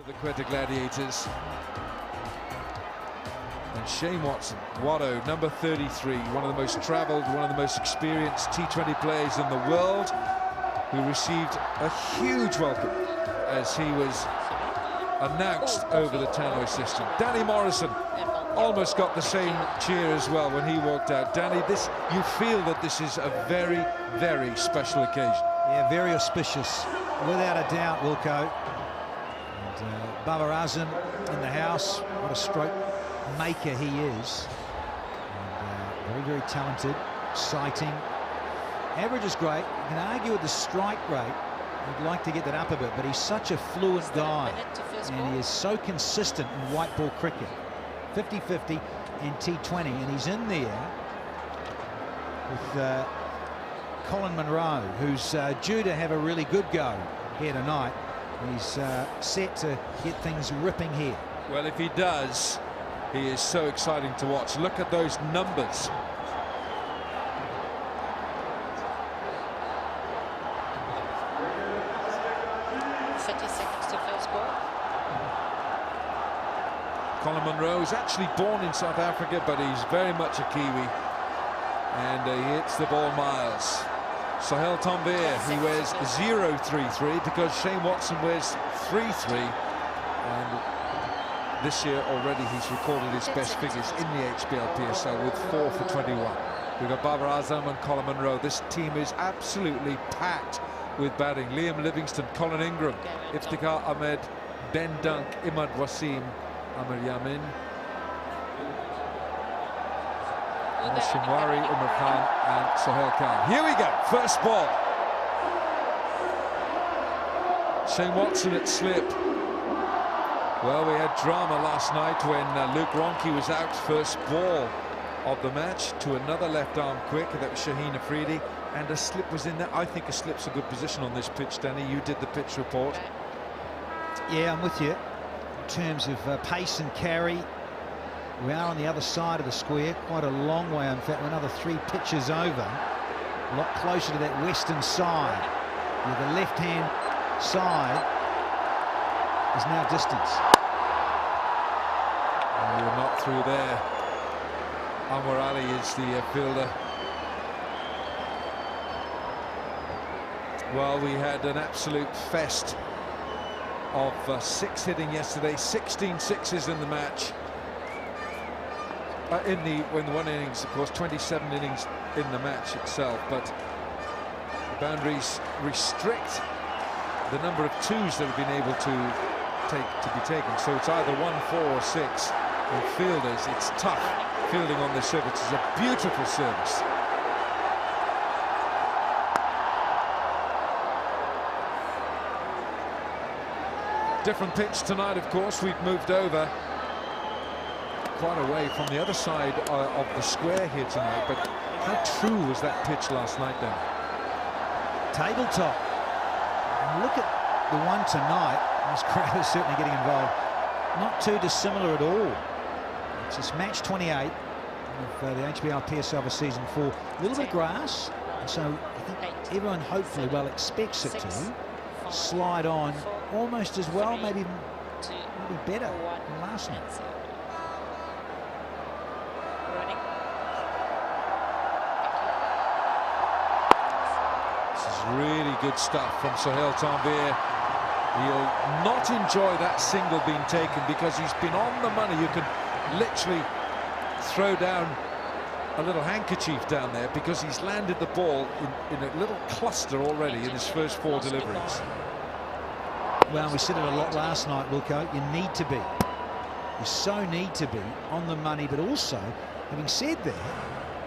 The Quetta Gladiators. And Shane Watson, Watto, number 33, one of the most travelled, one of the most experienced T20 players in the world, who received a huge welcome as he was announced over the tannoy system. Danny Morrison almost got the same cheer as well when he walked out. Danny, you feel that this is a very, very special occasion. Yeah, very auspicious, without a doubt, Wilco. Babar Azam in the house, what a stroke maker he is. And, very, very talented, exciting. Average is great. You can argue with the strike rate. You'd like to get that up a bit, but he's such a fluent guy. And he is so consistent in white ball cricket. 50-50 in T20, and he's in there with Colin Munro, who's due to have a really good go here tonight. He's set to get things ripping here. Well, if he does, he is so exciting to watch. Look at those numbers. To first ball. Colin Munro is actually born in South Africa, but he's very much a Kiwi, and he hits the ball miles. Sohail Tanvir, he wears 0-3-3 because Shane Watson wears 3-3, and this year already he's recorded his best figures in the HBL PSL with 4 for 21. We've got Babar Azam and Colin Munro. This team is absolutely packed with batting. Liam Livingston, Colin Ingram, Iftikhar Ahmed, Ben Dunk, Imad Wasim, Amir Yamin, Shimwari, Umar Khan and Sohail Khan. Here we go, first ball. Shane Watson at slip. Well, we had drama last night when Luke Ronchi was out. First ball of the match to another left arm quick, that was Shaheen Afridi, and a slip was in there. I think a slip's a good position on this pitch, Danny. You did the pitch report. Yeah, I'm with you in terms of pace and carry. We are on the other side of the square, quite a long way. In fact, we're another 3 pitches over, a lot closer to that western side. Where the left-hand side is now distance. Oh, we're not through there. Anwar Ali is the fielder. Well, we had an absolute fest of 6 hitting yesterday, 16 sixes in the match. In the one innings, of course, 27 innings in the match itself, but the boundaries restrict the number of twos that have been able to be taken. So it's either 1, 4 or 6. And fielders, it's tough fielding on this service. It's a beautiful service. Different pitch tonight, of course. We've moved over quite away from the other side of the square here tonight, but how true was that pitch last night then? Tabletop. And look at the one tonight. This crowd is certainly getting involved. Not too dissimilar at all. It's just match 28 of the HBL PSL for season 4. A little bit of grass, and so I think everyone hopefully expects it to slide on almost as well, maybe better than last night. Really good stuff from Sohail Tanvir. He'll not enjoy that single being taken because he's been on the money. You can literally throw down a little handkerchief down there because he's landed the ball in a little cluster already in his first 4 deliveries. Well, we said it a lot last night, Wilco. You need to be. You so need to be on the money, but also, having said that,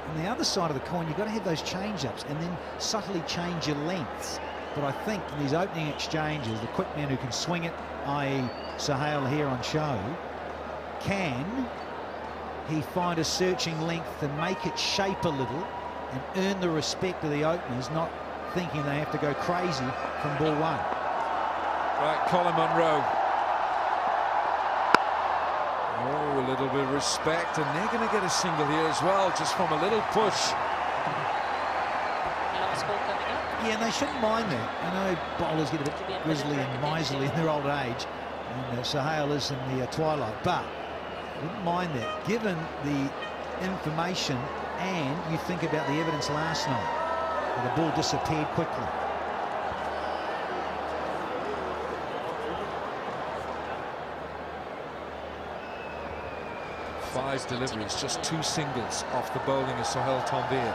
on the other side of the coin, you've got to have those change-ups and then subtly change your lengths. But I think in these opening exchanges, the quick man who can swing it, i.e. Sohail here on show, can he find a searching length to make it shape a little and earn the respect of the openers, not thinking they have to go crazy from ball 1. Right, Colin Munro. Oh, a little bit of respect, and they're going to get a single here as well, just from a little push. Last ball coming up. Yeah, and they shouldn't mind that. I know bowlers get a bit grizzly and miserly in their old age. And Sohail is in the twilight, but I wouldn't mind that, given the information and you think about the evidence last night, where the ball disappeared quickly. Five deliveries, just 2 singles off the bowling of Sohail Tanvir.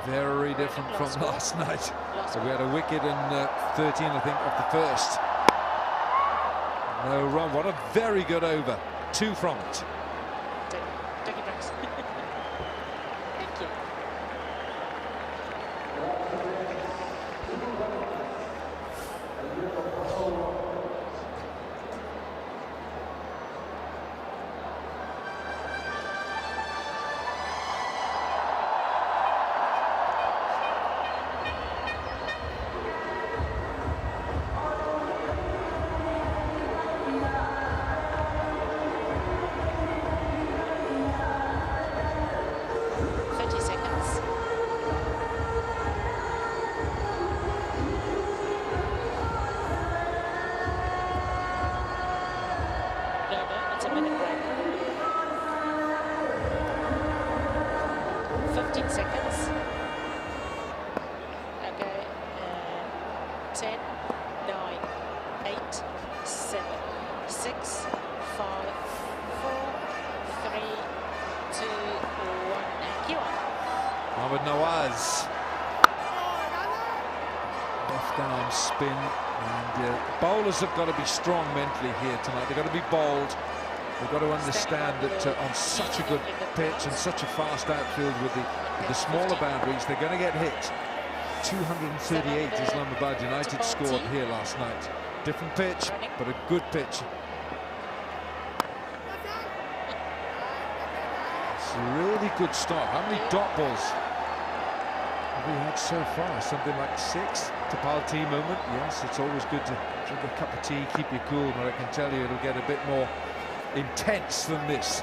Very different from last night. So we had a wicket in 13, I think, of the first. No run. What a very good over. 2 from it. Take it back. Thank you. Left arm spin, and bowlers have got to be strong mentally here tonight. They've got to be bold. They've got to understand that on such a good pitch and such a fast outfield with the smaller boundaries, they're going to get hit. 238 Islamabad United scored here last night. Different pitch, but a good pitch. It's a really good start. How many dot balls have we had so far? Something like 6. Tapal tea moment. Yes, it's always good to drink a cup of tea, keep you cool, but I can tell you it'll get a bit more intense than this.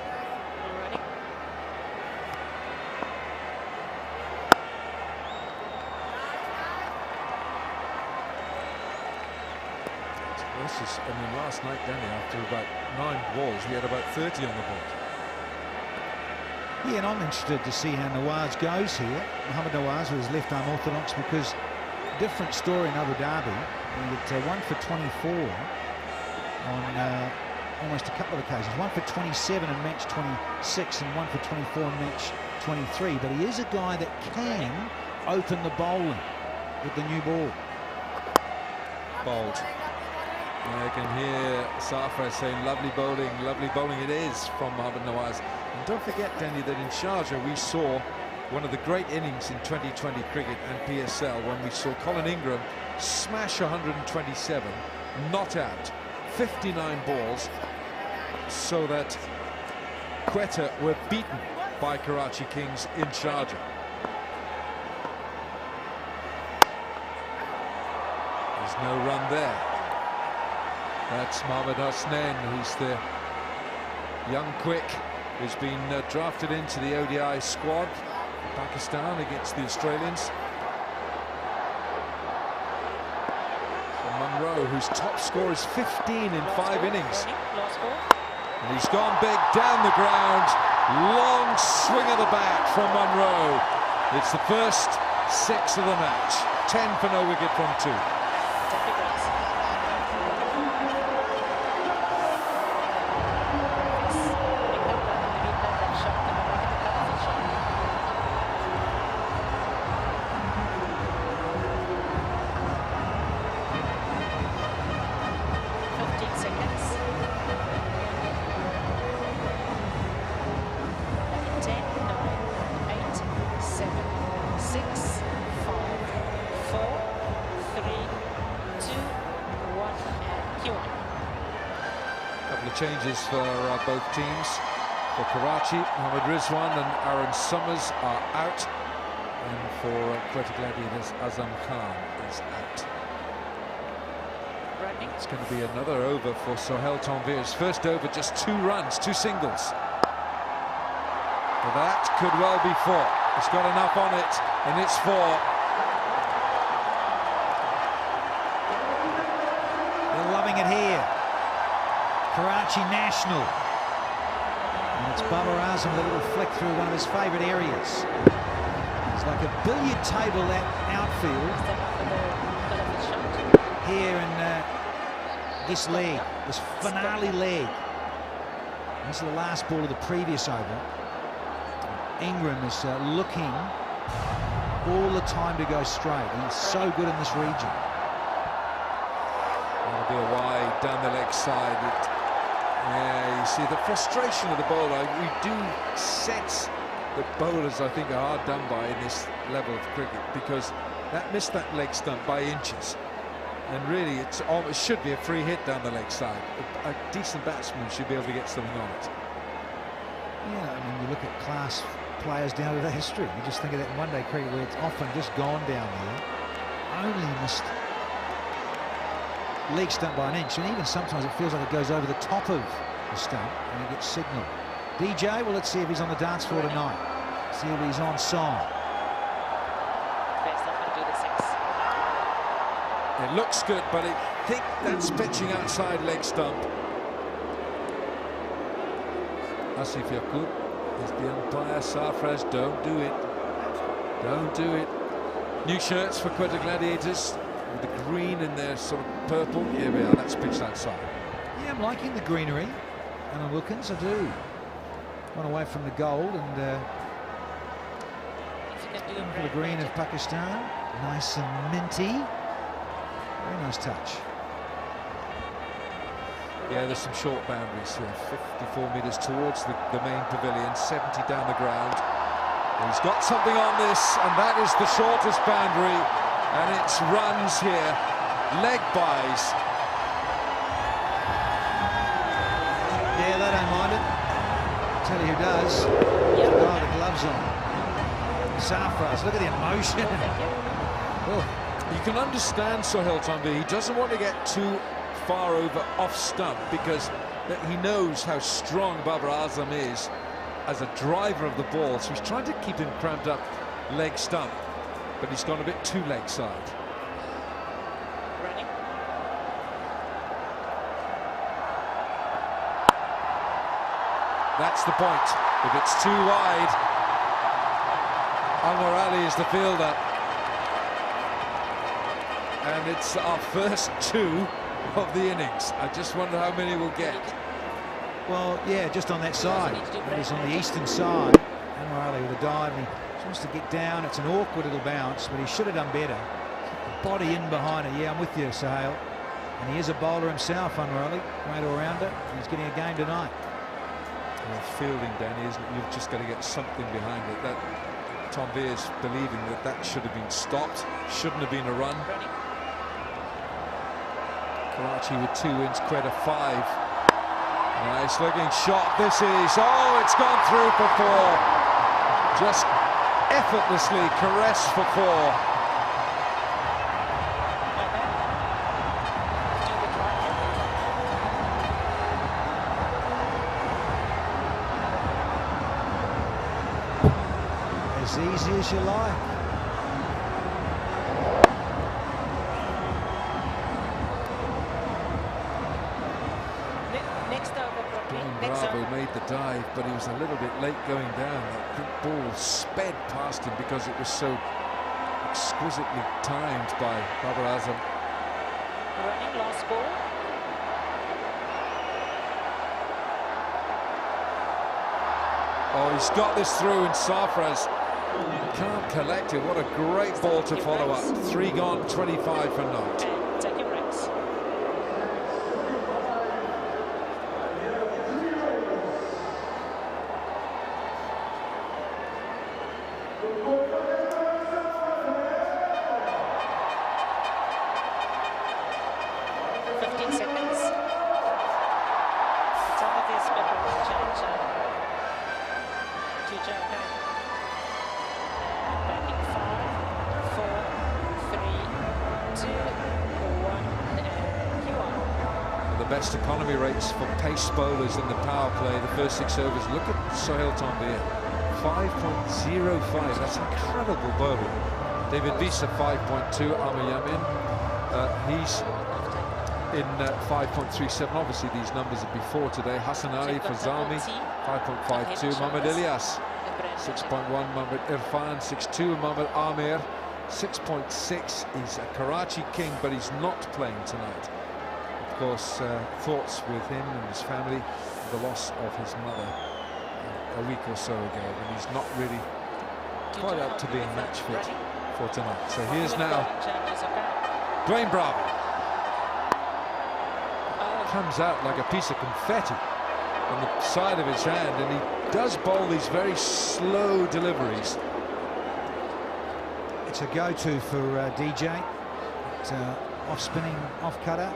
This is, I mean, last night, Danny, after about 9 balls, we had about 30 on the board. Yeah, and I'm interested to see how Nawaz goes here. Mohammad Nawaz with his left arm orthodox, because different story in Abu Dhabi. We get 1 for 24 on almost a couple of occasions. 1 for 27 in match 26 and 1 for 24 in match 23. But he is a guy that can open the bowling with the new ball. Bold. I can hear Safra saying lovely bowling it is from Mohammad Nawaz. And don't forget, Danny, that in Sharjah we saw one of the great innings in 2020 cricket and PSL when we saw Colin Ingram smash 127, not out, 59 balls, so that Quetta were beaten by Karachi Kings in Sharjah. There's no run there. That's Mohammad Hosnain, who's the young quick, who's been drafted into the ODI squad for Pakistan against the Australians. And Munro, whose top score is 15 in 5 innings. And he's gone big down the ground. Long swing of the bat from Munro. It's the first 6 of the match. 10 for no wicket from 2. Changes for both teams. For Karachi, Mohammad Rizwan and Aaron Summers are out, and for Quetta Gladiators, Azam Khan is out. It's going to be another over for Sohail Tanvir's first over, just 2 runs, 2 singles. But that could well be 4. He's got enough on it, and it's 4. They're loving it here. Karachi national. And it's Babar Azam with a little flick through one of his favourite areas. It's like a billiard table, that outfield. Here in this leg, this finale leg. This is the last ball of the previous over. Ingram is looking all the time to go straight. He's so good in this region. That'll be a wide down the leg side. Yeah, you see the frustration of the bowler. We do sense that bowlers, I think, are hard done by in this level of cricket, because that missed that leg stump by inches. And really, it should be a free hit down the leg side. A decent batsman should be able to get something on it. Yeah, I mean, you look at class players down to their history. You just think of that in one-day cricket where it's often just gone down there. Only missed leg stump by an inch, and even sometimes it feels like it goes over the top of the stump and it gets signalled. DJ, well, let's see if he's on the dance floor tonight. See if he's on song. It looks good, but I think that's pitching outside leg stump. Asif Yaqub is the umpire. Sarfraz, don't do it. Don't do it. New shirts for Quetta Gladiators with the green and their sort of purple. Here we are, that's pitched outside. Yeah, I'm liking the greenery. Alan Wilkins, I do. One away from the gold and for the green of Pakistan. Nice and minty. Very nice touch. Yeah, there's some short boundaries here. 54 metres towards the main pavilion, 70 down the ground. He's got something on this, and that is the shortest boundary, and it's runs here. Leg buys. Yeah, they don't mind it. I'll tell you who does. The guy with the gloves on. Sarfraz, look at the emotion. Oh. You can understand Sohail Tanvir. He doesn't want to get too far over off stump, because he knows how strong Babar Azam is as a driver of the ball, so he's trying to keep him cramped up leg stump, but he's gone a bit too leg side. Running. That's the point. If it's too wide, Anwar Ali is the fielder. And it's our first two of the innings. I just wonder how many we'll get. Well, yeah, just on that side. That is on the eastern side. Anwar Ali with a dive, and he wants to get down. It's an awkward little bounce, but he should have done better. Body in behind it. Yeah, I'm with you, Sohail. And he is a bowler himself, Anwar Ali. Great all-rounder. He's getting a game tonight. Well, fielding, Danny, isn't it? You've just got to get something behind it. That Tanvir's believing that should have been stopped. Shouldn't have been a run. Karachi with 2 wins, Quetta 5. Nice looking shot. This is, oh, it's gone through for 4. Just effortlessly caressed for 4. As easy as you like. Bravo made the dive, but he was a little bit late going down. That ball sped past him because it was so exquisitely timed by Babar Azam. Running last ball. Oh, he's got this through, and Sarfraz can't collect it. What a great ball to follow up. 3 gone, 25 for naught. Taking ranks. The best economy rates for pace bowlers in the power play, the first 6 overs. Look at Sohail Tanvir, 5.05. That's incredible bowling. David Visa 5.2. Amir Yamin, he's in 5.37. Obviously, these numbers are before today. Hassan Ali for Zalmi, 5.52. Mohamed Ilyas, 6.1. Mohamed Irfan, 6.2. Mohamed Amir, 6.6. He's a Karachi king, but he's not playing tonight. Of course, thoughts with him and his family, the loss of his mother a week or so ago, and he's not really quite up to being match fit for tonight. So here's now Dwayne Bravo. Comes out like a piece of confetti on the side of his hand, and he does bowl these very slow deliveries. It's a go-to for DJ. It's off spinning, off cutter.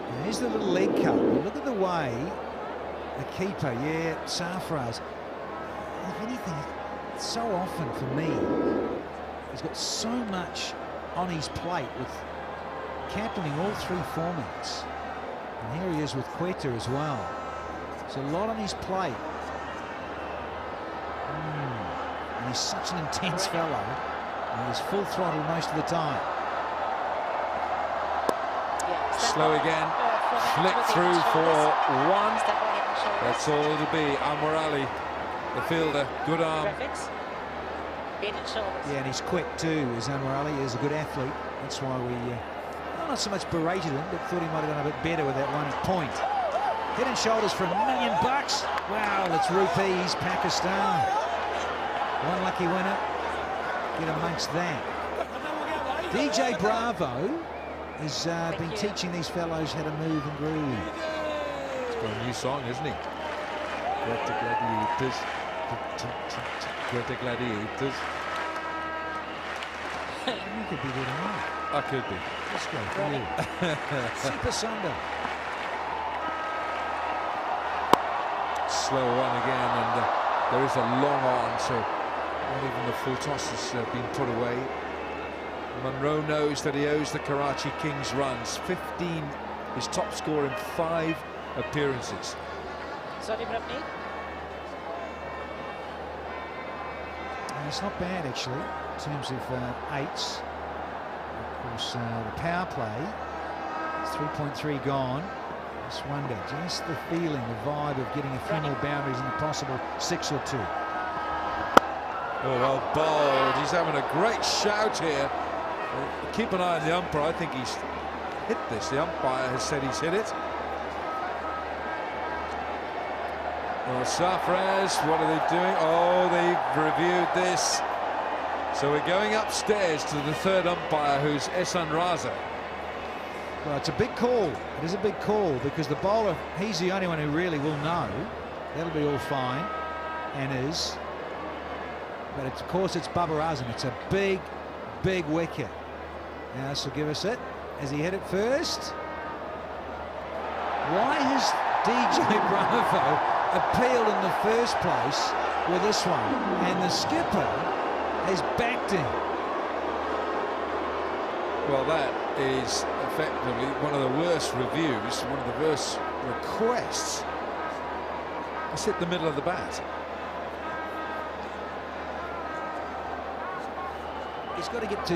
And here's the little leg cut. Look at the way the keeper, Sarfraz. If anything, so often for me, he's got so much on his plate with captaining all three formats. And here he is with Quetta as well. There's a lot on his plate. And he's such an intense fellow. And he's full throttle most of the time. Slow again. Flick through for one. That's all it'll be. Anwar Ali, the fielder, good arm. Yeah, and he's quick too, is Anwar Ali. He's a good athlete. That's why we not so much berated him, but thought he might have done a bit better with that one at point. Head and shoulders for $1 million. Wow, it's rupees, Pakistan. One lucky winner. Get amongst that. DJ Bravo has been teaching these fellows how to move and groove. He's got a new song, isn't he? Quetta Gladiators. Quetta Gladiators. You could be doing that. I could be. Let's go for you. Super Sunday. Slow one again, and there is a long on, so not even the full toss has been put away. Monroe knows that he owes the Karachi Kings runs. 15, his top score in 5 appearances. Sorry, Pravneet. It's not bad actually in terms of eights. Of course, the power play, 3.3 gone. Just wonder, just the feeling, the vibe of getting a few more boundaries in the possible 6 or 2. Oh, well bowled. He's having a great shout here. Keep an eye on the umpire. I think he's hit this. The umpire has said he's hit it. Well, Sarfraz, what are they doing? Oh, they've reviewed this. So we're going upstairs to the third umpire, who's Ehsan Raza. Well, it's a big call. It is a big call because the bowler, he's the only one who really will know. That'll be all fine, and is. But of course, it's Babar Azam. It's a big, big wicket. Now, this will give us it. Has he hit it first? Why has DJ Bravo appealed in the first place with this one? And the skipper has backed him. Well, that is effectively one of the worst reviews, one of the worst requests. It's hit the middle of the bat. He's got to get to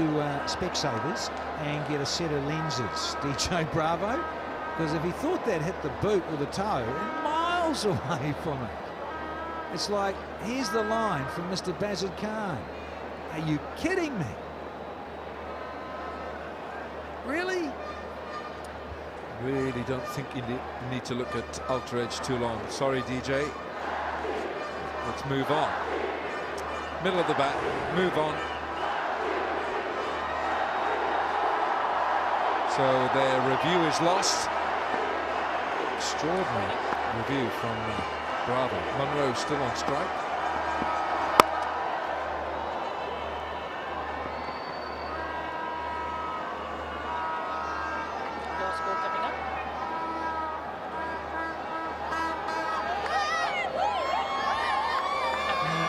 Specsavers and get a set of lenses, DJ Bravo, because if he thought that hit the boot or the toe, miles away from it. It's like, here's the line from Mr. Bazid Khan. Are you kidding me? Really? Really don't think you need to look at ultra edge too long. Sorry, DJ. Let's move on. Middle of the bat, move on. So their review is lost. Extraordinary review from Bravo. Monroe still on strike. Last ball coming up.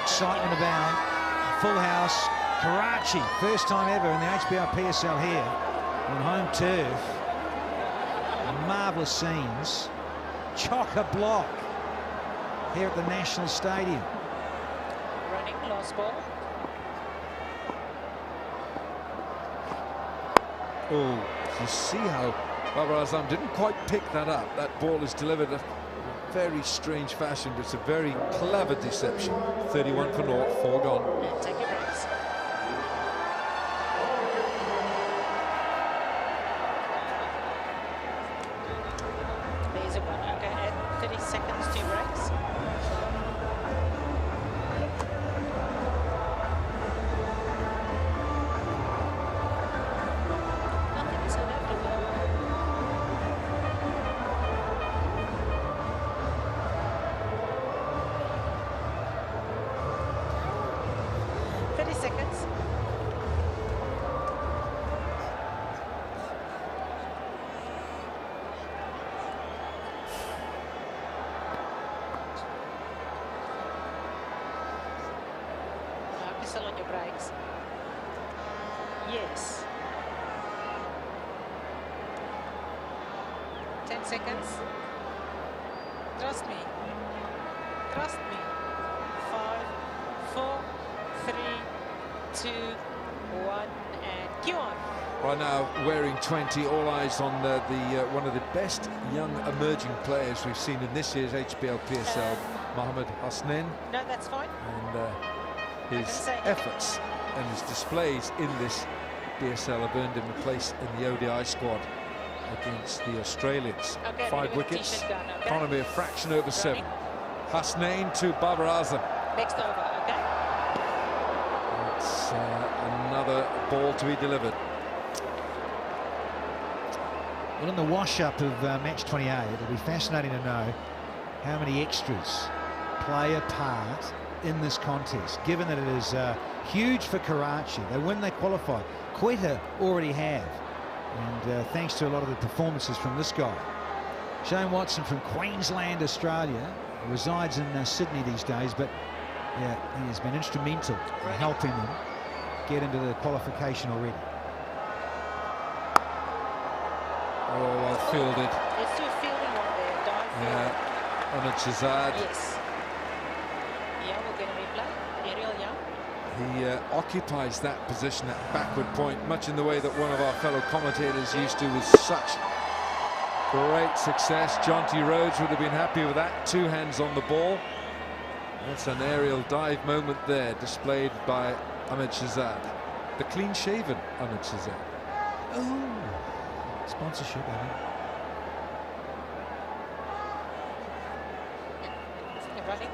Excitement abound. Full house. Karachi, first time ever in the HBL PSL here on home turf. Marvellous scenes. Chock-a-block here at the National Stadium. Running, last ball. Oh, you see how Babar Azam didn't quite pick that up. That ball is delivered in a very strange fashion, but it's a very clever deception. 31 for naught, 4 gone. And take your breaks. There's a one. Okay, add 30 seconds to breaks. Nothing in South Africa. 30 seconds. Whistle on your brakes. Yes. 10 seconds. Trust me. Trust me. 5, 4, 3, 2, 1, and cue on. Right now, wearing 20, all eyes on the one of the best young emerging players we've seen in this year's HBL PSL, Mohamed Hasnain. No, that's fine. And his efforts and his displays in this PSL have earned him a place in the ODI squad against the Australians. Okay, 5 wickets, t-shirt gun, okay. economy a fraction over 7. Hasnain to Babar Azam. Next over, okay? It's another ball to be delivered. Well, in the wash-up of match 28, it'll be fascinating to know how many extras play a part in this contest, given that it is huge for Karachi. They win, they qualify. Quetta already have, and thanks to a lot of the performances from this guy. Shane Watson from Queensland, Australia, resides in Sydney these days, but yeah, he has been instrumental in helping them get into the qualification already. Oh, well fielded. Let's do a fielding one there, dive field. Yeah, on a Chazad. Yes. Yeah, we'll get a replay. Ariel Young. He occupies that position at backward point, much in the way that one of our fellow commentators used to with such great success. Jonty Rhodes would have been happy with that. 2 hands on the ball. That's an aerial dive moment there, displayed by Ahmed Shahzad. The clean-shaven Ahmed Shahzad. Oh, sponsorship, I think. You're running.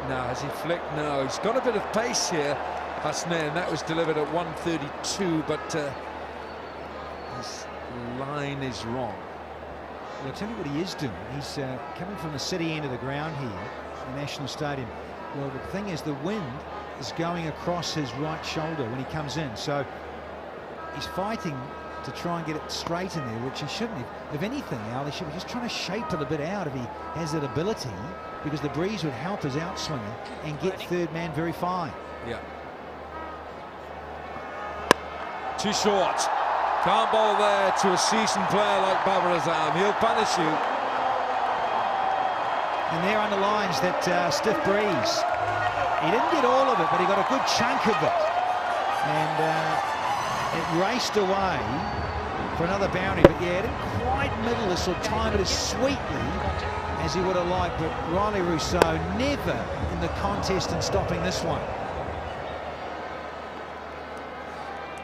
Now, has he flicked? No, he's got a bit of pace here, Hasnain. That was delivered at 132, but his line is wrong. Well, I'll tell you what he is doing. He's coming from the city end of the ground here, the National Stadium. Well, the thing is, the wind is going across his right shoulder when he comes in, so he's fighting to try and get it straight in there, which he shouldn't have. If anything, Al, he should be just trying to shape it a bit out if he has that ability, because the breeze would help his outswinger and get third man very fine. Yeah. Too short. Can't bowl there to a seasoned player like Babar Azam. He'll punish you. And there underlines that stiff breeze. He didn't get all of it, but he got a good chunk of it. And it raced away for another boundary. But yeah, it didn't quite middle this or time it as sweetly as he would have liked. But Riley Rousseau never in the contest in stopping this one.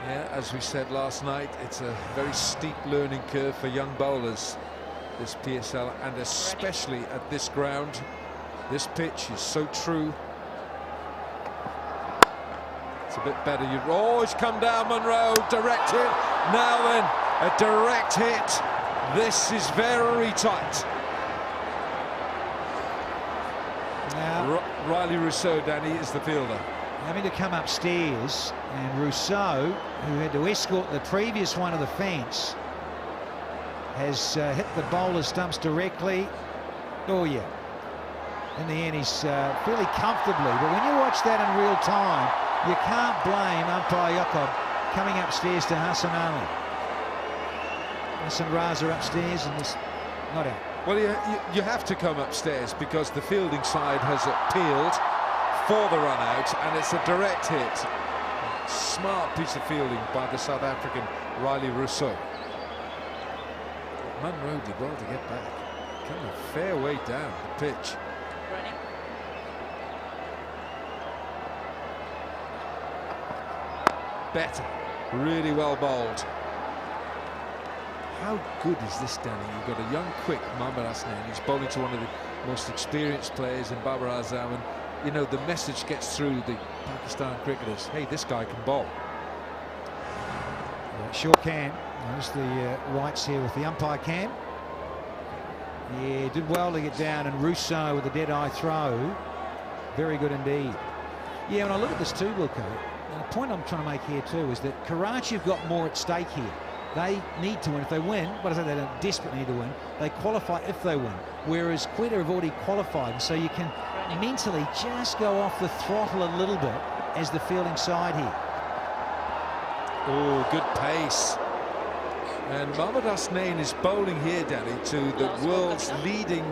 Yeah, as we said last night, it's a very steep learning curve for young bowlers, this PSL, and especially at this ground. This pitch is so true. It's a bit better. Oh, it's come down, Munro. Direct hit. Now then, a direct hit. This is very tight. Now, Riley Rousseau, Danny, is the fielder. Having to come upstairs, and Rousseau, who had to escort the previous one to the fence, has hit the bowler stumps directly. Oh yeah, in the end he's fairly comfortably, but when you watch that in real time, you can't blame umpire Jacob coming upstairs to Hassan Ali. Hassan Raza upstairs and this not out. Well, you have to come upstairs because the fielding side has appealed for the run out, and it's a direct hit. Smart piece of fielding by the South African Riley Rousseau. Munro did well to get back. Coming a fair way down the pitch. Running. Better. Really well bowled. How good is this, Danny? You've got a young, quick Mohammad Hasnain. He's bowling to one of the most experienced players in Babar Azam, and you know the message gets through the Pakistan cricketers. Hey, this guy can bowl. Yeah, sure can. Notice the rights here with the umpire cam. Yeah, did well to get down, and Rousseau with a dead-eye throw. Very good indeed. Yeah, when I look at this too, Wilco, and the point I'm trying to make here too is that Karachi have got more at stake here. They need to win. If they win, but I say they don't desperately need to win, they qualify if they win. Whereas Quetta have already qualified, and so you can mentally just go off the throttle a little bit as the fielding side here. Oh, good pace. And Mohammad Hasnain is bowling here, Danny, to the world's leading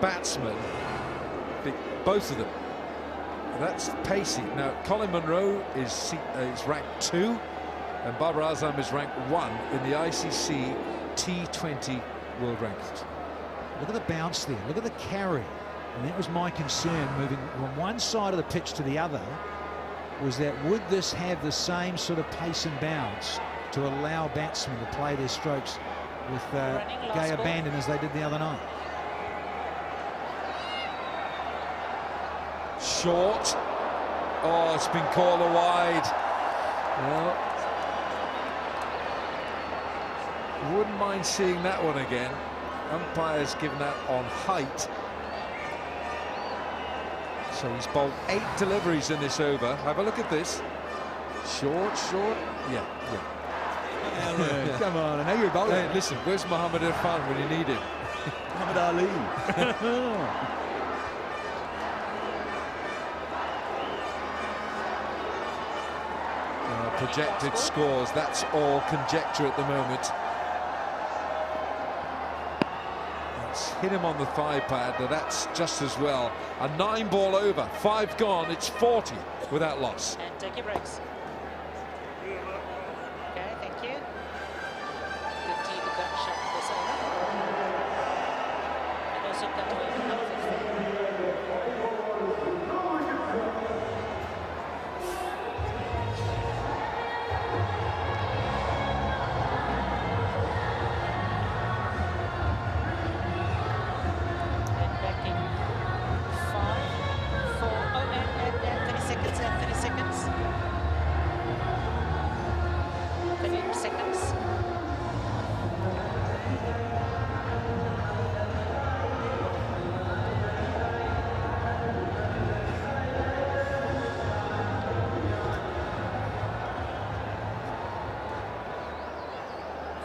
batsman. Both of them. That's pacey. Now, Colin Munro is ranked 2, and Babar Azam is ranked 1 in the ICC T20 World Rankings. Look at the bounce there. Look at the carry. And that was my concern, moving from one side of the pitch to the other, was that would this have the same sort of pace and bounce to allow batsmen to play their strokes with gay abandon as they did the other night? Short. Oh, it's been called a wide. Well, wouldn't mind seeing that one again. Umpire's given that on height. So he's bowled 8 deliveries in this over. Have a look at this. Short. Yeah. Come on, I know you're bowling. Hey, listen, where's Muhammad Irfan when you need him? Muhammad Ali. Projected scores, that's all conjecture at the moment. It's hit him on the thigh pad, but that's just as well. A 9-ball over, 5 gone, it's 40 without loss. And take your breaks. Okay, thank you. Good tee to gun shot this over. And also cut away from the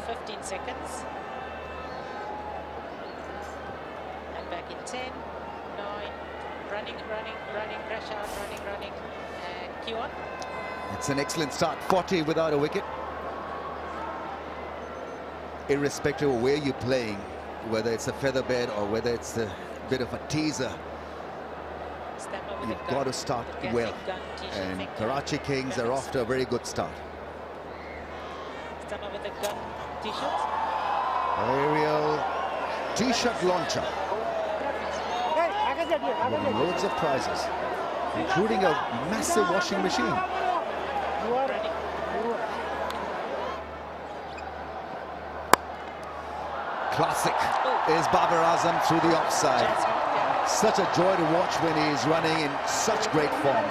15 seconds. And back in 10, 9, running, crash out, running, and cue on. It's an excellent start, 40 without a wicket. Irrespective of where you're playing, whether it's a featherbed or whether it's a bit of a teaser, you've got to start well. And Karachi Kings are off to a very good start. Stammer with the gun t-shirt. Aerial t-shirt launcher. With loads of prizes, including a massive washing machine. Classic is Babar Azam through the offside. Such a joy to watch when he is running in such great form.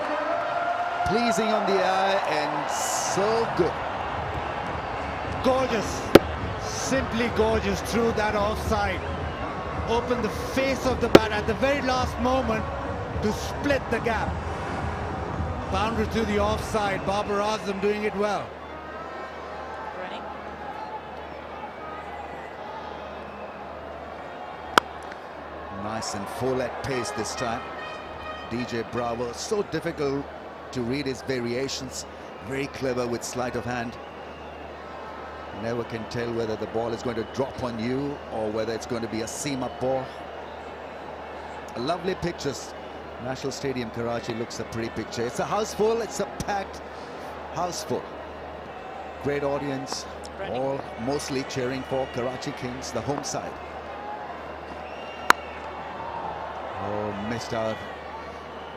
Pleasing on the eye and so good. Gorgeous, simply gorgeous through that offside. Open the face of the bat at the very last moment to split the gap. Boundary to the offside, Babar Azam doing it well. Running. Nice and full at pace this time. DJ Bravo, so difficult to read his variations. Very clever with sleight of hand. Never can tell whether the ball is going to drop on you or whether it's going to be a seam-up ball. Lovely pictures. National Stadium, Karachi looks a pretty picture. It's a house full, it's a packed house full. Great audience, Running. all mostly cheering for Karachi Kings, the home side. Oh, missed out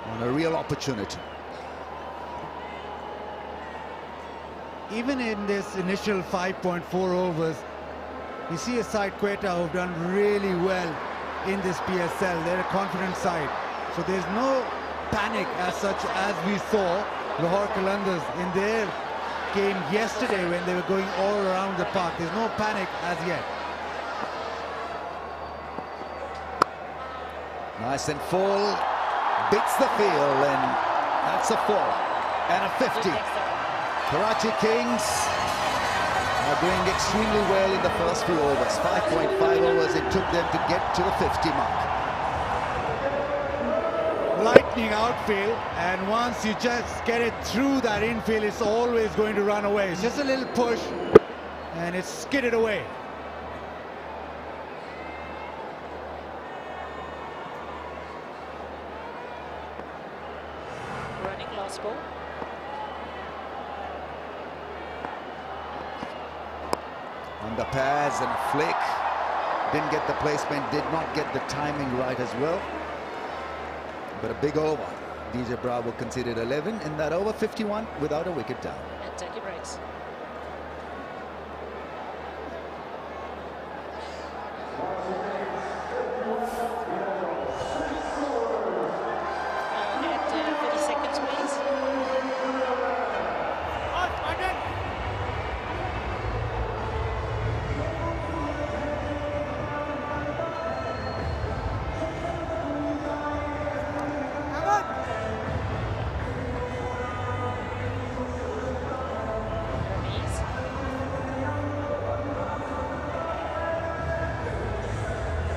on a real opportunity. Even in this initial 5.4 overs, you see a side Quetta who've done really well in this PSL. They're a confident side. So there's no panic as such as we saw Lahore Qalandars in their game yesterday when they were going all around the park. There's no panic as yet. Nice and full, beats the field, and that's a 4 and a 50. Karachi Kings are doing extremely well in the first few overs. 5.5 overs it took them to get to the 50 mark. Lightning outfield, and once you just get it through that infield, it's always going to run away. It's just a little push, and it's skidded away. Running last ball. On the pads and flick, didn't get the placement, did not get the timing right as well. But a big over. DJ Bravo conceded 11 in that over, 51 without a wicket down. And take your breaks. At 30 seconds, please. Release.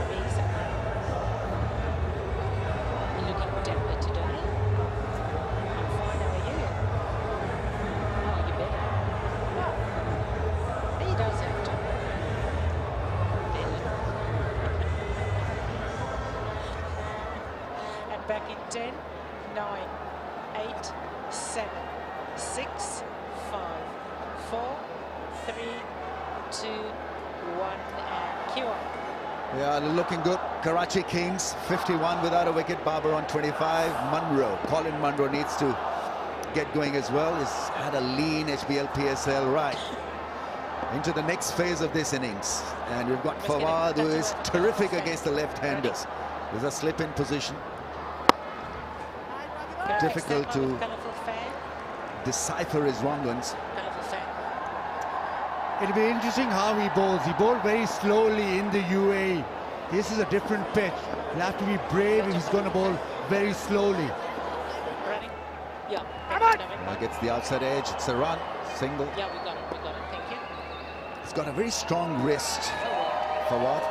Release. You're looking dapper today. I'm fine, how are you? Oh, you better. He does have to. And back in 10, 9, 8, 7, 6, 5, 4, 3, 2, 1, and cue up. Yeah, looking good. Karachi Kings, 51 without a wicket. Barber on 25. Munro, Colin Munro needs to get going as well. He's had a lean HBL PSL right into the next phase of this innings. And we've got Fawad, who is terrific against the left-handers. There's a slip-in position. Difficult to Colourful fan. decipher his wrong ones. Colourful fan. It'll be interesting how he bowls. He bowled very slowly in the UAE. This is a different pitch. He'll have to be brave if he's going to bowl very slowly. Running. Yeah. Gets the outside edge. It's a run. Single. Yeah, we got it. We got it. Thank you. He's got a very strong wrist. Fawad.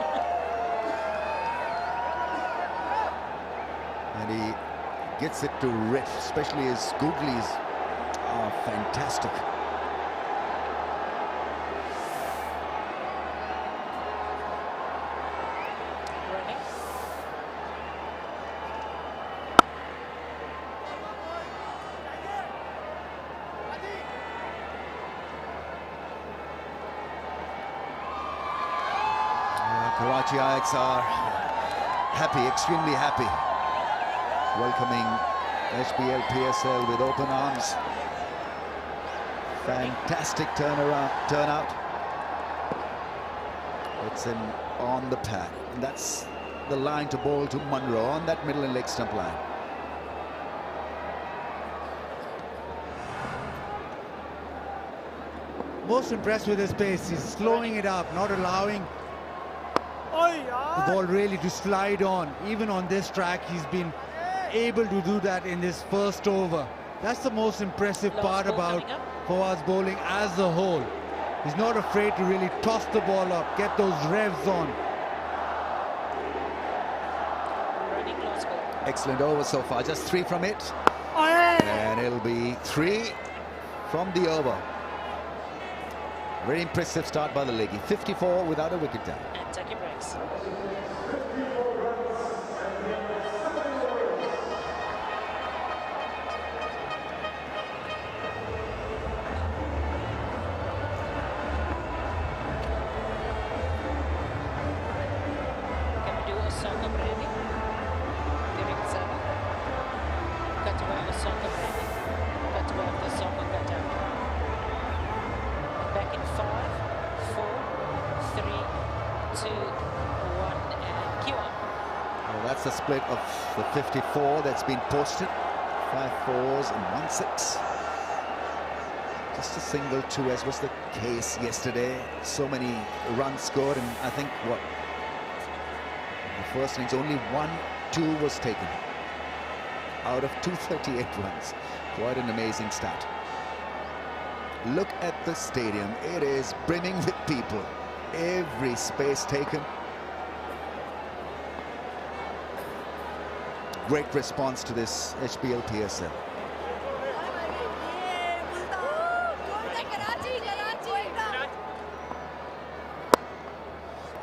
And he gets it to rip, especially his googlies are fantastic. Running. Karachiites are happy, extremely happy, welcoming HBL PSL with open arms. Fantastic turnout. It's in on the pad, and that's the line to bowl to Munro on that middle and leg stump line. Most impressed with his pace. He's slowing it up, not allowing the ball really to slide on. Even on this track, he's been able to do that in this first over. That's the most impressive part about Fawad's bowling as a whole. He's not afraid to really toss the ball up, get those revs on. Running close ball. Excellent over so far, just 3 from it. And it'll be 3 from the over. Very impressive start by the leggy. 54 without a wicket down. And take your breaks. and Kiwa. Well, that's the split of the 54 that's been posted. 5 4s and 1 6. Just a single 2, as was the case yesterday. So many runs scored, and I think what the first innings only 1-2 was taken out of 238 runs. Quite an amazing stat. Look at the stadium. It is brimming with people. Every space taken. Great response to this HBL PSL.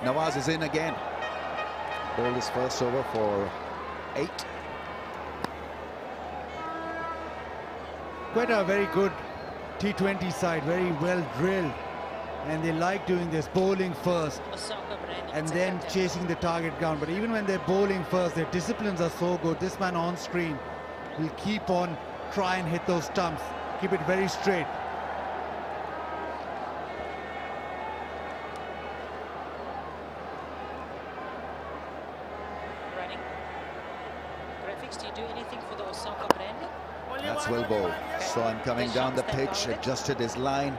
Nawaz is in again. Bowled his first over for 8. Quetta a very good T20 side, very well drilled, and they like doing this, bowling first Osaka branding. and then chasing the target down. But even when they're bowling first, their disciplines are so good. This man on screen will keep on try and hit those stumps, keep it very straight. Running. Graphics, do you do anything for the Osaka branding? That's well bowled. Saw him coming down the pitch, adjusted his line.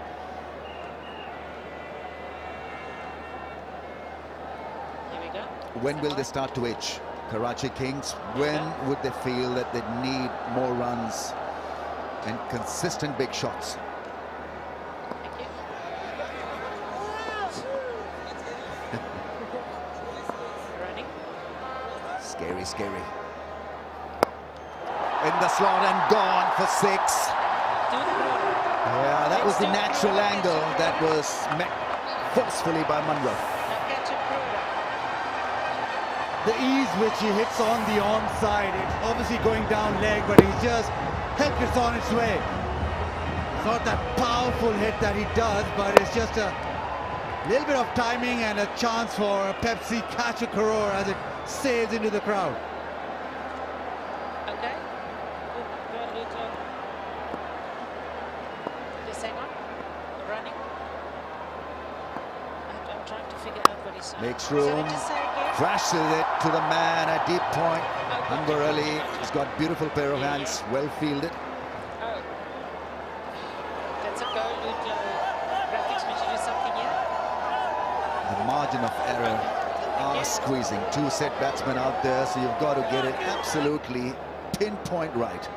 Here we go. When will they start to itch? Karachi Kings, when would they feel that they need more runs and consistent big shots? Thank you. Running. Scary, scary. In the slot and gone for 6. Yeah, that was the natural angle that was met forcefully by Munro. The ease which he hits on the onside, it's obviously going down leg, but he's just helped it on its way. It's not that powerful hit that he does, but it's just a little bit of timing and a chance for a Pepsi catch a crore as it sails into the crowd. Okay. Good. Just hang on. Running. I'm trying to figure out what he's saying. Makes room, crashes it to the man at deep point. Anwar Ali has got beautiful pair of hands, well fielded. Oh. That's a goal, Lutlo. Graphics, would you do something here? The margin of error are squeezing. 2 set batsmen out there, so you've got to get it absolutely pinpoint right.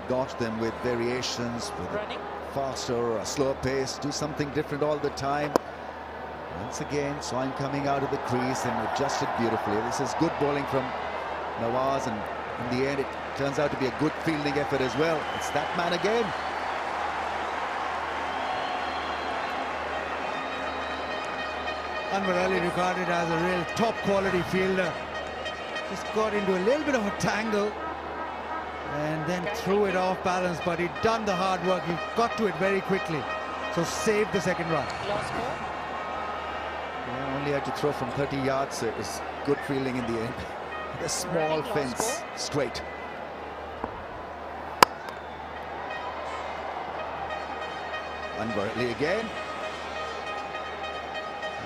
Dodge them with variations, with Running. faster or a slower pace, do something different all the time. Once again, saw him coming out of the crease and adjusted beautifully. This is good bowling from Nawaz, and in the end it turns out to be a good fielding effort as well. It's that man again. Anwar Ali regarded as a real top quality fielder. Just got into a little bit of a tangle and then threw it off balance, but he'd done the hard work. He got to it very quickly, so saved the second run. Last ball. Yeah, only had to throw from 30 yards, so it was good fielding in the end. A small fence, straight. Anwar Ali again.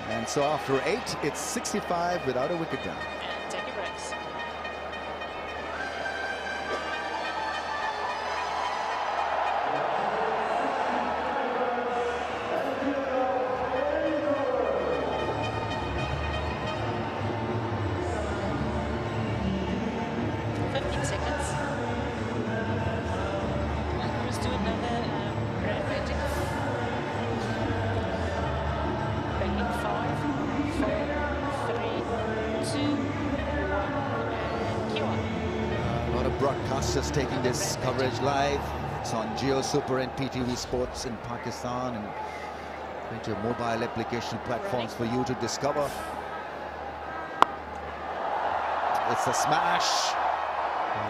And so after 8, it's 65 without a wicket down. And take your breaks. Broadcasters taking this coverage live. It's on Jio Super and PTV Sports in Pakistan, and plenty of mobile application platforms for you to discover. It's a smash.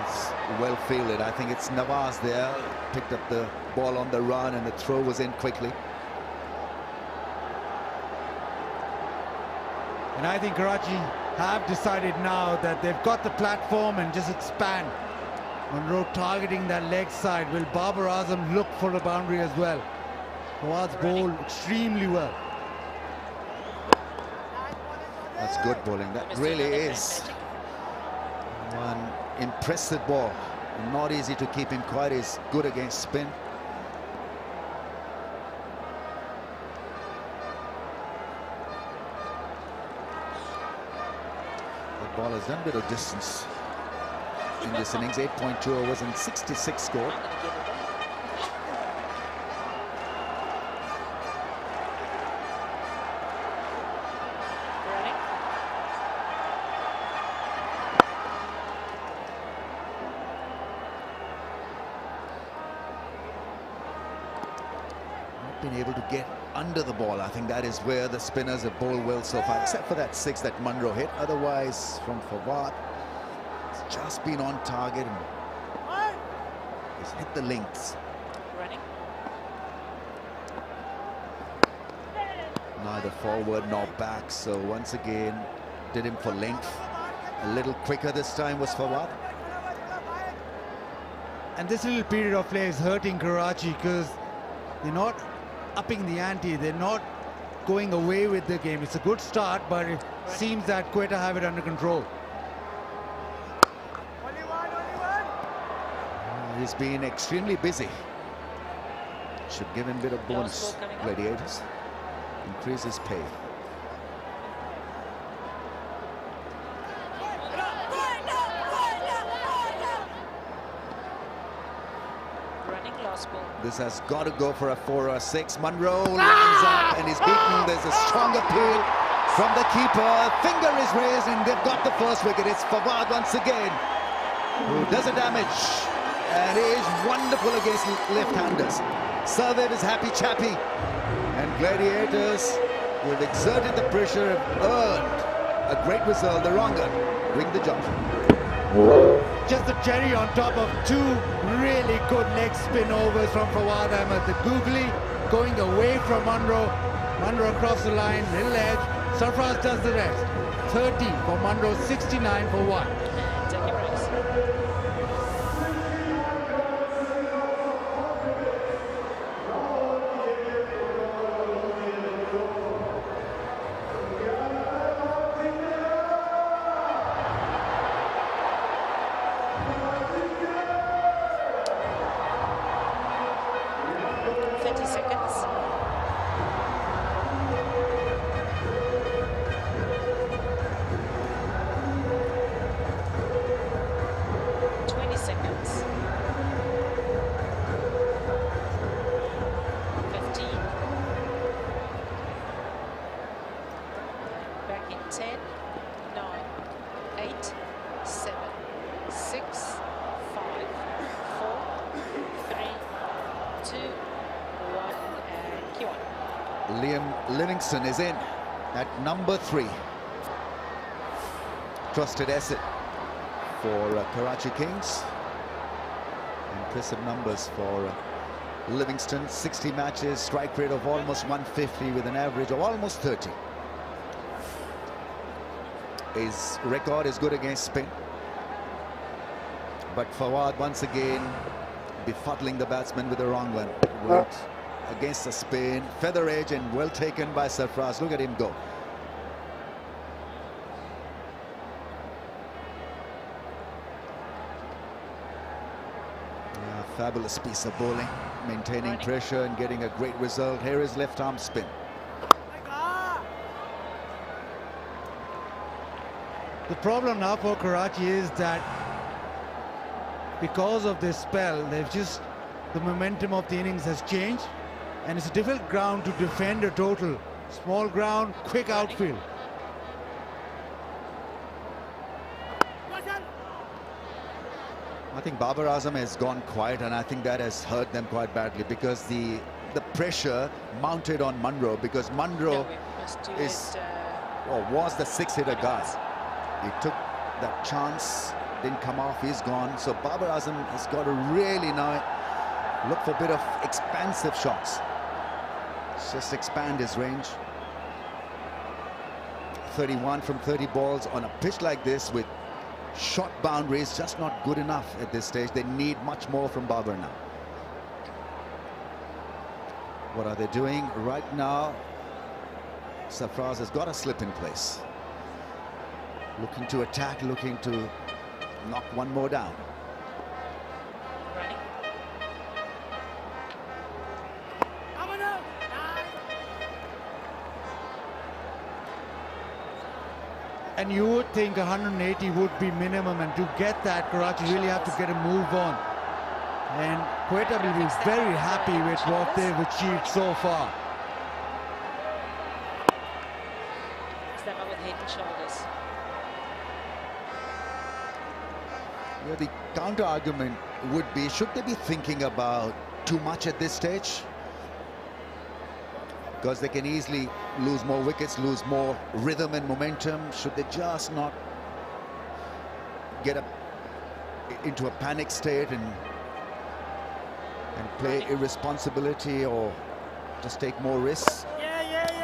It's well fielded. I think it's Nawaz there. Picked up the ball on the run and the throw was in quickly. And I think Karachi have decided now that they've got the platform and just expand. Monroe targeting that leg side. Will Babar Azam look for a boundary as well? Fawad's bowled extremely well. That's good bowling. That really is one impressive ball. Not easy to keep him quiet. He's good against spin. The ball has done a bit of distance in this innings. 8.2 overs and 66 scored. Been able to get under the ball. I think that is where the spinners have bowled well so far, except for that 6 that Munro hit. Otherwise, from Fawad, it's just been on target and he's hit the links. Running. Neither forward nor back, so once again did him for length. A little quicker this time was Fawad. And this little period of play is hurting Karachi because they're not upping the ante, they're not going away with the game. It's a good start, but it seems that Quetta have it under control. He's been extremely busy. Should give him a bit of bonus, Gladiators. Increase his pay. This has got to go for a 4 or 6. Munro lines up and is beaten. There's a strong appeal from the keeper. Finger is raised and they've got the first wicket. It's Fawad once again who does a damage. And he is wonderful against left-handers. Survey is happy chappy. And Gladiators, who have exerted the pressure, have earned a great result. The wronger doing the job. Just the cherry on top of 2 really good leg spin overs from Fawad Ahmed. The googly going away from Munro. Munro across the line, little edge. Sarfraz does the rest. 30 for Munro, 69 for 1. Take your breaks. 30 seconds. Livingston is in at number 3. Trusted asset for Karachi Kings. Impressive numbers for Livingston. 60 matches, strike rate of almost 150 with an average of almost 30. His record is good against spin. But Fawad once again befuddling the batsman with the wrong one. Went against the spin, feather edge, and well taken by Sarfraz. Look at him go. Yeah, fabulous piece of bowling, maintaining pressure and getting a great result. Here is left arm spin. The problem now for Karachi is that because of this spell, the momentum of the innings has changed. And it's a difficult ground to defend a total. Small ground, quick outfield. I think Babar Azam has gone quiet, and I think that has hurt them quite badly because the pressure mounted on Munro, because Munro was the 6-hitter guy. He took that chance, didn't come off, he's gone. So Babar Azam has got to really now look for a bit of expansive shots. Just expand his range. 31 from 30 balls on a pitch like this with short boundaries, just not good enough at this stage. They need much more from Babar now. What are they doing right now? Sarfraz has got a slip in place. Looking to attack, looking to knock one more down. Running. And you would think 180 would be minimum, and to get that, Karachi really have to get a move on. And Quetta will be very happy with what they've achieved so far. Step up with head and shoulders. Yeah, the counter argument would be, should they be thinking about too much at this stage? Because they can easily lose more wickets, lose more rhythm and momentum. Should they just not get up into a panic state and play irresponsibility, or just take more risks?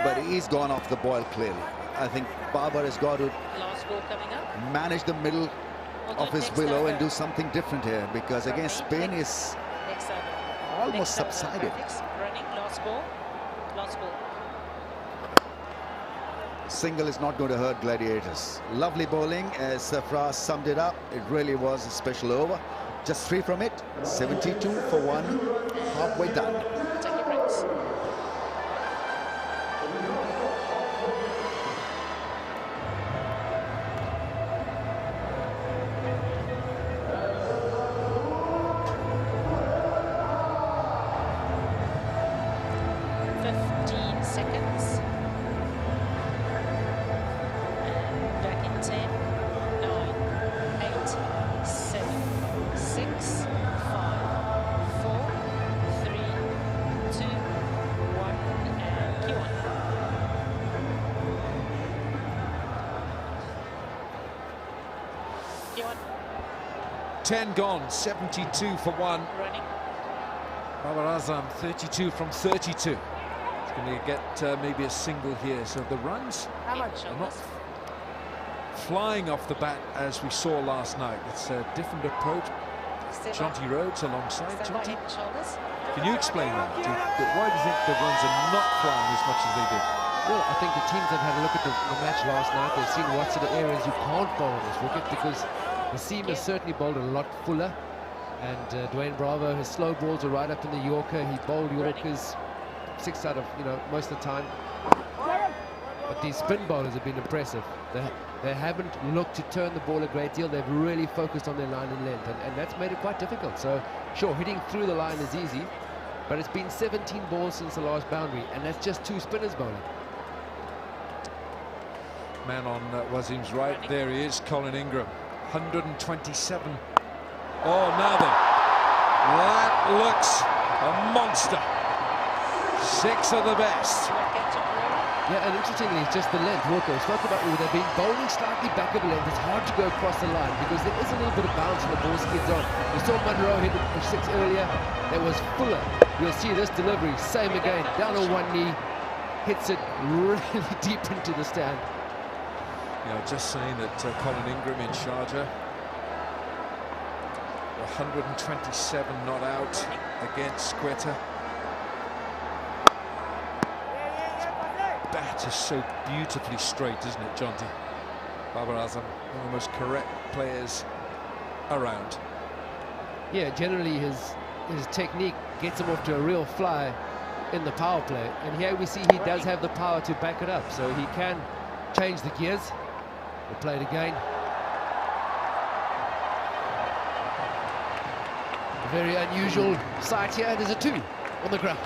But he's gone off the boil clearly. I think Babar has got to Last ball coming up. manage the middle of his willow and do something different here, because again Spain is Next over. almost Next over. subsided. Running. Last ball. Last ball. Single is not going to hurt Gladiators. Lovely bowling, as Sarfraz summed it up. It really was a special over. Just 3 from it. 72 for 1. Halfway done. Take your breaks. Seconds. And back in 10, 9, 8, 7, 6, 5, 4, 3, 2, 1, and cue on. Cue on. 10 gone, 72 for 1. Running. Babar Azam 32 from 32. Going to get maybe a single here, so the runs are not flying off the bat as we saw last night. It's a different approach. Jonty Rhodes alongside. Jonty, can you explain that? Why do you think the runs are not flying as much as they did? Well, I think the teams have had a look at the match last night. They've seen what sort of areas you can't bowl on this wicket, because the seam has certainly bowled a lot fuller, and Dwayne Bravo, his slow balls are right up in the Yorker. He bowled Yorkers 6 out of, most of the time. But these spin bowlers have been impressive. They haven't looked to turn the ball a great deal. They've really focused on their line and length, and that's made it quite difficult. So, sure, hitting through the line is easy, but it's been 17 balls since the last boundary, and that's just 2 spinners bowling. Man on Wasim's right, there he is, Colin Ingram, 127. Oh, now then, that looks a monster. 6 of the best. Yeah, and interestingly, it's just the length. Walker spoke about they've been bowling slightly back of the length. It's hard to go across the line because there is a little bit of bounce when the ball skids on. We saw Monroe hit a 6 earlier. There was Fuller. You'll see this delivery, same again, down on one knee, hits it really deep into the stand. Yeah, just saying that Colin Ingram in Sharjah, 127 not out against Quetta. Bat is so beautifully straight, isn't it, Jonty? Babar Azam, one of the most correct players around. Yeah, generally his technique gets him off to a real fly in the power play, and here we see he does have the power to back it up, so he can change the gears. We'll play it again. A very unusual sight here. There's a 2 on the ground.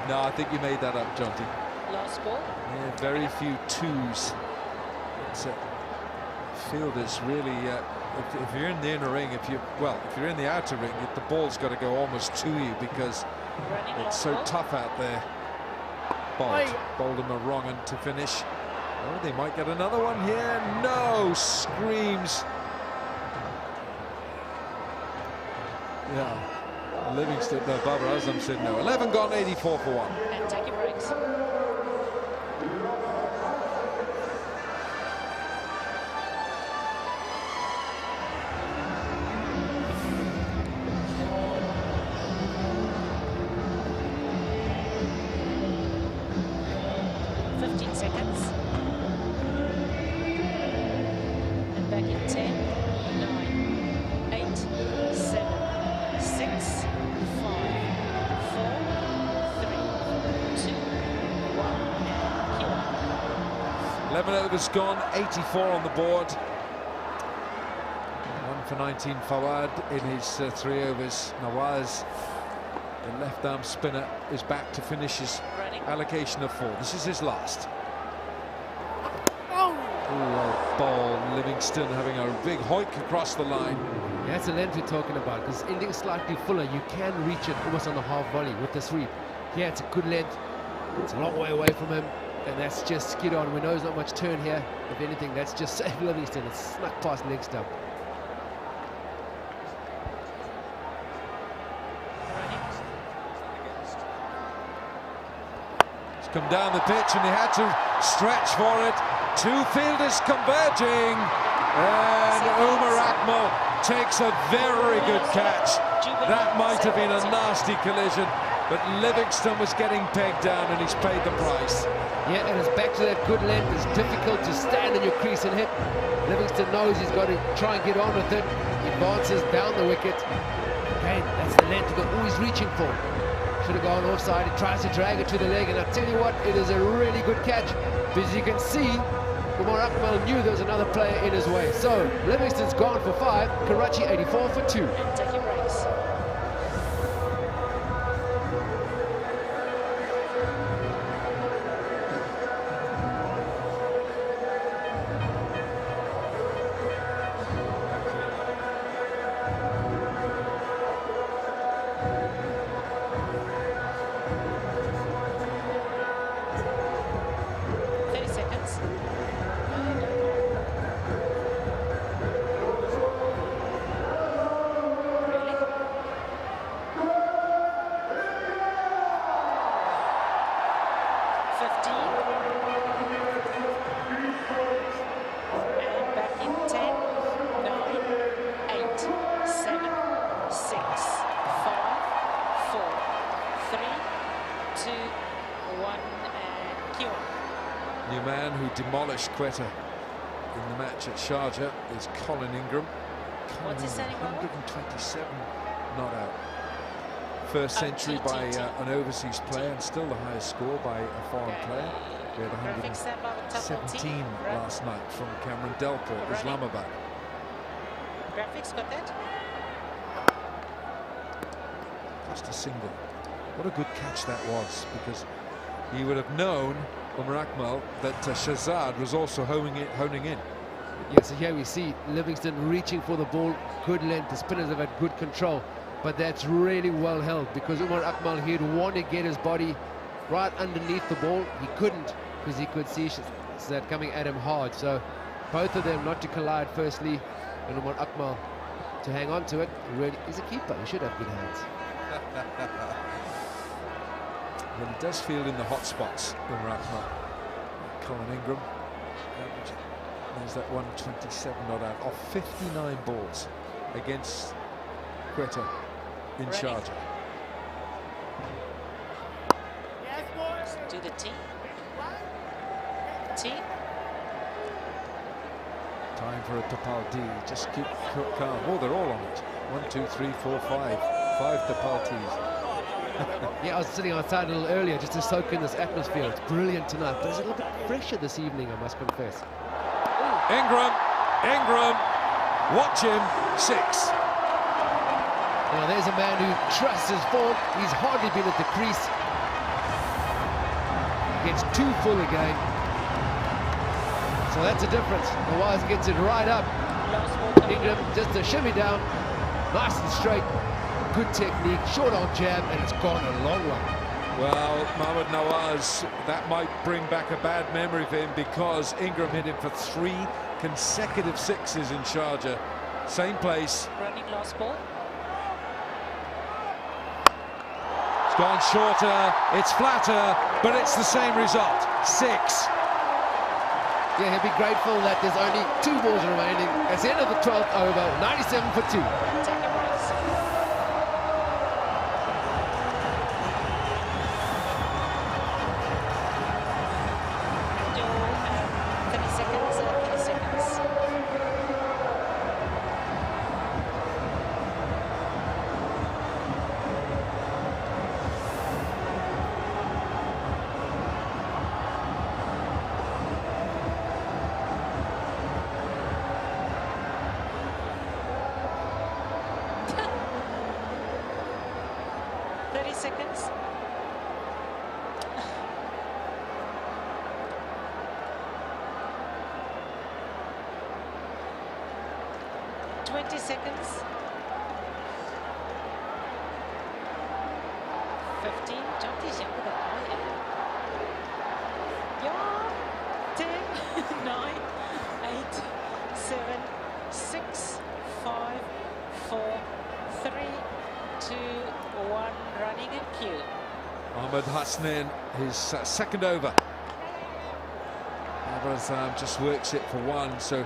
No, I think you made that up, Jonty. Last ball. Yeah, very few 2s. It's fielders really. If you're in the inner ring, if you're in the outer ring, the ball's got to go almost to you because it's so tough out there. Bowled him a wrong one to finish. Oh, they might get another one here. No, screams. Yeah, Livingston, no, Babar Azam said no. 11 gone, 84 for 1. And take your breaks. 15 seconds. And back in 10, 9, 8, 7, 6, 5, 4, 3, 2, 1, and cue. 11 overs gone, 84 on the board. 1 for 19 Fawad in his 3 overs. Nawaz, the left arm spinner, is back to finish his Running. allocation of 4. This is his last. Oh, ball. Livingston having a big hoik across the line. Yeah, that's the length we're talking about, because ending slightly fuller, you can reach it almost on the half volley with the sweep. Yeah, it's a good length. It's a long way away from him, and that's just skid on. We know there's not much turn here. If anything, that's just saved Livingston. It's snuck past leg stump. He's come down the pitch and he had to stretch for it. 2 fielders converging, and Umar Akmal takes a very good catch. That might have been a nasty collision, but Livingston was getting pegged down and he's paid the price. Yeah, and it's back to that good length. It's difficult to stand in your crease and hit. Livingston knows he's got to try and get on with it. He advances down the wicket. Again, that's the length you're always reaching for. Should have gone offside. He tries to drag it to the leg, and I'll tell you what, it is a really good catch. Because you can see, Umar Akmal knew there was another player in his way. So, Livingston's gone for 5, Karachi 84 for 2. And taking breaks. New man who demolished Quetta in the match at Sharjah is Colin Ingram. Colin What's his Ingram, setting, 127 not out. First century by an overseas player, and still the highest score by a foreign player. We had 117 last night from Cameron Delport, Islamabad. Graphics got that? Just a single. What a good catch that was, because he would have known, Umar Akmal, that Shahzad was also honing in. Yeah, so here we see Livingston reaching for the ball, good length. The spinners have had good control, but that's really well held, because Umar Akmal, he'd want to get his body right underneath the ball. He couldn't, because he could see Shahzad coming at him hard. So both of them not to collide firstly, and Umar Akmal to hang on to it. Really, he's a keeper, he should have good hands. Well, he does field in the hot spots, Umar Akmal. Colin Ingram, there's that 127 not out off 59 balls against Quetta in Sharjah. Do the T. T. Time for a Tapal D. Just keep calm. Oh, they're all on it. 1, 2, 3, 4, 5. 5 Tapal Ts. Yeah, I was sitting outside a little earlier just to soak in this atmosphere. It's brilliant tonight, but it's a little bit fresher this evening, I must confess. Ingram, watch him, 6. Now there's a man who trusts his form. He's hardly been at the crease. Gets too full again. So that's a difference. Nawaz gets it right up. Ingram just a shimmy down, nice and straight. Good technique, short arm jab, and it's gone a long way. Well, Mohammad Nawaz, that might bring back a bad memory for him, because Ingram hit him for 3 consecutive 6s in Sharjah. Same place. Running last ball. It's gone shorter, it's flatter, but it's the same result. 6. Yeah, he'll be grateful that there's only 2 balls remaining. It's the end of the 12th over, 97 for 2. 20 seconds. 15. Jonty's younger than I am. Yeah. 10, 9, 8, 7, 6, 5, 4, 3, 2, 1. Running in cue. Ahmed Hasnain, his second over. Babar Azam just works it for one, so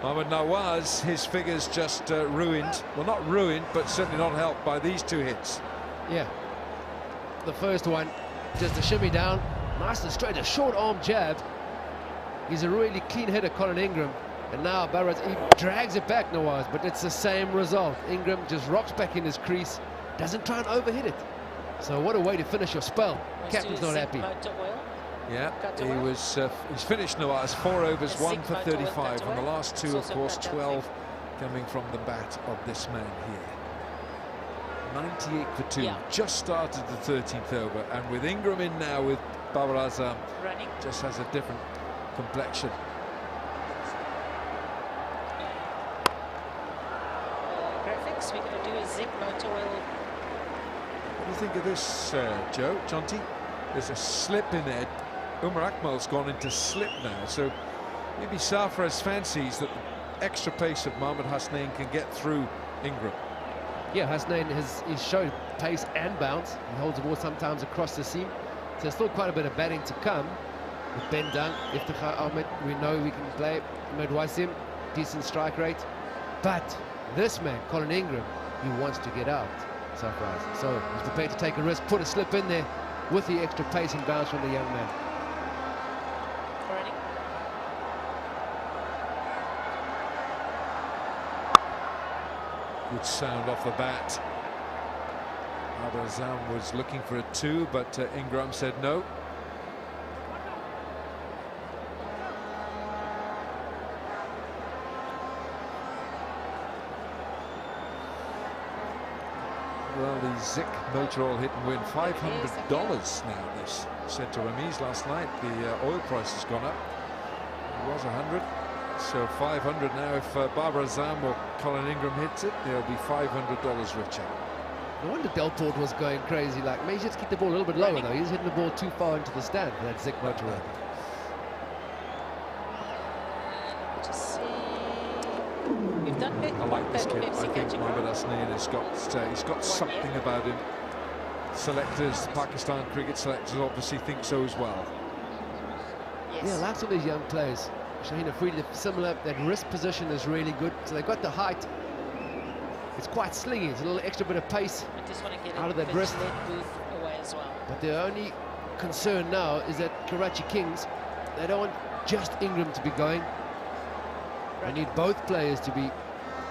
Mohamed Nawaz, his figures just ruined. Well, not ruined, but certainly not helped by these two hits. Yeah. The first one, just a shimmy down, nice and straight, a short arm jab. He's a really clean hitter, Colin Ingram. And now Barrett, he drags it back, Nawaz, but it's the same result. Ingram just rocks back in his crease, doesn't try and overhit it. So what a way to finish your spell. Captain's not happy. Yeah, he's finished Nawaz, 4 overs, 1 for 35, and the last two, of course, 12 coming from the bat of this man here. 98 for 2, just started the 13th over, and with Ingram in now with Babar Azam, just has a different complexion. Graphics, we're going to do a zig motor oil. What do you think of this, Joe, Jonty? There's a slip in there. Umar Akmal's gone into slip now, so maybe Sarfraz fancies that the extra pace of Mohamed Hasnain can get through Ingram. Yeah, Hasnain he's showed pace and bounce. He holds the ball sometimes across the seam. So there's still quite a bit of batting to come. With Ben Dunn, Iftikhar Ahmed, we know we can play. Ahmed Wasim, decent strike rate. But this man, Colin Ingram, he wants to get out, Sarfraz. So he's prepared to take a risk, put a slip in there with the extra pace and bounce from the young man. Good sound off the bat. Babar Azam was looking for a 2, but Ingram said no. Well, the Zik motor oil hit and win, $500 now, this said to Ramiz last night. The oil price has gone up. It was 100. So 500 now. If Babar Azam or Colin Ingram hits it, they'll be $500 richer. No wonder Delport was going crazy. Like, maybe he should keep the ball a little bit lower, though. He's hitting the ball too far into the stand for that Zik motor oil. We've done I like this kid. I think Mohamed Hasnain he's got something about him. Selectors, Pakistan cricket selectors obviously think so as well. Yes. Yeah, lots of these young players. Shaheen Afridi, similar. That wrist position is really good. So they've got the height. It's quite slingy. It's a little extra bit of pace out of that wrist. Away as well. But their only concern now is that Karachi Kings, they don't want just Ingram to be going. They need both players to be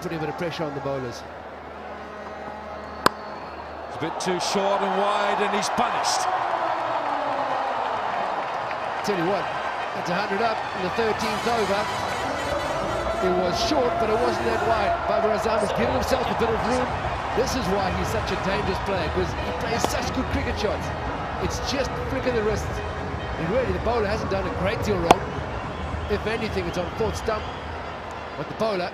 putting a bit of pressure on the bowlers. It's a bit too short and wide, and he's punished. Tell you what, it's 100 up in the 13th over. It was short, but it wasn't that wide. Babar Azam has given himself a bit of room. This is why he's such a dangerous player, because he plays such good cricket shots. It's just flick of the wrist. And really, the bowler hasn't done a great deal wrong. If anything, it's on fourth stump. But the bowler,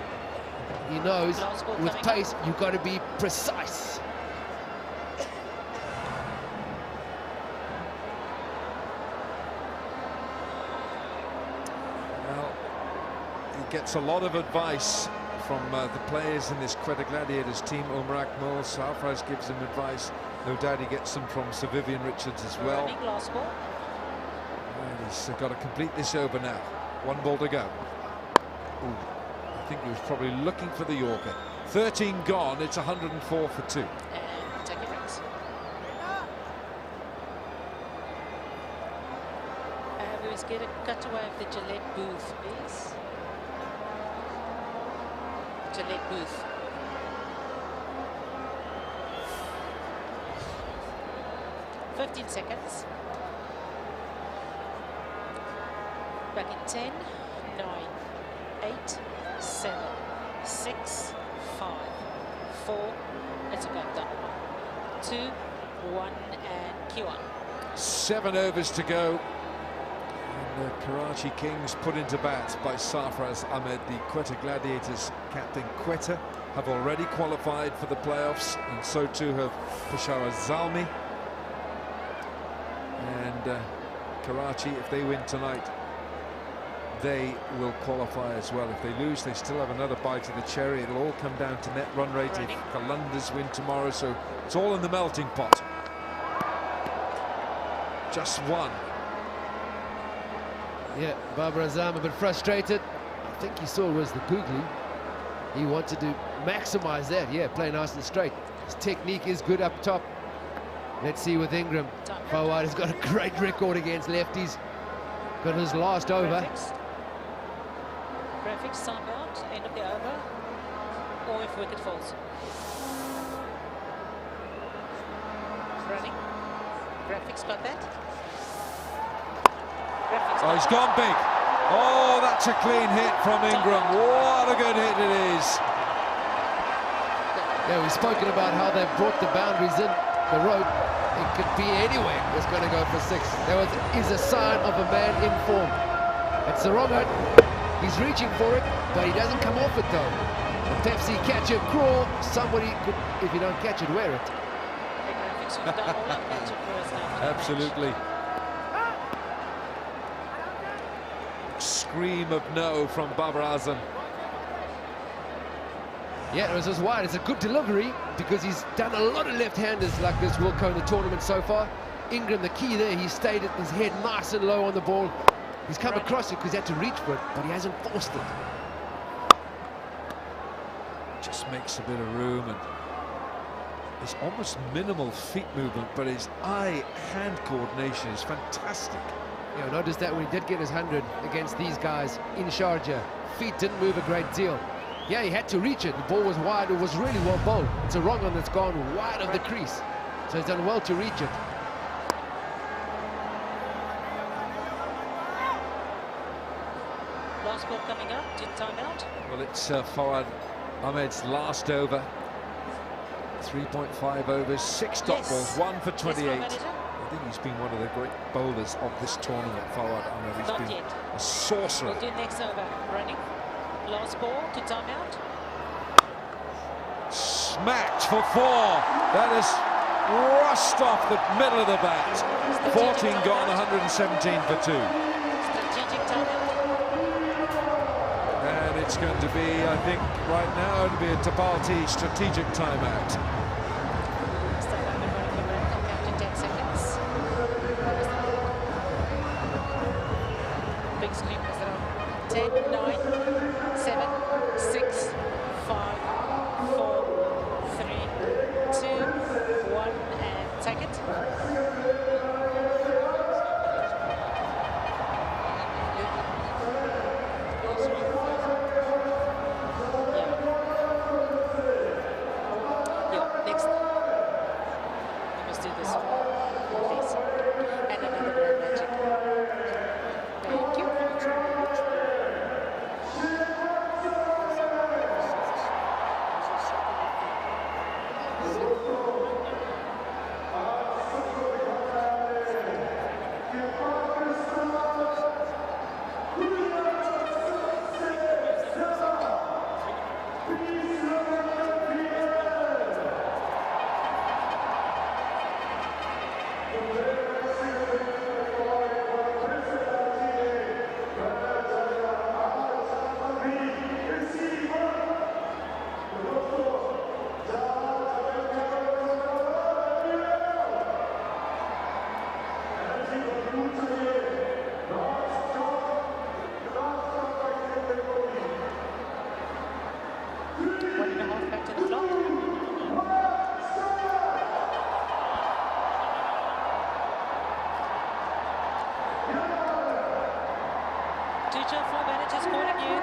he knows with pace, you've got to be precise. Well, he gets a lot of advice from the players in this Quetta Gladiators team. Umar Akmal, Sarfraz gives him advice. No doubt he gets them from Sir Vivian Richards as well. And he's got to complete this over now. 1 ball to go. Ooh. I think he was probably looking for the Yorker. 13 gone, it's 104 for 2. And take it right. We must get a cutaway of the Gillette booth, please. Gillette booth. $15 seconds. Back in 10, 9, 8, 7, 6, 5, 4. Let's go done. 2, 1, and Q1. 7 overs to go. And the Karachi Kings put into bat by Sarfraz Ahmed. The Quetta Gladiators captain Quetta have already qualified for the playoffs, and so too have Peshawar Zalmi. And Karachi, if they win tonight, they will qualify as well. If they lose, they still have another bite of the cherry. It'll all come down to net run rate if Qalandars win tomorrow, so it's all in the melting pot. Just one. Yeah, Babar Azam a bit frustrated. I think he saw was the googly. He wanted to maximize that. Yeah, play nice and straight. His technique is good up top. Let's see with Ingram. Fawad has got a great record against lefties. Got his last over. Graphics time out, end of the over, or if wicket falls. Running. Graphics got that. Graphics Oh, he's gone big. Oh, that's a clean hit from Ingram. What a good hit it is. Yeah, we've spoken about how they've brought the boundaries in the rope. It could be anywhere. It's going to go for 6. That is a sign of a man in form. It's the wrong hit. He's reaching for it, but he doesn't come off it though. The Pepsi catch it, crawl. Somebody could, if you don't catch it, wear it. Absolutely. Scream of no from Babar Azam. Yeah, it was just wide. It's a good delivery because he's done a lot of left-handers like this Wilco in the tournament so far. Ingram, the key there, he stayed at his head nice and low on the ball. He's come across it because he had to reach for it, but he hasn't forced it. Just makes a bit of room, and it's almost minimal feet movement, but his eye-hand coordination is fantastic. You know, notice that when he did get his 100 against these guys in Sharjah, feet didn't move a great deal. Yeah, he had to reach it. The ball was wide. It was really well bowled. It's a wrong one that's gone wide of the crease. So he's done well to reach it. Last ball coming up, did time out. Well, it's Fawad Ahmed's last over. 3.5 overs, 6 dot balls, 1 for 28. I think he's been one of the great bowlers of this tournament, Fawad Ahmed. He's been a sorcerer. We'll do next over. Running. Last ball to time out. Smacked for 4. That is rushed off the middle of the bat. 14 gone, 117 for 2. Strategic time out. And it's going to be, I think, right now, it'll be a Tabati strategic timeout. Step up and running the back. I'll count to 10 seconds. Big screen is around 10, 9, 7, 6, 5, 4, 3, 2, 1, and take it. Yeah, next. We must do this, please. And another grand magic. Thank you. Teacher, 4 managers calling you.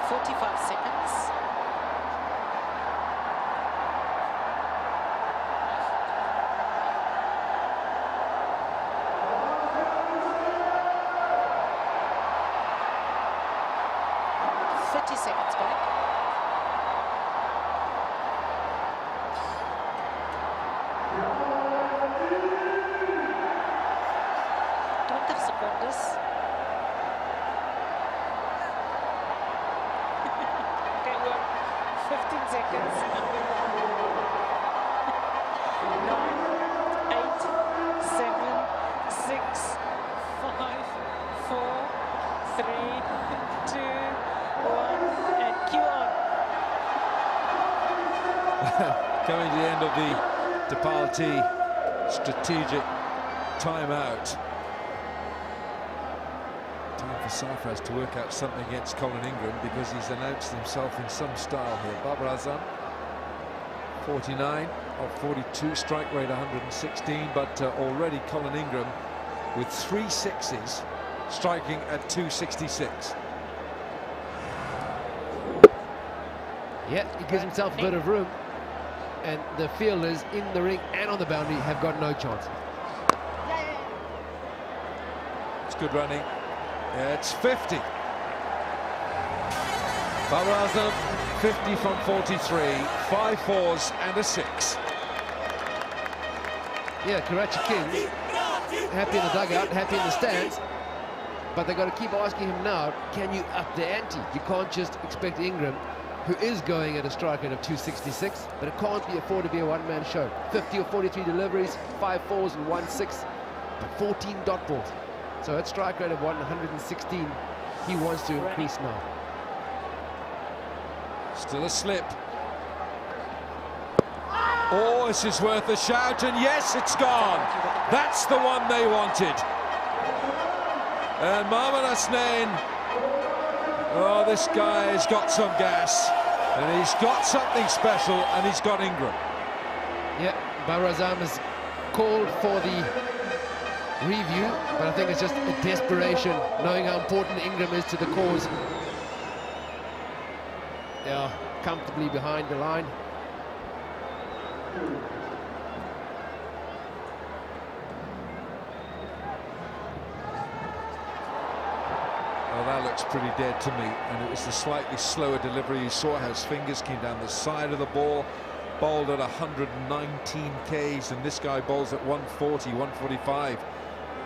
45 seconds. Seconds back. Seconds. Okay, well, 15 seconds. 9, 8, 7, 6, 5, 4, 3, 2, 1, and cue on. Coming to the end of the Dipalti strategic timeout. Time for Sarfraz to work out something against Colin Ingram, because he's announced himself in some style here. Babar Azam, 49 of 42, strike rate 116, but already Colin Ingram with 3 sixes, striking at 266. Yeah, he gives himself a bit of room, and the fielders in the ring and on the boundary have got no chance. It's good running. Yeah, it's 50. Babar Azam, 50 from 43, 5 fours and a 6. Yeah, Karachi Kings happy in the dugout, happy in the stands, but they've got to keep asking him now, can you up the ante? You can't just expect Ingram, who is going at a strike rate of 266, but it can't be afforded to be a one-man show. 50 or 43 deliveries, 5 fours and 1 6, but 14 dot balls. So at strike rate of 116, he wants to increase now. Still a slip. Oh, this is worth a shout, and yes, it's gone. That's the one they wanted. And Mohamed Hasnain, oh, this guy has got some gas, and he's got something special, and he's got Ingram. Yeah, Babar Azam has called for the review, but I think it's just a desperation, knowing how important Ingram is to the cause. They are comfortably behind the line. Well, that looks pretty dead to me, and it was the slightly slower delivery. You saw how his fingers came down the side of the ball, bowled at 119 Ks, and this guy bowls at 140, 145.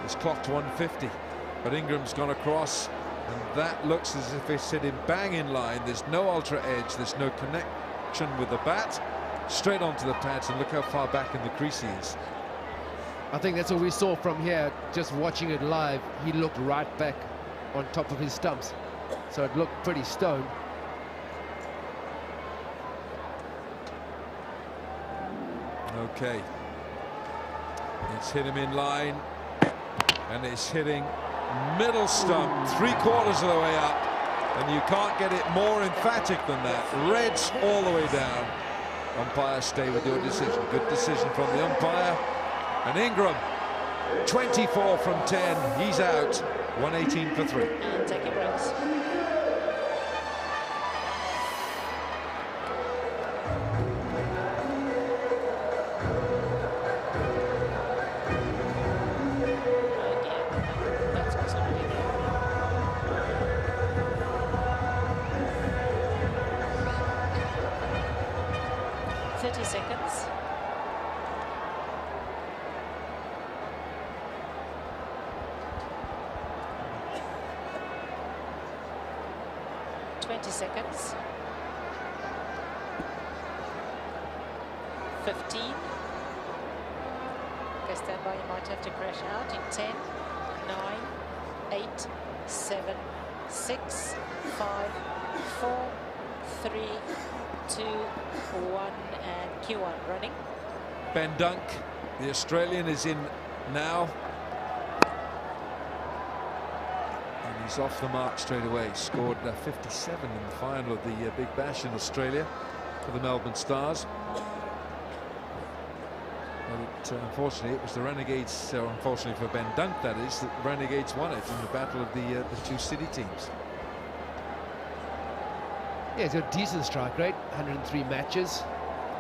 He's clocked 150, but Ingram's gone across, and that looks as if it's hit him bang in line. There's no ultra edge, there's no connection with the bat, straight onto the pads, and look how far back in the crease he is. I think that's what we saw from here, just watching it live. He looked right back on top of his stumps, so it looked pretty stone. Okay, it's hit him in line, and it's hitting middle stump, 3/4 of the way up, and you can't get it more emphatic than that. Reds all the way down. Umpire, stay with your decision. Good decision from the umpire. And Ingram, 24 from 10, he's out, 118 for 3. And taking breaks. Seconds. Seconds. 15. Okay, stand by, you might have to crash out in 10, 9, 8, 7, 6, 5, 4, 3, 2, 1, and Q1 running. Ben Dunk, the Australian, is in now. He's off the mark straight away. Scored 57 in the final of the Big Bash in Australia for the Melbourne Stars. But unfortunately, it was the Renegades, so unfortunately for Ben Dunk, that is, that the Renegades won it in the battle of the two city teams. Yeah, he's got a decent strike rate, 103 matches,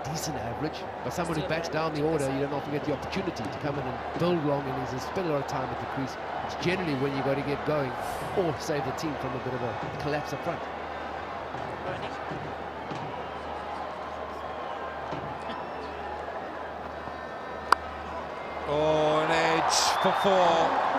decent average. But someone who bats down the order, you don't often get the opportunity to come in and build long innings and spend a lot of time at the crease. It's generally when you got to get going or save the team from a bit of a collapse up front. Oh, an edge for 4.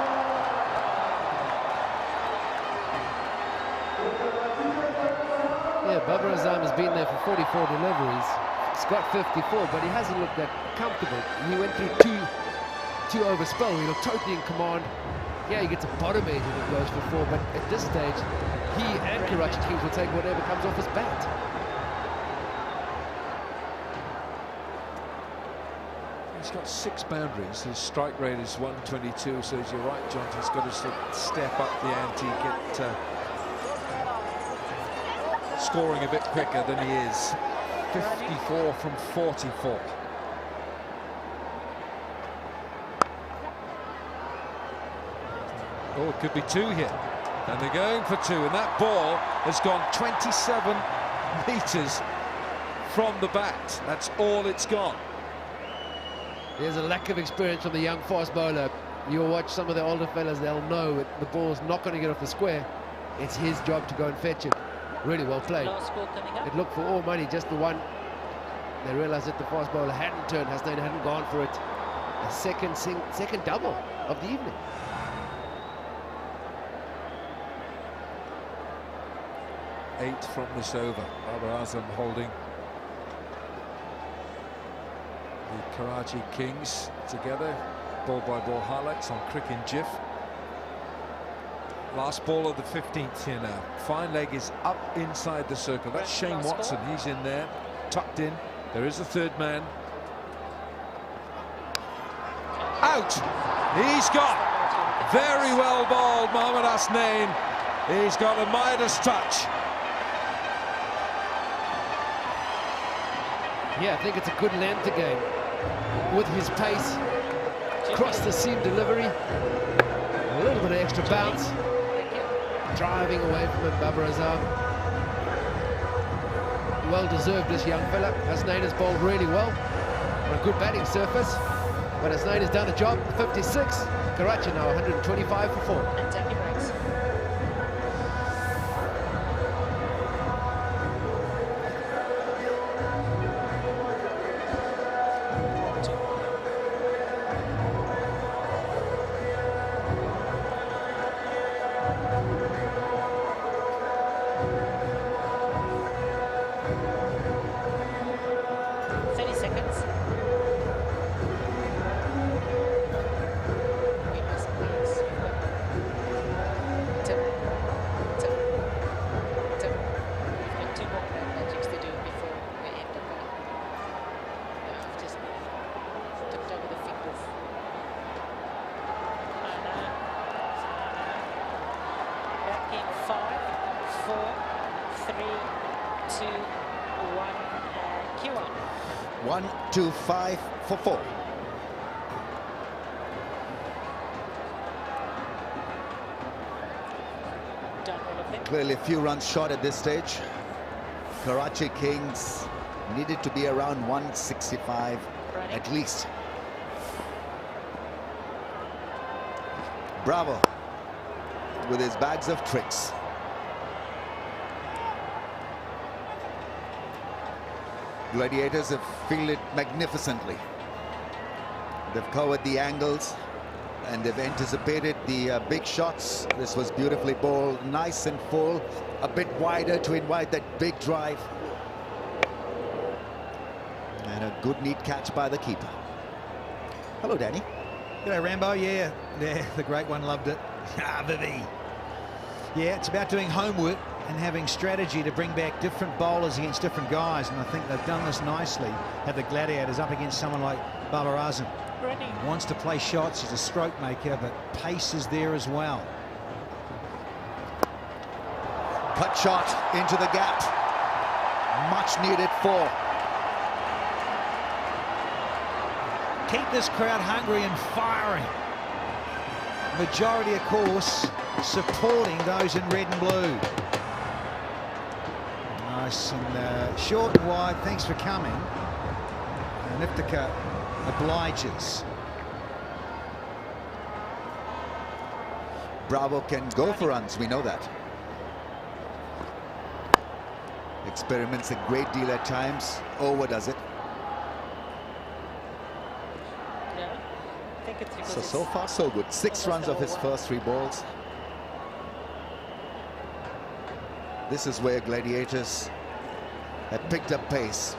Yeah, Babar Azam has been there for 44 deliveries. He's got 54, but he hasn't looked that comfortable. He went through two over spell. He looked totally in command. Yeah, he gets a bottom edge and it goes for 4, but at this stage, he and Karachi Kings will take whatever comes off his bat. He's got 6 boundaries. His strike rate is 122, so as you're right, John, he's got to step up the ante, get scoring a bit quicker than he is. 54 from 44. Oh, it could be 2 here. And they're going for 2, and that ball has gone 27 metres from the bat. That's all it's gone. There's a lack of experience from the young fast bowler. You'll watch some of the older fellas, they'll know the ball's not going to get off the square. It's his job to go and fetch it. Really well played. It looked for all money, just the one. They realised that the fast bowler hadn't turned, Hasnain hadn't gone for it. A second double of the evening. Eight from this over. Babar Azam holding the Karachi Kings together. Ball-by-ball highlights on Cricket GIF. Last ball of the 15th here now. Fine leg is up inside the circle. That's Shane Watson. He's in there, tucked in. There is a third man. Out! He's got very well bowled, Mohammad Hasnain. He's got a Midas touch. Yeah, I think it's a good length again. With his pace, across the seam delivery, a little bit of extra bounce. Driving away from him, Babar Azam. Well deserved, this young fella. Hasnain has bowled really well on a good batting surface, but Hasnain has done a job. 56. Karachi now 125 for 4. And Jackie breaks. One, 2, 5 for 4. Clearly a few runs short at this stage. Karachi Kings needed to be around 165 at least. Bravo with his bags of tricks. Gladiators have fielded magnificently. They've covered the angles and they've anticipated the big shots. This was beautifully bowled, nice and full, a bit wider to invite that big drive. And a good neat catch by the keeper. Hello, Danny. G'day, Rambo. Yeah, the great one loved it. Ah, Vivi. Yeah, it's about doing homework and having strategy to bring back different bowlers against different guys, and I think they've done this nicely. Have the Gladiators up against someone like Babar Azam. He wants to play shots, he's a stroke maker, but pace is there as well. Cut shot into the gap. Much needed 4. Keep this crowd hungry and firing. Majority, of course, supporting those in red and blue. nice and short and wide. Thanks for coming. And Iftika obliges. Bravo can go for runs, we know that. Experiments a great deal at times, overdoes it. Yeah, I think it's because So far so good. 6 runs of his first 3 balls. This is where Gladiators have picked up pace.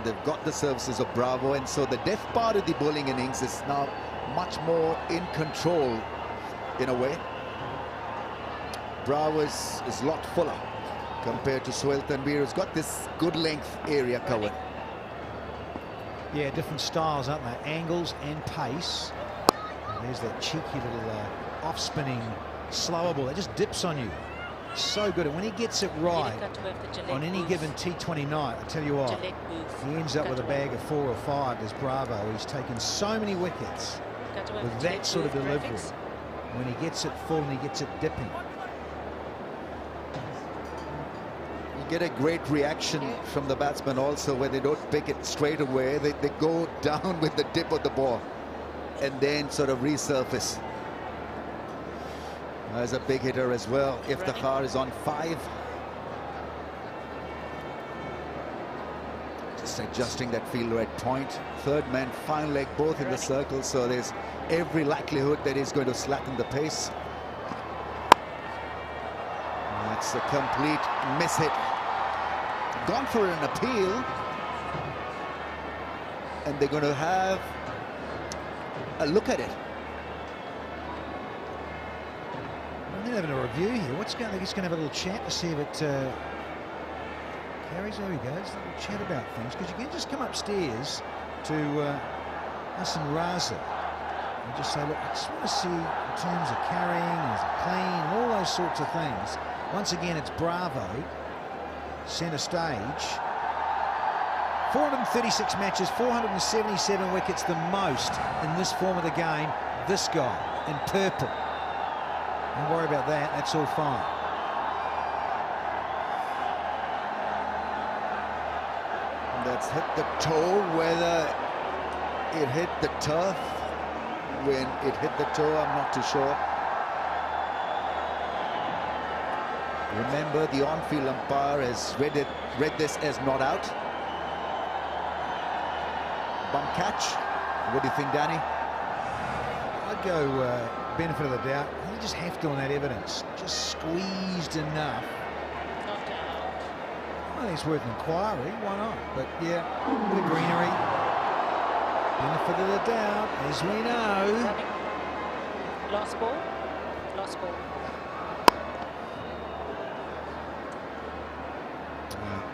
They've got the services of Bravo, and so the death part of the bowling innings is now much more in control in a way. Bravo is a lot fuller compared to Sohail Tanvir, who's got this good length area covered. Yeah, different styles, aren't they? Angles and pace. And there's that cheeky little off-spinning slower ball that just dips on you. So good. And when he gets it right on any given T20 night, I tell you what, he ends up with a bag of 4 or 5. There's Bravo. He's taken so many wickets with that sort of delivery. When he gets it full and he gets it dipping. You get a great reaction from the batsman also when they don't pick it straight away. They go down with the dip of the ball and then sort of resurface. There's a big hitter as well. Iftikhar is on 5. Just adjusting that fielder at point. Third man, fine leg, both in the circle, so there's every likelihood that he's going to slacken the pace. That's a complete miss-hit. Gone for an appeal. And they're going to have a look at it. They're having a review here. What's going? I think he's going to have a little chat to see if it carries. There he goes. A little chat about things, because you can just come upstairs to us and Raza and just say, look, I just want to see in terms of carrying, is it clean, and all those sorts of things. Once again, it's Bravo, centre stage. 436 matches, 477 wickets, the most in this form of the game. This guy in purple. Don't worry about that, that's all fine. That's hit the toe. Whether it hit the turf when it hit the toe, I'm not too sure. Remember, the on-field umpire has read this as not out. Bump catch. What do you think, Danny? I'd go benefit of the doubt. You just have to on that evidence. Just squeezed enough. I think it's worth an inquiry. Why not? But yeah, the greenery. Benefit of the doubt, as we know. Lost ball. Lost ball.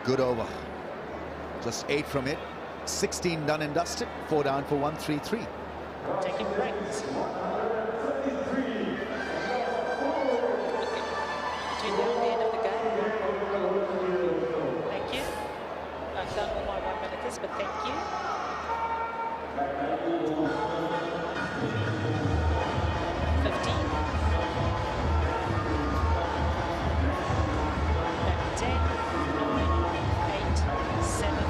Good over. Just 8 from it. 16 done and dusted. 4 down for 133. Taking breaks. Between now and the end of the game. Thank you. I've done all my 1 minutes, but thank you. 15. Back 10, 9, 8, 7,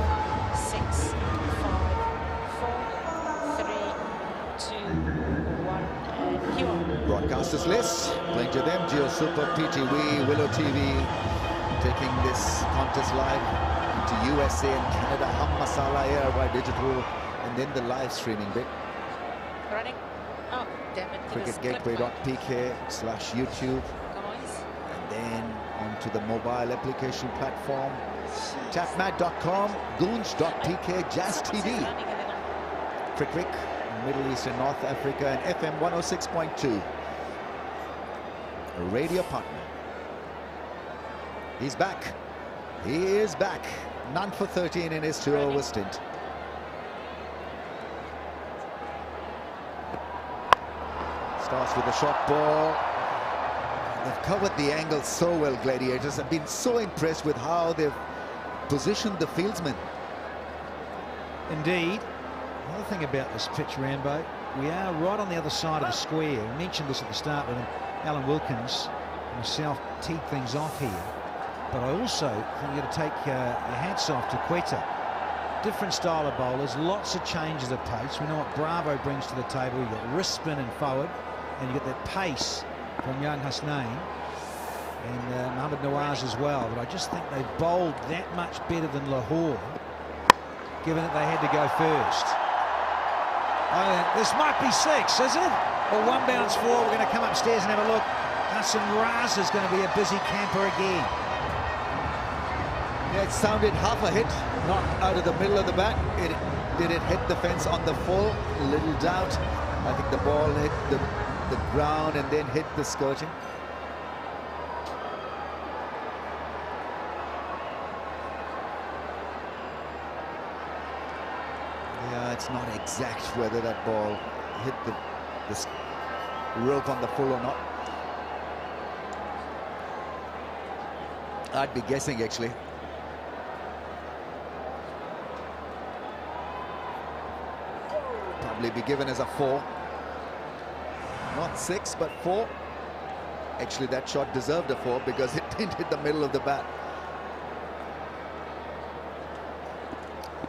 6, 5, 4, 3, 2, 1, and you are. Broadcasters list, playing to them, Geo Super, PTV, Willow TV, taking this contest live into USA and Canada, Hum Masala Air by digital, and then the live streaming bit. Running. Oh, damn it. cricketgateway.pk/YouTube, and then onto the mobile application platform, tapmat.com, goons.pk, Jazz TV, Crick, Middle East and North Africa, and FM 106.2, a radio partner. He's back. He is back. None for 13 in his 2-over stint. Starts with a short ball. They've covered the angle so well, Gladiators. I've been so impressed with how they've positioned the fieldsmen. Indeed. Another thing about this pitch, Rambo, we are right on the other side of the square. We mentioned this at the start when Alan Wilkins and myself teed things off here. But I also think you've got to take your hats off to Quetta. Different style of bowlers, lots of changes of pace. We know what Bravo brings to the table. You've got wrist spin and forward, and you've got that pace from young Hasnain and Mohammad Nawaz as well. But I just think they've bowled that much better than Lahore, given that they had to go first. This might be 6, is it? Or 1 bounce 4. We're going to come upstairs and have a look. Hassan Raz is going to be a busy camper again. Yeah, it sounded half a hit, not out of the middle of the bat. Did it hit the fence on the full? Little doubt. I think the ball hit the ground and then hit the skirting. Yeah, it's not exact whether that ball hit the rope on the full or not. I'd be guessing, actually. Probably be given as a 4. Not 6, but 4. Actually, that shot deserved a 4 because it didn't hit the middle of the bat.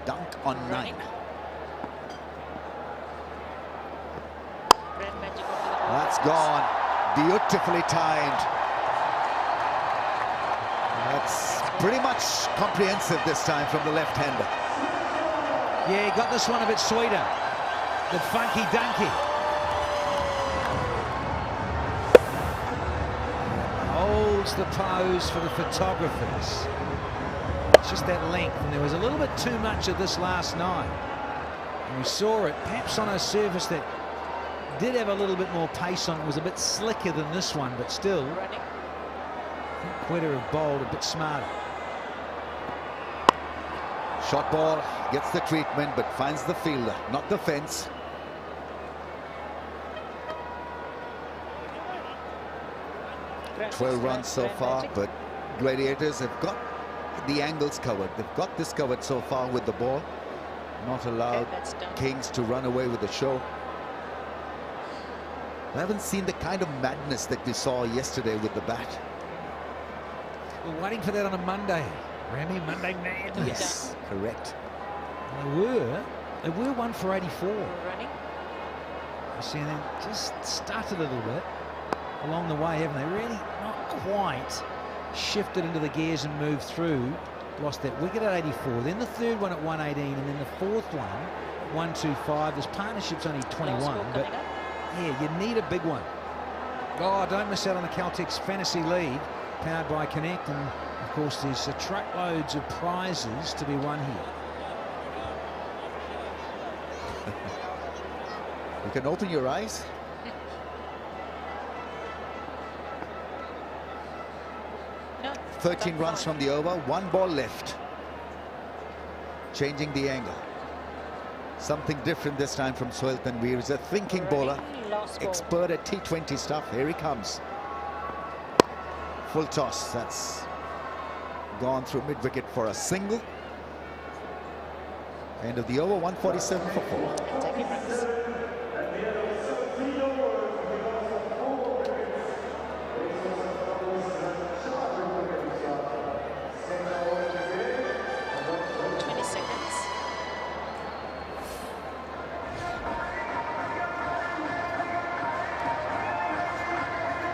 Dunk on 9. That's gone. Beautifully timed. That's pretty much comprehensive this time from the left-hander. Yeah, he got this one a bit sweeter. The funky dunky. Holds the pose for the photographers. It's just that length, and there was a little bit too much of this last night. And we saw it perhaps on a surface that did have a little bit more pace on it. It was a bit slicker than this one, but still, I think Quetta have bowled a bit smarter. Shot ball, gets the treatment, but finds the fielder, not the fence. Grand 12 runs so Grand far, Magic. but Gladiators have got the angles covered. They've got this covered so far with the ball. Not allowed that's done. Kings to run away with the show. I haven't seen the kind of madness that we saw yesterday with the bat. We're waiting for that on a Monday. Remy, Monday madness. Yes, correct. They were 1 for 84. Running. You see, and then just stuttered a little bit along the way, haven't they? Really not quite shifted into the gears and moved through. Lost that wicket at 84. Then the third one at 118, and then the fourth one at 125. This partnership's only 21, but yeah, you need a big one. Oh, don't miss out on the Caltex Fantasy League, powered by Connect, and of course there's truckloads of prizes to be won here. You can open your eyes. No, 13 runs from the over, 1 ball left. Changing the angle. Something different this time from Sohail Tanveer. He's a thinking bowler, expert at T20 stuff. Here he comes. Full toss. That's gone through mid-wicket for a single. End of the over, 147 for 4. Taking runs.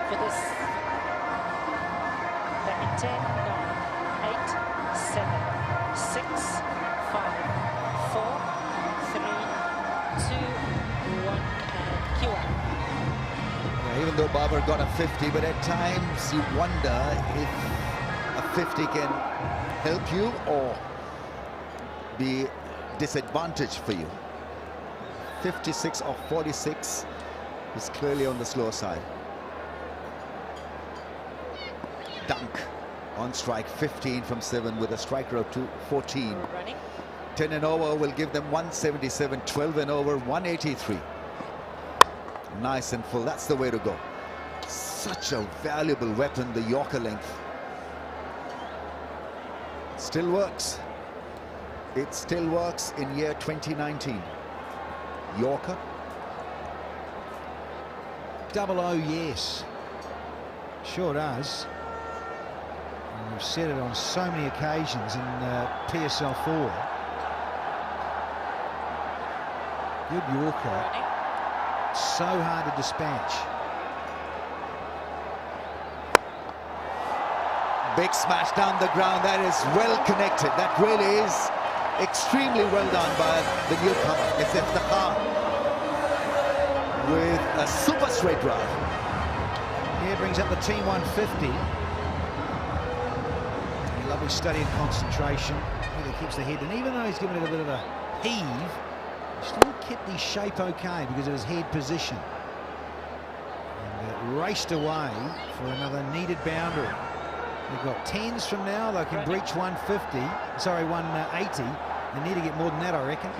For this, back in 10, 9, 8, 7, 6, 5, 4, 3, 2, 1, and cue up. Yeah, even though Babar got a 50, but at times you wonder if a 50 can help you or be disadvantage for you. 56 of 46 is clearly on the slow side. Dunk on strike, 15 from 7 with a strike rate to 14. Running. 10 and over will give them 177, 12 and over 183. Nice and full, that's the way to go. Such a valuable weapon, the Yorker length. Still works. It still works in year 2019. Yorker. 00, yes. Sure does. We've said it on so many occasions in PSL 4. Good Yorker. So hard to dispatch. Big smash down the ground. That is well connected. That really is extremely well done by the newcomer. It's Iftikhar with a super straight drive. Here brings up the team 150. Lovely study and concentration. Really keeps the head, and even though he's given it a bit of a heave, he still kept his shape okay because of his head position. And raced away for another needed boundary. They've got 10s from now. They can breach 150. Sorry, 180. They need to get more than that, I reckon.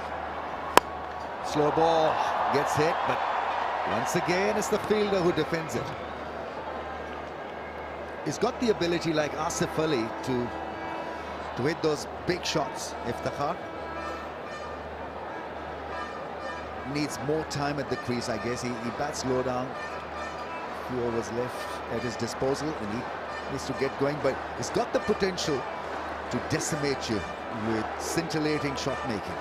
Slow ball gets hit, but once again, it's the fielder who defends it. He's got the ability, like Asif Ali, to hit those big shots. Iftikhar needs more time at the crease, I guess. He bats low down. A few overs left at his disposal, and he needs to get going, but he's got the potential to decimate you with scintillating shot making.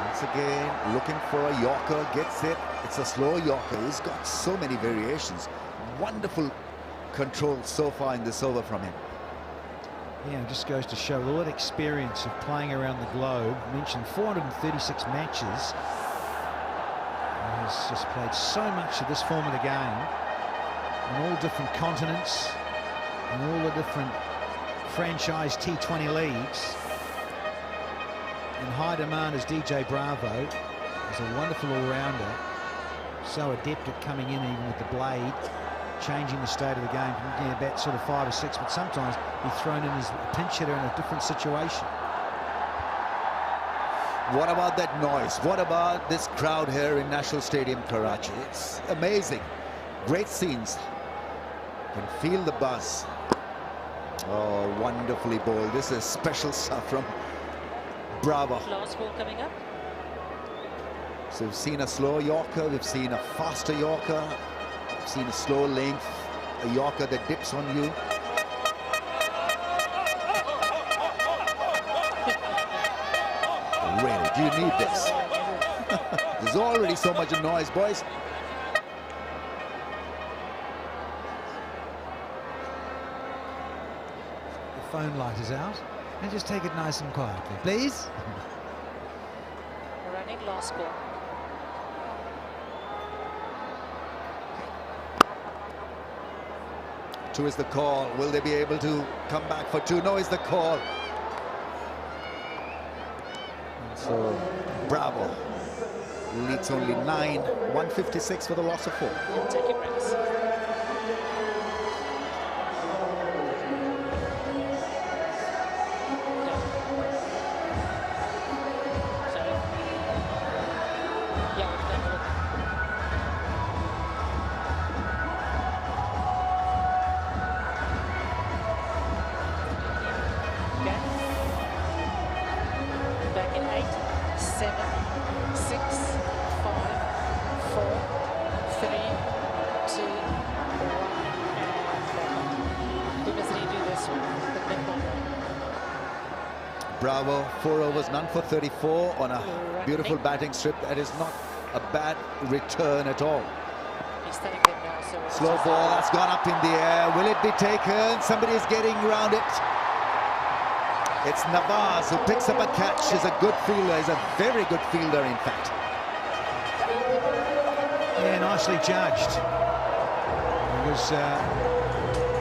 Once again, looking for a Yorker, gets it. It's a slow Yorker. He's got so many variations. Wonderful control so far in this over from him. Yeah, it just goes to show all that experience of playing around the globe. Mentioned 436 matches. He's just played so much of this form of the game on all different continents and all the different franchise T20 leagues. In high demand as DJ Bravo. He's a wonderful all-rounder. So adept at coming in even with the blade, changing the state of the game. From about sort of 5 or 6, but sometimes he's thrown in as a pinch hitter in a different situation. What about that noise? What about this crowd here in National Stadium, Karachi? It's amazing. Great scenes. Can feel the buzz. Oh, wonderfully bowled. This is special stuff from Bravo. Last ball coming up. So we've seen a slow Yorker, we've seen a faster Yorker, we've seen a slow length, a Yorker that dips on you. Really, do you need this? There's already so much noise, boys. The phone light is out. And just take it nice and quietly, please. Running last ball. Two is the call. Will they be able to come back for two? No is the call. So Bravo leads only 9, 156 for the loss of 4. Take your breaks. Bravo, 4 overs, none for 34 on a beautiful batting strip. That is not a bad return at all. Slow ball has gone up in the air. Will it be taken? Somebody is getting around it. It's Nawaz who picks up a catch. He's a good fielder. He's a very good fielder, in fact. Yeah, nicely judged. Because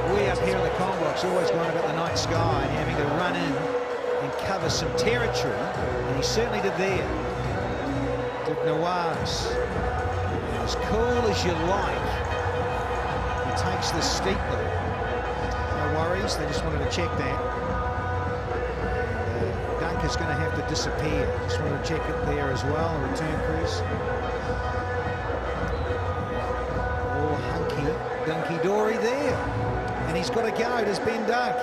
we up here in the Combox always worried about the night sky and having to run in and cover some territory, and he certainly did there. Did Nawaz. As cool as you like, he takes this steeply. No worries, they just wanted to check that. Dunker's going to have to disappear. Just wanted to check it there as well, the return crease. Oh, hunky-dory there. And he's got to go, does Ben Dunk.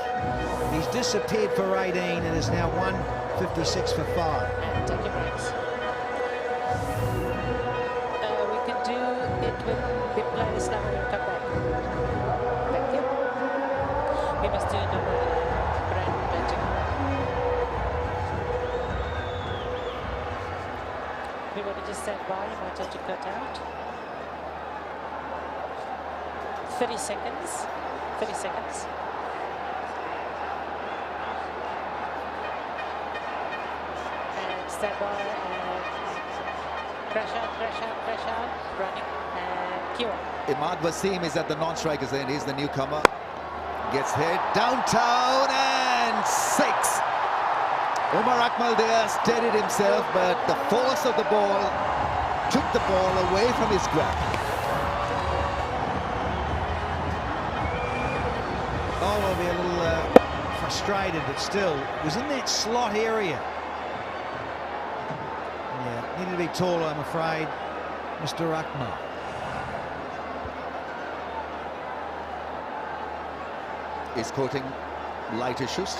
He's disappeared for 18 and is now 156 for 5. And take your breaks. Everybody just stand by. You might have to cut out. 30 seconds. 30 seconds. And stand by and crash out, running and cue up. Imad Wasim is at the non-strikers end. He's the newcomer. Gets hit downtown and 6. Umar Akmal there steadied himself, but the force of the ball took the ball away from his grab. Oh, we'll be a little frustrated, but still, it was in that slot area. Yeah, needed to be taller, I'm afraid, Mr. Akmal. Is quoting light issues.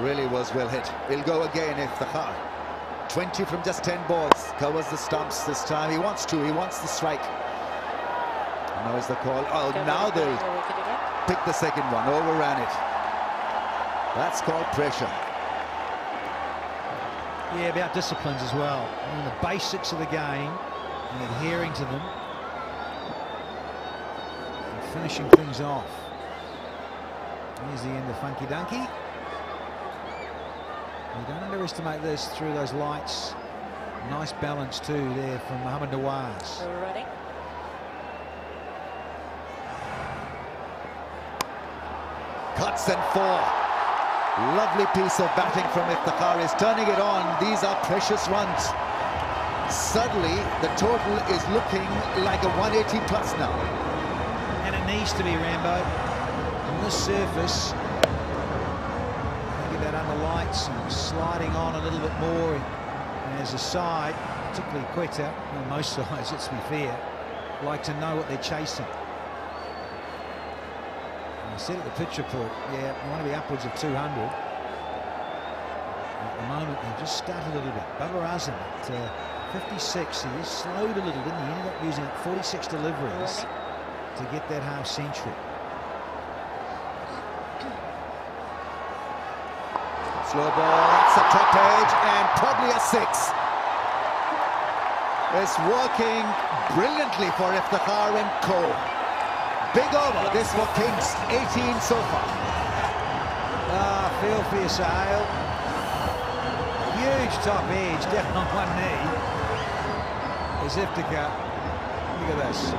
Really was well hit. He'll go again if the car. 20 from just 10 balls. Covers the stumps this time. He wants to. He wants the strike. Now is the call. Oh, now they'll pick the second one. Overran it. That's called pressure. Yeah, about disciplines as well. I mean, the basics of the game and adhering to them. And finishing things off. Here's the end of Funky Donkey. You don't underestimate this through those lights. Nice balance too there from Mohammad Nawaz. Ready. Cuts and 4. Lovely piece of batting from Iftikhar. Is turning it on. These are precious runs. Suddenly the total is looking like a 180 plus now. And it needs to be, Rambo. On this surface, get that under lights and sliding on a little bit more. And as a side, particularly Quetta, well, most sides, let's be fair, like to know what they're chasing. And I said at the pitch report, yeah, you want to be upwards of 200. At the moment, they've just started a little bit. Babar Azam at 56, he just slowed a little, didn't he? He ended up using 46 deliveries to get that half century. Slow ball, that's the top edge, and probably a 6. It's working brilliantly for Iftikhar and co. Big over, this for Kings, 18 so far. Ah, feel for your Sahel. Huge top edge, down on one knee. As Iftikhar, look at this.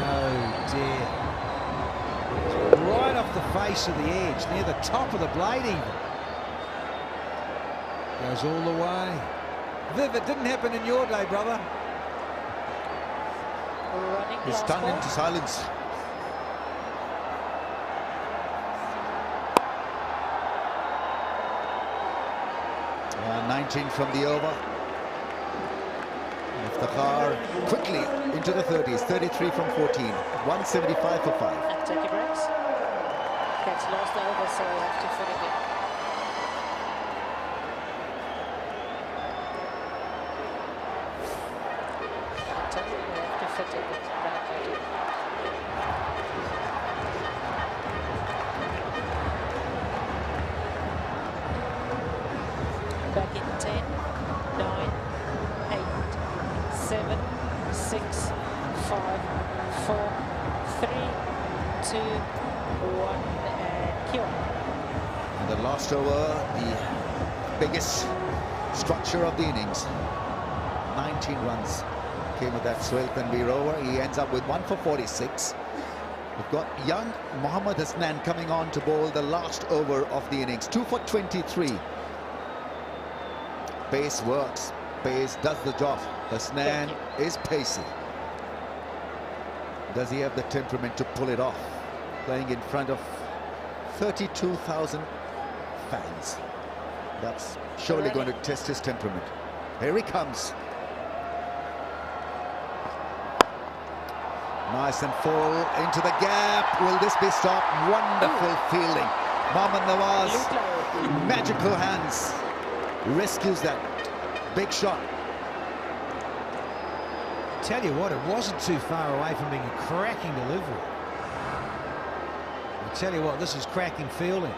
Oh dear. Right off the face of the edge, near the top of the blade even. Goes all the way. Viv, it didn't happen in your day, brother. He's stunned into silence. Uh, 19 from the over. Iftikhar quickly into the 30s. 33 from 14. 175 for 5. And take a break. Gets lost over, so we have to fit it in. Back in 10, 9, 8, 7, 6, 5, 4, 3, 2, 1, and cue. And the last over, the biggest structure of the innings. 19 runs came with that Suhail Tanveer over. He ends up with 1 for 46. We've got young Mohammad Hasnan coming on to bowl the last over of the innings. 2 for 23. Pace works. Pace does the job. Hasnan is pacey. Does he have the temperament to pull it off? Playing in front of 32,000 fans. That's surely going to test his temperament. Here he comes. Nice and full into the gap. Will this be stopped? Wonderful fielding. Mohammad Nawaz, magical hands. Rescues that big shot. Tell you what, it wasn't too far away from being a cracking delivery. I tell you what, this is cracking fielding.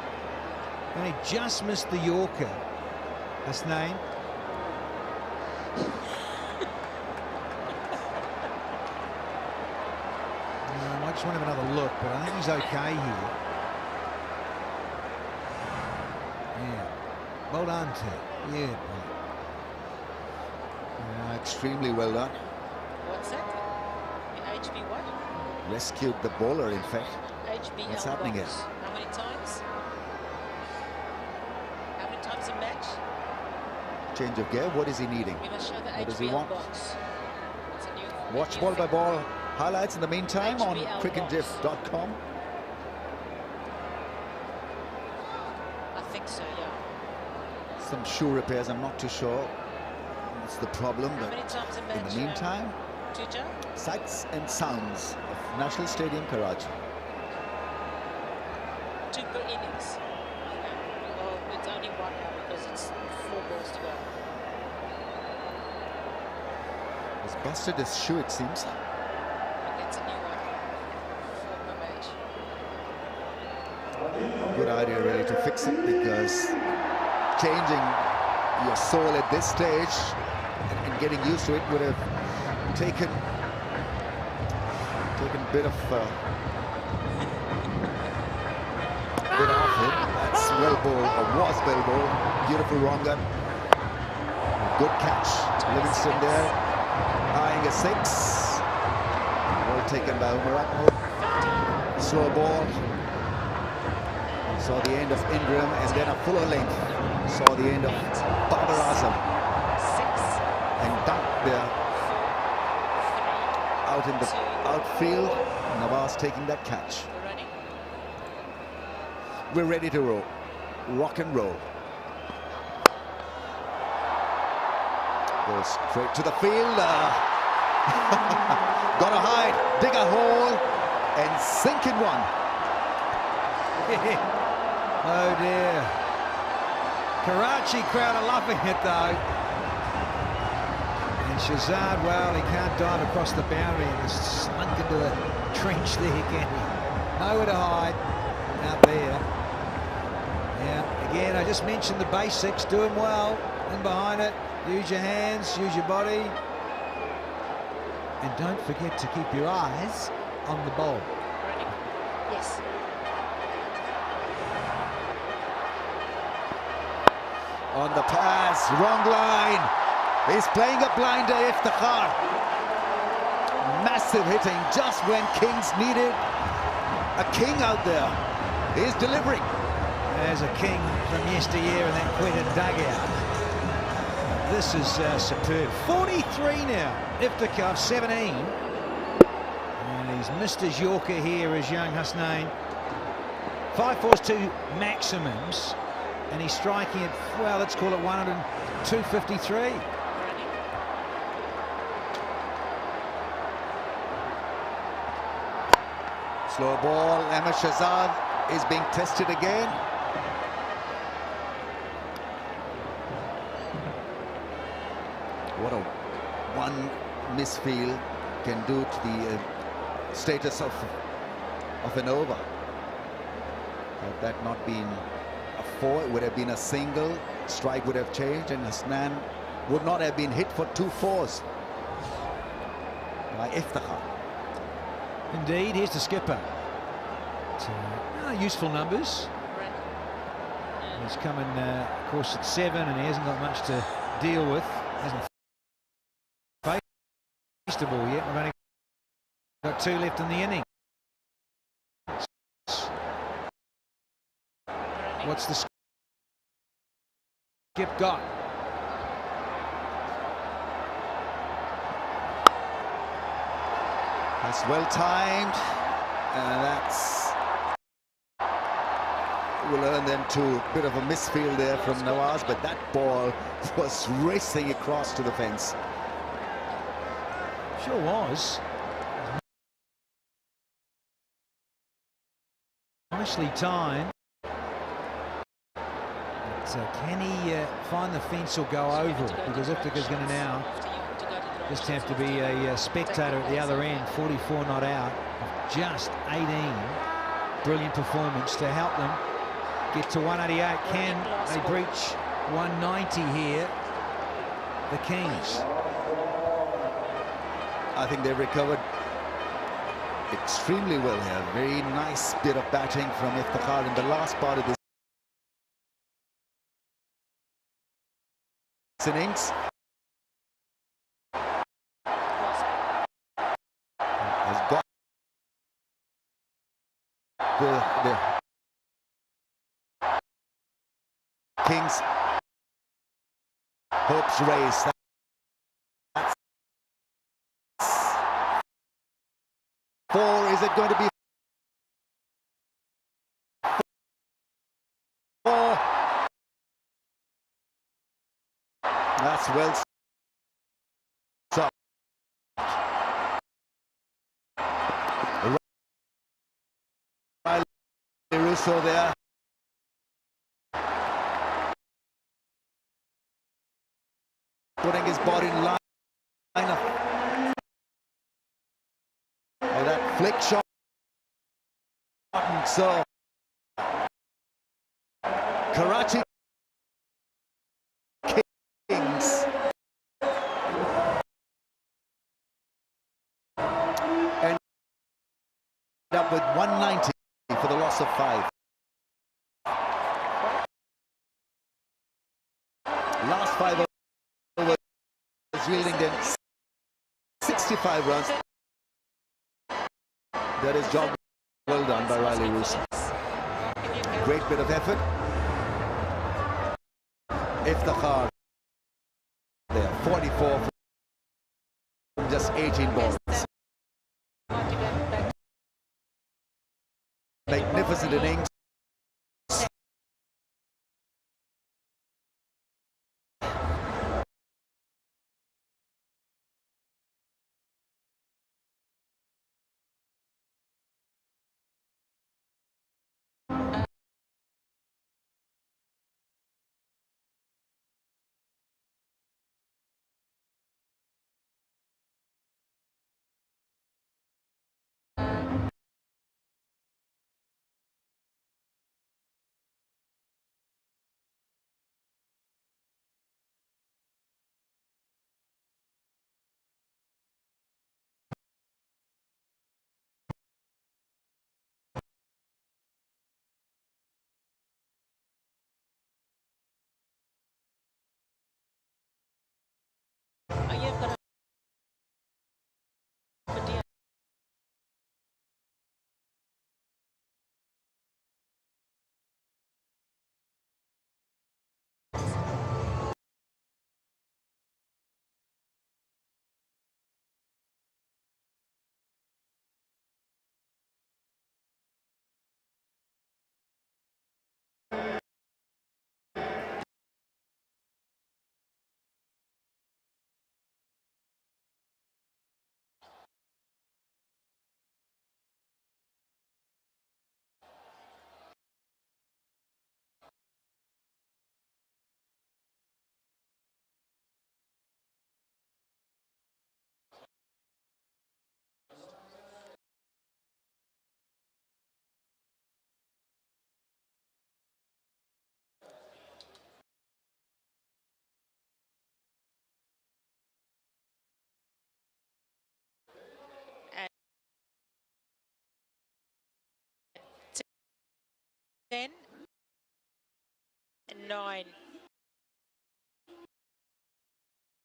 And he just missed the Yorker. That's name. I just want to have another look, but I think he's okay here. Yeah. Well done, Ted. Yeah. Extremely well done. What's that? HB what? Rescued the bowler, in fact. HBL What's happening here? box. How many times? How many times a match? Change of gear. What is he needing? We must show the What does he HBL want? box. It's a new, Watch new ball by thing. ball highlights in the meantime on HBL cricketgif.com. I think so, yeah. Some shoe repairs, I'm not too sure what's the problem, How but many times a match? in the meantime, Tuja? sights and sounds of National Stadium, Karachi. 2 per innings. Okay. Well, it's only 1 now because it's 4 balls to go. He's busted his shoe, it seems. And it's a new one. 4 per match. Good idea really to fix it, because changing your soul at this stage and getting used to it would have taken a bit of bit off him. That's well bowled, or was well bowled. Beautiful wrong gun. Good catch. Livingston there, eyeing a 6. Well taken by Umar. Slow ball. Saw the end of Ingram and then a fuller length. Saw the end of Babar Azam. 6. And dunked there out in the outfield. Nawaz taking that catch. We're ready. We're ready to roll. Rock and roll. Goes straight to the field. Gotta hide, dig a hole, and sink in one. Oh dear. Karachi crowd are loving it though. And Shazad, well, he can't dive across the boundary and has slunk into the trench there, can he? Nowhere to hide out there. Yeah, again, I just mentioned the basics, do them well, in behind it, use your hands, use your body. And don't forget to keep your eyes on the ball. Ready? Yes. On the pass, wrong line. He's playing a blinder, Iftikhar. Massive hitting just when Kings needed a king out there. He's delivering. There's a king from yesteryear in that Quetta dugout. This is superb. 43 now. Iftikhar 17. And he's missed his Yorker here as young Hasnain. 5-4's 2 maximums. And he's striking at, well, let's call it 102.53. Slow ball. Ahmed Shahzad is being tested again. What a one misfield can do to the status of an over. Had that not been a 4, it would have been a single. Strike would have changed, and Hasnan would not have been hit for 2 4s by Iftikhar. Indeed, here's the skipper. Useful numbers. He's coming, of course, at 7, and he hasn't got much to deal with. Hasn't faced the ball yet. We've only got 2 left in the inning. What's the skip got? That's well timed, and that's will earn them to a bit of a misfield there from Nawaz, but that ball was racing across to the fence. Sure was. Nicely timed. But can he find the fence or go over? Because Iftikhar's going to now just have to be a spectator at the other end. 44 not out. Just 18. Brilliant performance to help them get to 188. Can they breach 190 here? the Kings. I think they've recovered extremely well here. Very nice bit of batting from Iftikhar in the last part of this innings. Has got the Kings' hopes raised. That's 4. Is it going to be 4? That's well shot. Russo there. Putting his body in line. That flick shot. And so Karachi Kings end up with 190 for the loss of 5. Last 5 overs yielding them 65 runs. That is job well done by Riley Russo. Great bit of effort. Iftikhar there, 44 from just 18 balls. Magnificent innings. Ten, 9,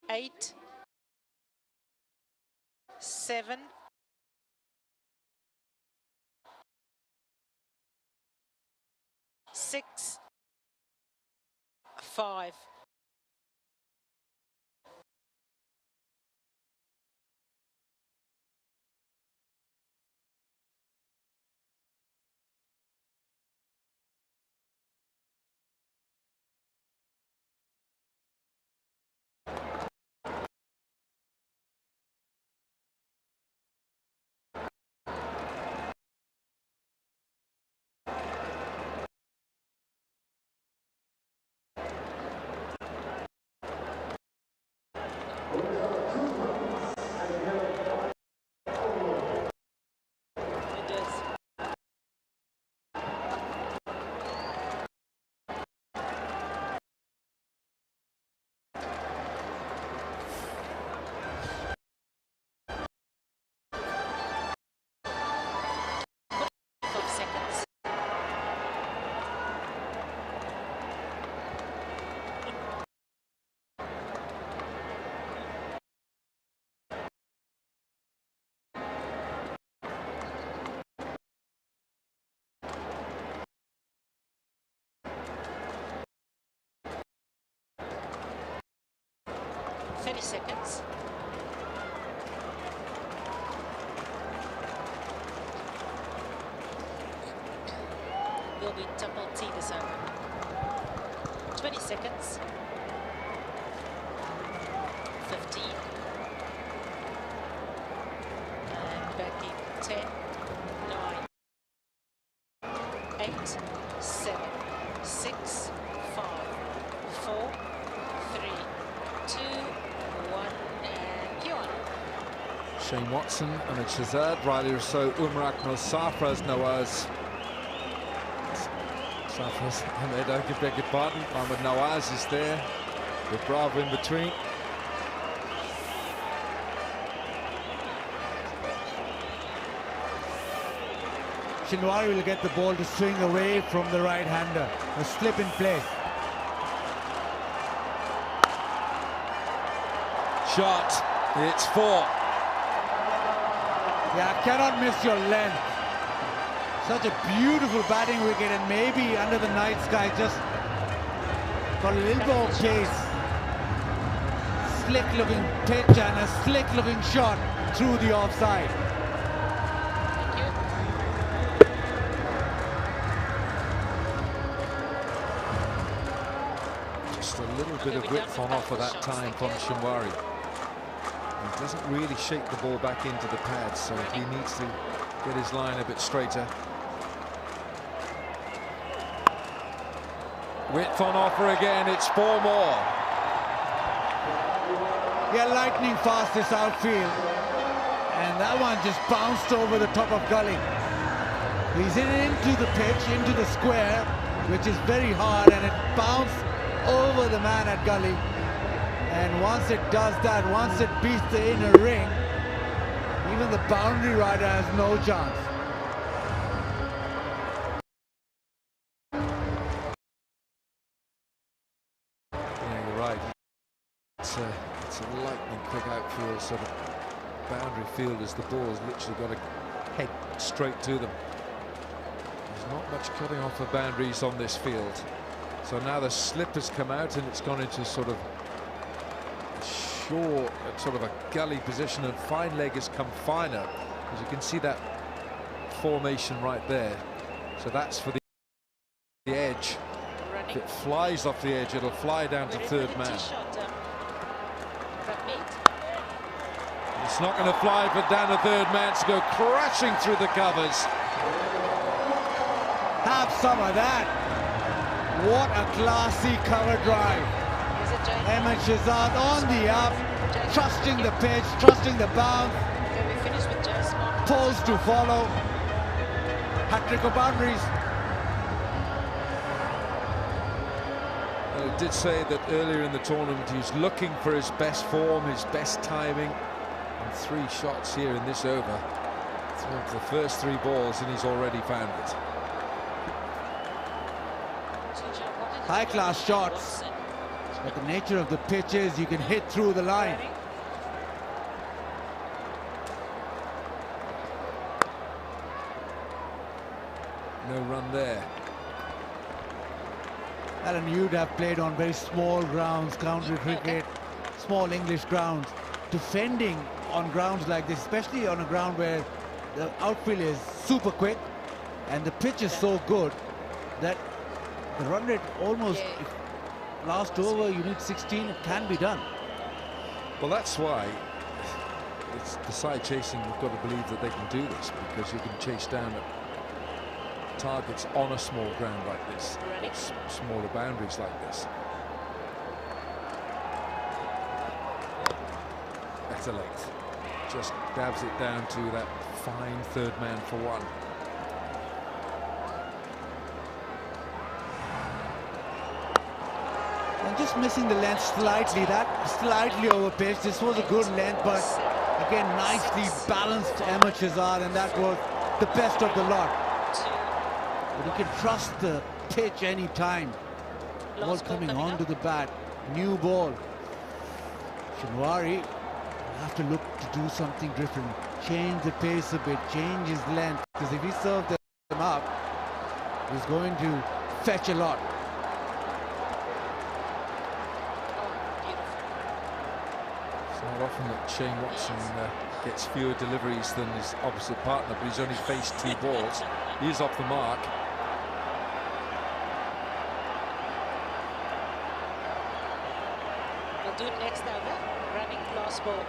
8, 7, 6, 5. 30 seconds. Will be double T this over. 20 seconds. 15. And back in 10, 9, 8, 7, 6, 5, 4, 3, 2, 1, and you're on. Shane Watson, Ahmed Shahzad, Riley Rousseau, Umar Akmal, Sarfraz Nawaz. Sarfraz Ahmed, I beg your pardon. Ahmed Nawaz is there with Bravo in between. Shinwari will get the ball to swing away from the right-hander. A slip in play. Shot, it's 4. Yeah, cannot miss your length. Such a beautiful batting wicket, and maybe under the night sky just got a little more pace. Slick looking pitch and a slick looking shot through the offside. Just a little bit of width on offer that time from Shinwari. He doesn't really shake the ball back into the pad, so he needs to get his line a bit straighter. Width on offer again, it's 4 more. Yeah, lightning fast this outfield. And that one just bounced over the top of gully. He's into the pitch, into the square, which is very hard, and it bounced over the man at gully. And once it does that, once it beats the inner ring, even the boundary rider has no chance. Yeah, you're right. It's a lightning quick outfield, so the boundary fielders, the ball has literally got to head straight to them. There's not much cutting off of boundaries on this field. So now the slip has come out and it's gone into sort of short, sort of a gully position, and fine leg has come finer, as you can see that formation right there. So that's for the edge. If it flies off the edge, it'll fly down to third man. It's not going to fly for down to third man to go crashing through the covers. Have some of that. What a classy cover drive. Ahmed Shahzad on the up, trusting the pitch, trusting the bounce. Poles to follow. Hat-trick of boundaries. I did say that earlier in the tournament he was looking for his best form, his best timing. And 3 shots here in this over. Threw up the first 3 balls and he's already found it. High-class shots. But the nature of the pitch is you can hit through the line. No run there. Alan, you'd have played on very small grounds, county cricket, small English grounds. Defending on grounds like this, especially on a ground where the outfield is super quick and the pitch is so good that the run rate almost, last over you need 16, it can be done. Well, that's why it's the side chasing. We've got to believe that they can do this, because you can chase down targets on a small ground like this, smaller boundaries like this. Better length, just dabs it down to that fine third man for 1. And just missing the length slightly, that slightly over pitch. This was a good length, but again nicely balanced Ahmed Shahzad, and that was the best of the lot. But you can trust the pitch any time. Ball coming onto the bat, new ball. Shinwari will have to look to do something different, change the pace a bit, change his length, because if he serves them up, he's going to fetch a lot. It's not often that Shane Watson gets fewer deliveries than his opposite partner, but he's only faced 2 balls. He is off the mark. We'll do it next over. Running last ball.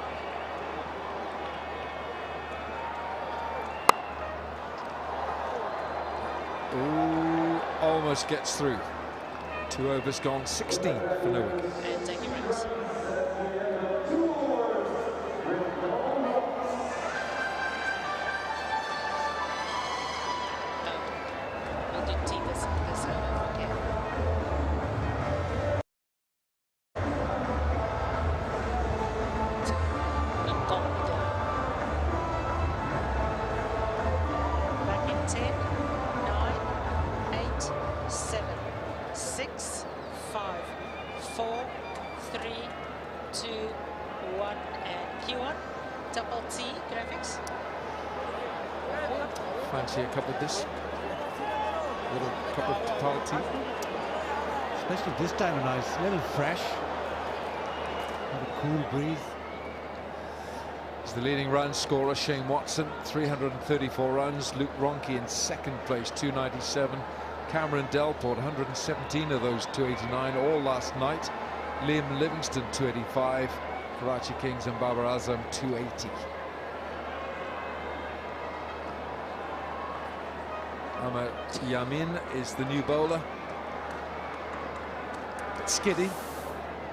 Ooh, almost gets through. 2 overs gone, 16 for no wicket. And taking runs. We'll do T this over. Okay. Back in 10, 9, 8, 7, 6, 5, 4, 3, 2, 1, and Q1. Double T graphics. Fancy a cup of this? Little cup of Tapal tea? Especially this time of night, a little fresh. Have a cool breeze. He's the leading run scorer, Shane Watson, 334 runs. Luke Ronke in second place, 297. Cameron Delport, 117 of those 289, all last night. Liam Livingston, 285. Karachi Kings and Babar Azam, 280. Ahmed Yamin is the new bowler. Bit skiddy.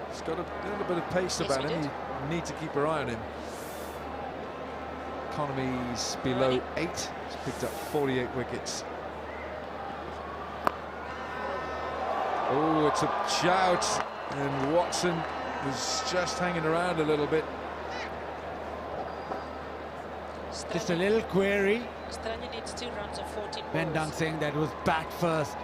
He's got a little bit of pace about him. You need to keep your eye on him. Economy's below 8. He's picked up 48 wickets. Oh, it's a shout, and Watson was just hanging around a little bit. Just a little query. Australia needs 2 runs of 14 Ben balls. Dunk saying that was bat first.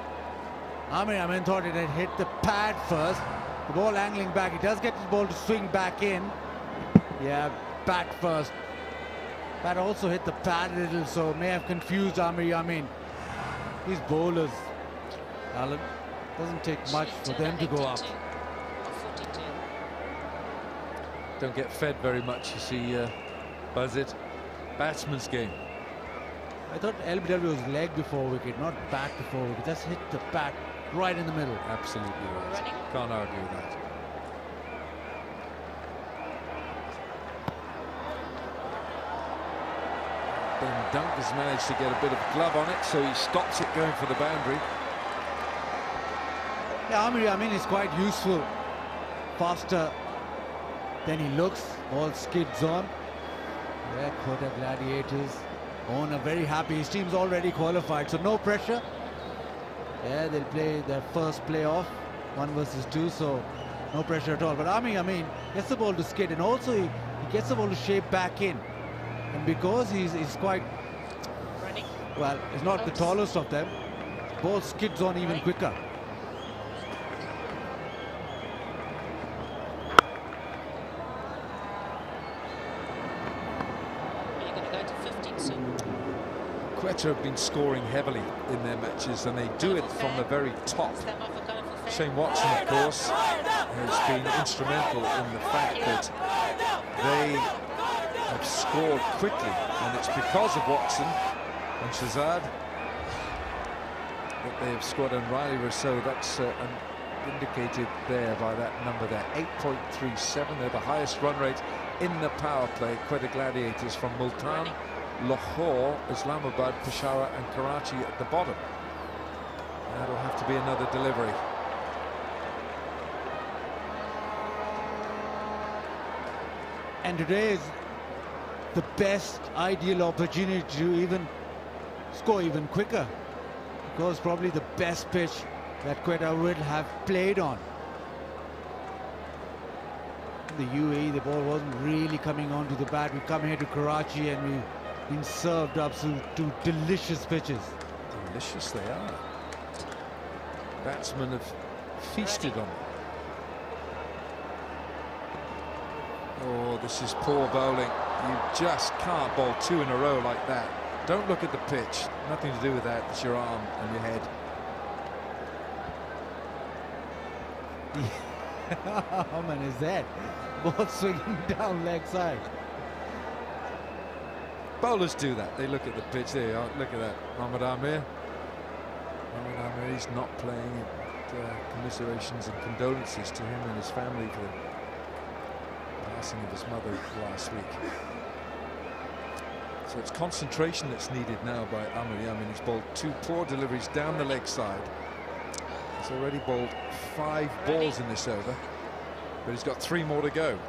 Amin thought it had hit the pad first. The ball angling back. He does get the ball to swing back in. Yeah, bat first. That also hit the pad a little, so may have confused Amir Yamin. These bowlers, Alan, doesn't take much for them to go up. Don't get fed very much, you see, Buzzard. Batsman's game. I thought LBW was leg before wicket, not bat before wicket. Just hit the bat right in the middle. Absolutely right. Running. Can't argue with that. Ben Dunk has managed to get a bit of glove on it, so he stops it going for the boundary. Yeah, Amir Yamin is quite useful. Faster than he looks. Ball skids on. Yeah, Quetta Gladiators. Owner very happy. His team's already qualified, so no pressure. Yeah, they'll play their first playoff, 1 versus 2, so no pressure at all. But Amir Yamin gets the ball to skid, and also he gets the ball to shape back in. And because he's quite, Running. well, he's not the tallest of them, ball skids on even quicker. You're going to go to 15 soon. Quetta have been scoring heavily in their matches, and they do it from the very top. Stand off a colourful fan. Shane Watson, of course, has been instrumental in the fact that they have scored quickly, and it's because of Watson and Shazad that they have scored, and Riley Rousseau. That's indicated there by that number there, 8.37. They're the highest run rate in the power play. Quetta Gladiators from Multan, Lahore, Islamabad, Peshawar and Karachi at the bottom. That'll have to be another delivery. And today is the best ideal opportunity to even score even quicker, because probably the best pitch that Quetta would have played on. In the UAE, the ball wasn't really coming onto the bat. We come here to Karachi and we've been served up to 2 delicious pitches. Delicious they are. Batsmen have feasted on them. Oh, this is poor bowling. You just can't bowl 2 in a row like that. Don't look at the pitch. Nothing to do with that. It's your arm and your head. How many is that? Ball swinging down leg side. Bowlers do that. They look at the pitch. There you are. Look at that. Mohammad Amir. Mohammad Amir, he's not playing. Commiserations and condolences to him and his family for the passing of his mother last week. So it's concentration that's needed now by Amir. I mean, he's bowled 2 poor deliveries down the leg side. He's already bowled 5 balls in this over, but he's got 3 more to go.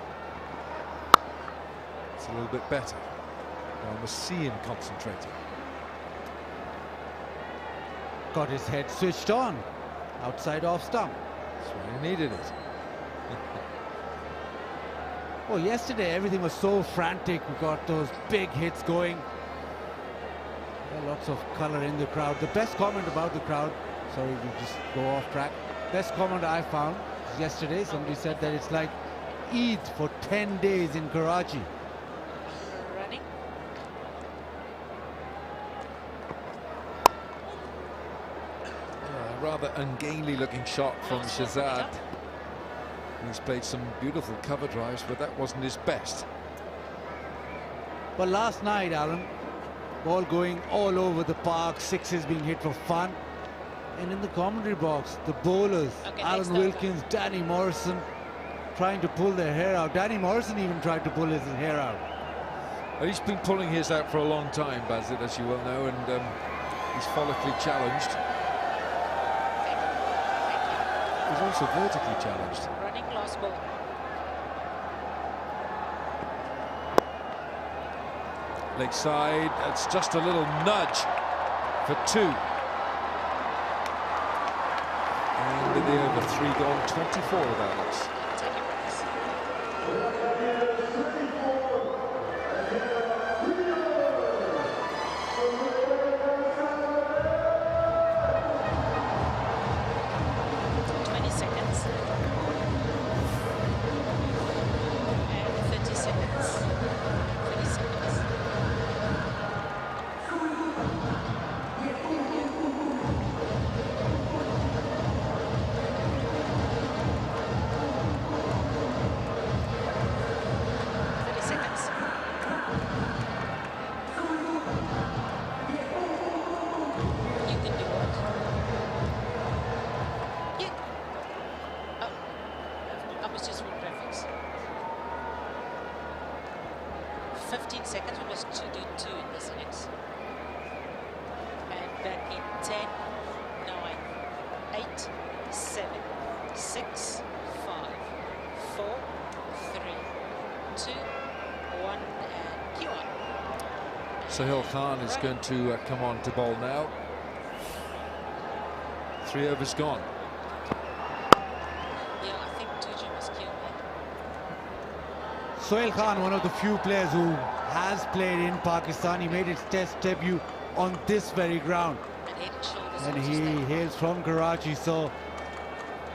It's a little bit better. I must see him concentrating. Got his head switched on. Outside off stump. That's why he needed it. Oh, yesterday everything was so frantic. We got those big hits going. Lots of colour in the crowd. The best comment about the crowd, sorry, we just go off track. Best comment I found yesterday, somebody said that it's like Eid for 10 days in Karachi. Running. Rather ungainly looking shot from Shahzad. He's played some beautiful cover drives, but that wasn't his best. But last night, Alan, ball going all over the park, 6s being hit for fun. And in the commentary box, the bowlers, Alan Wilkins, Danny Morrison, trying to pull their hair out. Danny Morrison even tried to pull his hair out. Well, he's been pulling his out for a long time, Bazit, as you well know, and he's follically challenged. He's also vertically challenged. Running last ball. Leg side, it's just a little nudge for 2. And in the over 3 gone, 24 of outs. Take your breaks. 20 seconds. And 30 seconds. 30 seconds. You can do it. Yeah. I was just with graphics. 15 seconds. We must do 2 in this innings. And back in 10, 9, 8, 7, 6, 5, 4, 3, 2, 1, and cue on. Sahil Khan is going to come on to bowl now. 3 overs gone. Yeah, I think Tuju must kill me. Sohail Khan, one of the few players who has played in Pakistan. He made his test debut on this very ground. And head and shoulders. And also he stay. hails from Karachi, so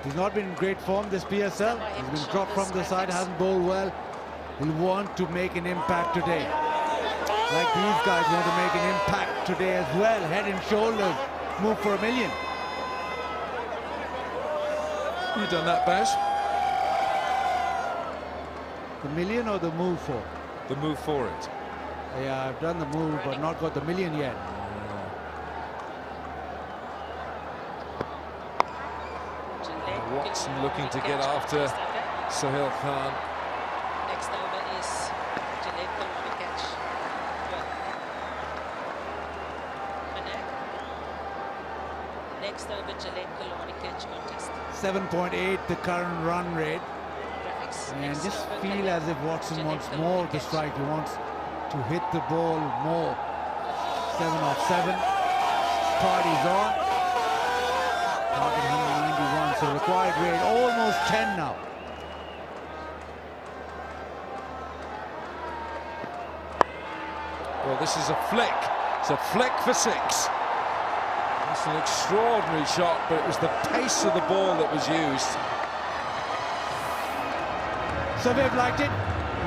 he's not been in great form this PSL. He's been dropped from the side, hasn't bowled well. He'll want to make an impact today. Like these guys want to make an impact today as well. Head and shoulders, move for $1 million. You done that, Baz? The million or the move for? The move for it. Yeah, I've done the move, but not got the million yet. Watson looking to get after Sahil Khan. Next over is Gillette will want to catch. Next over Gillette will want to catch contest. 7.8 the current run rate. Graphics. And Next just over, feel Gillette. as if Watson Gillette wants will more want to catch. strike. He wants to hit the ball more. 7 off 7. Party's on. Target 191, so required rate almost 10 now. Well, this is a flick. It's a flick for 6. It's an extraordinary shot, but it was the pace of the ball that was used. So they've liked it.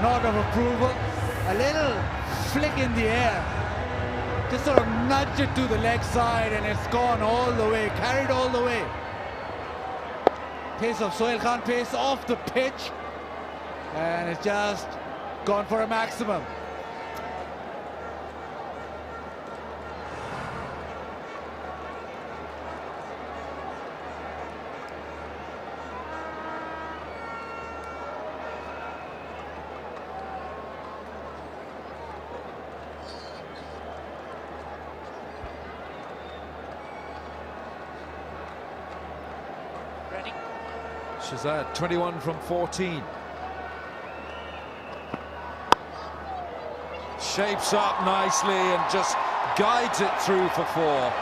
Nod of approval. A little flick in the air. Just sort of nudge it to the leg side and it's gone all the way, carried all the way. Pace of Sohail Khan, pace off the pitch, and it's just gone for a maximum. Shazad, 21 from 14. Shapes up nicely and just guides it through for 4.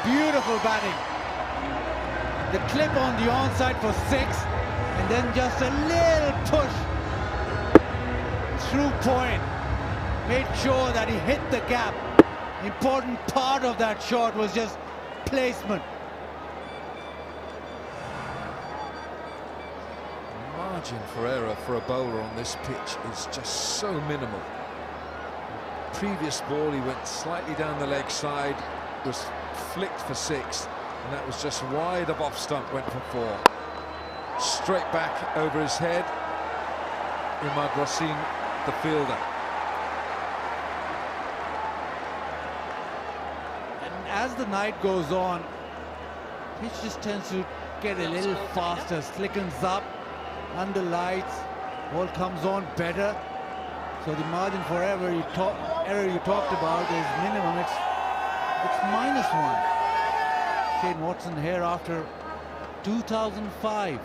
Beautiful batting. The clip on the onside for 6, and then just a little push through point. Made sure that he hit the gap. Important part of that shot was just placement. Margin for error for a bowler on this pitch is just so minimal. Previous ball, he went slightly down the leg side, was flicked for 6, and that was just wide of off stump, went for 4. Straight back over his head. Imad Wasim, the fielder. And as the night goes on, pitch just tends to get a little faster, slickens up under lights, ball comes on better. So the margin for error you talked about is minimum. It's -1. Shane Watson here after 2005.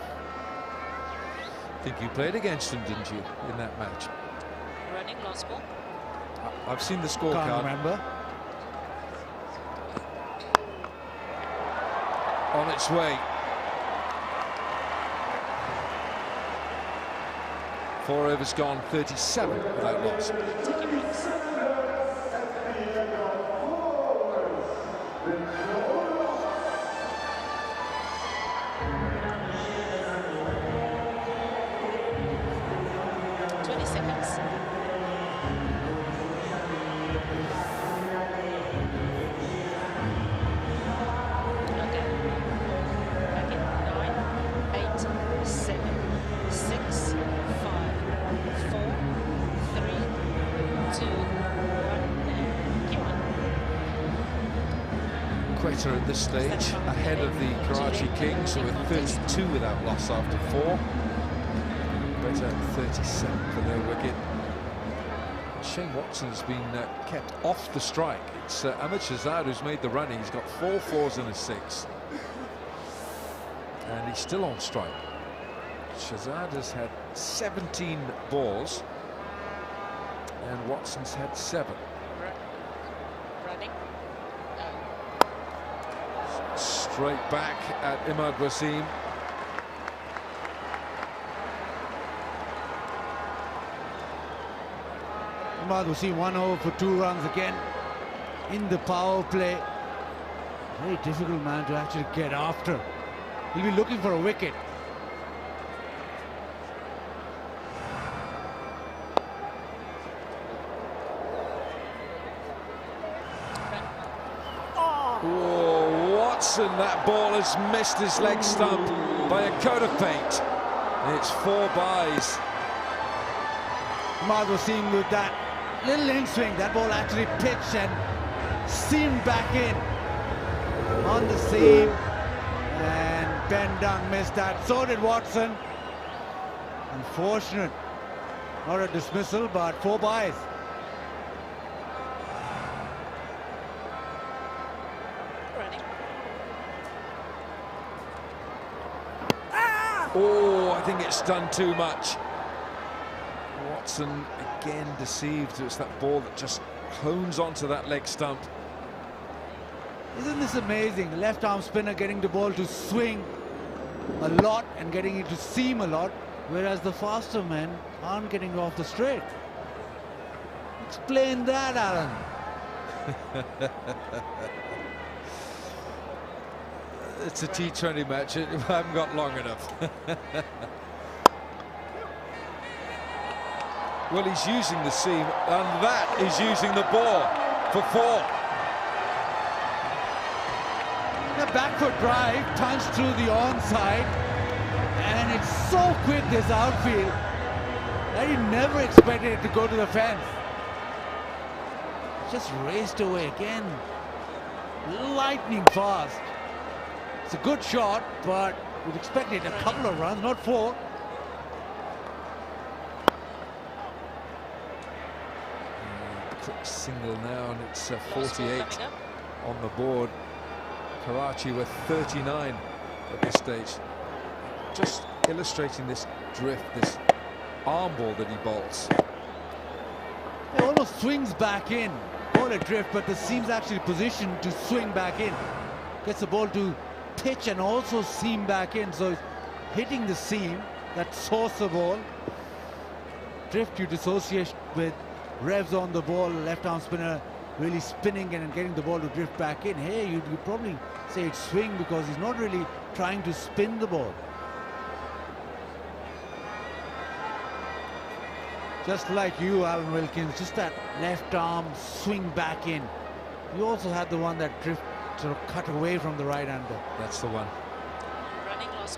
I think you played against him, didn't you, in that match? Running, last ball. I've seen the Can't scorecard. remember. On its way. 4 overs gone, 37 without loss. Taking breaks. Quetta at this stage ahead of the Karachi Kings, who are 32 without loss after 4. Quetta 37 for their wicket. Shane Watson's been kept off the strike. It's Ahmed Shahzad who's made the run. He's got 4 fours and a 6. And he's still on strike. Shahzad has had 17 balls and Watson's had 7. Running. Straight back at Imad Wasim. Imad Wasim 1 over for 2 runs again in the power play. Very difficult man to actually get after. He'll be looking for a wicket. Oh, Watson, that ball has missed his leg stump by a coat of paint. It's 4 byes. Imad Wasim with that little in swing, that ball actually pitched and seamed back in on the seam, and Ben Dung missed that. So did Watson. Unfortunate. Not a dismissal, but 4 byes. Oh, I think it's done too much. Watson again deceived. It's that ball that just hones onto that leg stump. Isn't this amazing? The left arm spinner getting the ball to swing a lot and getting it to seam a lot, whereas the faster men aren't getting off the straight. Explain that, Alan. It's a T20 match. I haven't got long enough. Well, he's using the seam, and that is using the ball for 4. The back foot drive, punched through the onside, and it's so quick, this outfield, that he never expected it to go to the fence. Just raced away again, lightning fast. It's a good shot, but we'd expected a couple of runs, not 4. Quick single now, and it's 48 on the board. Karachi with 39 at this stage. Just illustrating this drift, this arm ball that he bowls. He almost swings back in. Ball adrift, but the seam's actually positioned to swing back in. Gets the ball to pitch and also seam back in. So it's hitting the seam, that source the ball. Drift you dissociate with revs on the ball, left arm spinner really spinning and getting the ball to drift back in. Hey, you probably say it's swing because he's not really trying to spin the ball. Just like you, Alan Wilkins, just that left arm swing back in. You also had the one that drift sort of cut away from the right hander. That's the one. Running loss.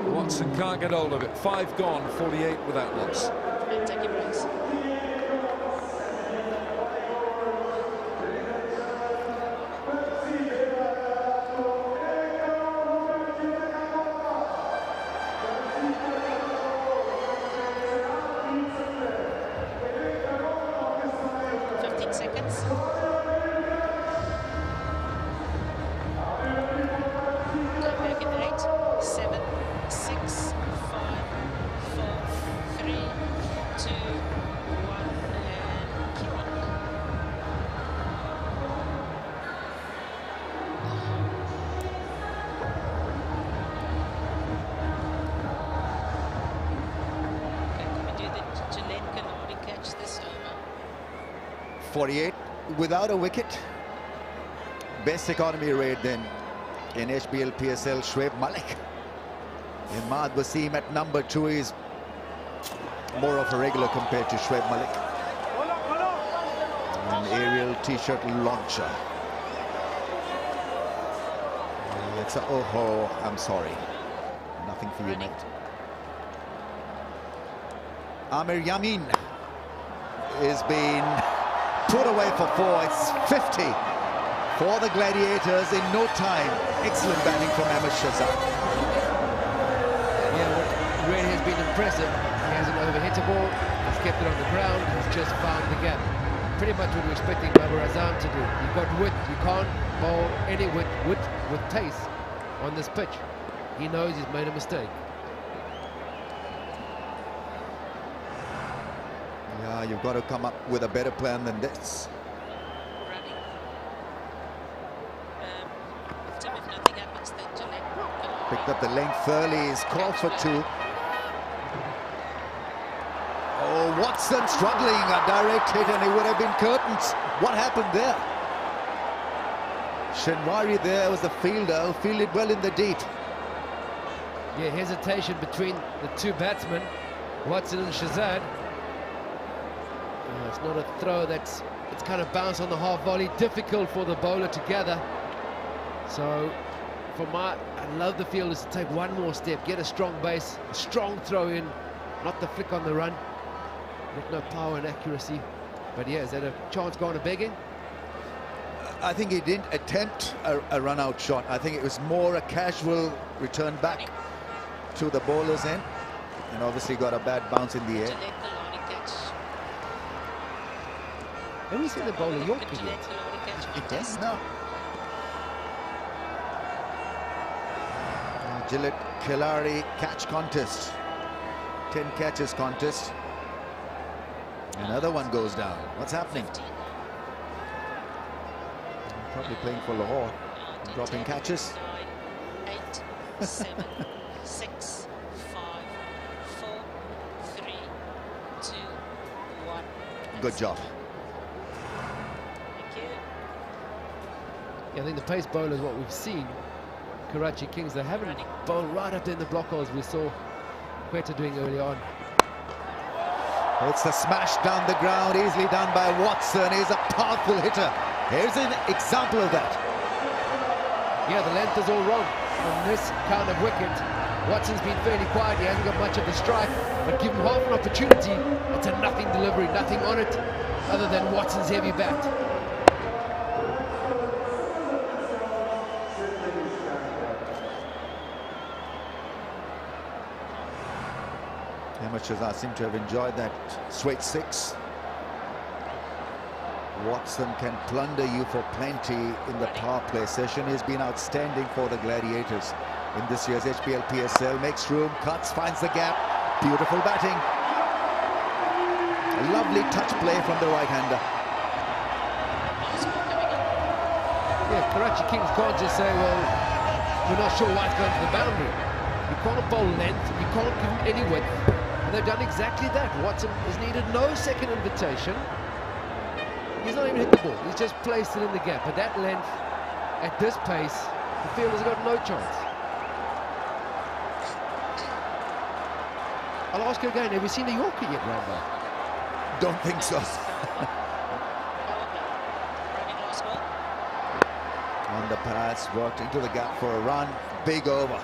Ooh, Watson can't get hold of it. 5 gone, 48 without loss. And take your breaks. This over. 48 without a wicket. Best economy rate then in HBL PSL, Shoaib Malik. Imad Wasim at number 2 is more of a regular compared to Shoaib Malik. An aerial t-shirt launcher. It's a oh, I'm sorry. Nothing for you, mate. Amir Yamin is being put away for 4. It's 50 for the Gladiators in no time. Excellent batting from Ahmed Shahzad. Yeah, what really has been impressive, he hasn't overhit a ball, he's kept it on the ground, he's just found the gap. Pretty much what we're expecting Babar Azam to do. You've got width, you can't bowl any width with pace on this pitch. He knows he's made a mistake. Yeah, you've got to come up with a better plan than this. Running. Tim, if nothing happens, then Gillette. Picked up the length early, is called for 2. Oh, Watson struggling, a direct hit, and it would have been curtains. What happened there? Shinwari there was the fielder who fielded well in the deep. Yeah, hesitation between the two batsmen, Watson and Shahzad. It's not a throw it's kind of bounced on the half volley, difficult for the bowler to gather. So I love the fielders to take one more step, get a strong base, a strong throw in, not the flick on the run. With no power and accuracy. But yeah, is that a chance gone to begging? I think he didn't attempt a run-out shot. I think it was more a casual return back to the bowler's end, and obviously got a bad bounce in the air. Have we seen the bowler Yorker yet? Yes, no. Gillette Khilari catch contest. 10 catches contest. Another one goes down. What's happening? Probably playing for Lahore. Dropping catches. 9, 8, 7, 6, 5, 4, 3, 2, 1. Good job. Thank you. Yeah, I think the pace bowlers, what we've seen, Karachi Kings, they haven't bowled right up in the block holes we saw Quetta doing early on. It's a smash down the ground, easily done by Watson. He's a powerful hitter. Here's an example of that. Yeah, the length is all wrong on this kind of wicket. Watson's been fairly quiet. He hasn't got much of the strike, but give him half an opportunity. It's a nothing delivery, nothing on it other than Watson's heavy bat. Amateurs seem to have enjoyed that straight six. Watson can plunder you for plenty in the power play session. He's been outstanding for the Gladiators in this year's HBL PSL. Makes room, cuts, finds the gap. Beautiful batting. A lovely touch play from the right-hander. Yeah, Karachi Kings can't just say, well, we're not sure why it's going to the boundary. You can't bowl length, you can't give him any width. And they've done exactly that. Watson has needed no second invitation. He's not even hit the ball. He's just placed it in the gap. At that length, at this pace, the field has got no chance. I'll ask you again, have you seen a Yorker yet, Rambo? Don't think so. On the pass, worked into the gap for a run. Big over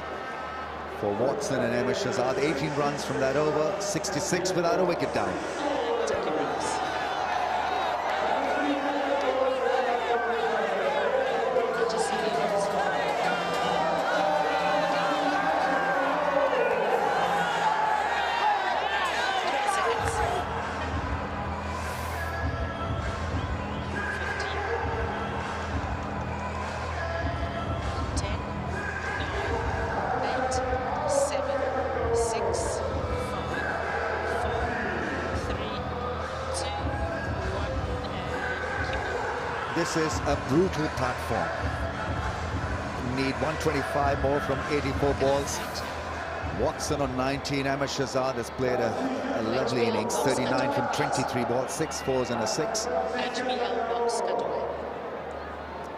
for Watson and Ahmed Shahzad. 18 runs from that over, 66 without a wicket down. This is a brutal platform. Need 125 more from 84 balls. Watson on 19. Ahmed Shahzad has played a lovely innings. 39 from 23 balls, 6 fours and a 6.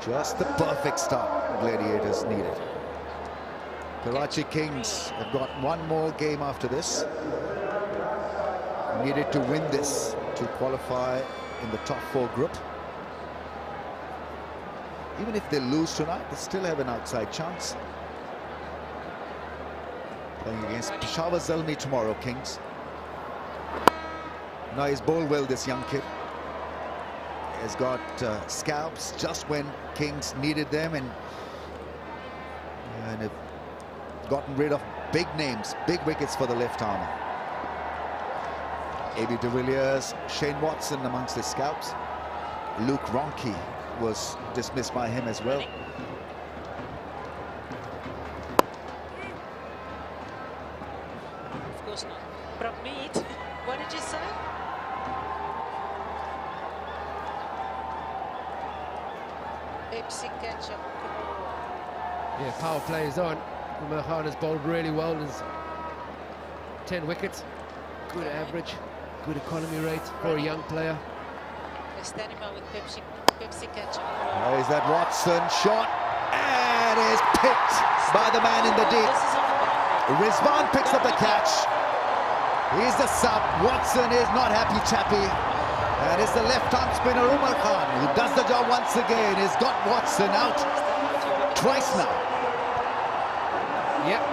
Just the perfect start Gladiators needed. Karachi Kings have got one more game after this. Needed to win this to qualify in the top 4 group. Even if they lose tonight, they still have an outside chance. Playing against Peshawar Zalmi tomorrow, Kings. Now he's bowled well, this young kid. Has got scalps just when Kings needed them, and have gotten rid of big names, big wickets for the left armer. A.B. de Villiers, Shane Watson amongst the scalps. Luke Ronke was dismissed by him as well. Of course not. Prabmeet, what did you say? Pepsi ketchup. Yeah, power play is on. Umar Khan has bowled really well. There's 10 wickets. Good average, good economy rate for a young player. Estanima with Pepsi ketchup. Is that Watson shot? And is picked by the man in the deep. Rizwan picks up the catch. He's the sub. Watson is not happy chappy. And it's the left-arm spinner Umar Khan who does the job once again. He's got Watson out twice now. Yep.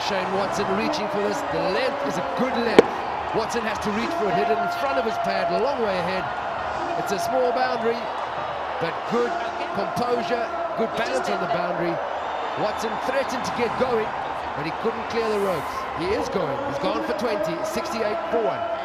Shane Watson reaching for this. The length is a good length. Watson has to reach for it, hit it in front of his pad, a long way ahead. It's a small boundary, but good composure, good balance on the boundary. Watson threatened to get going, but he couldn't clear the ropes. He is going. He's gone for 20, 68 for 1.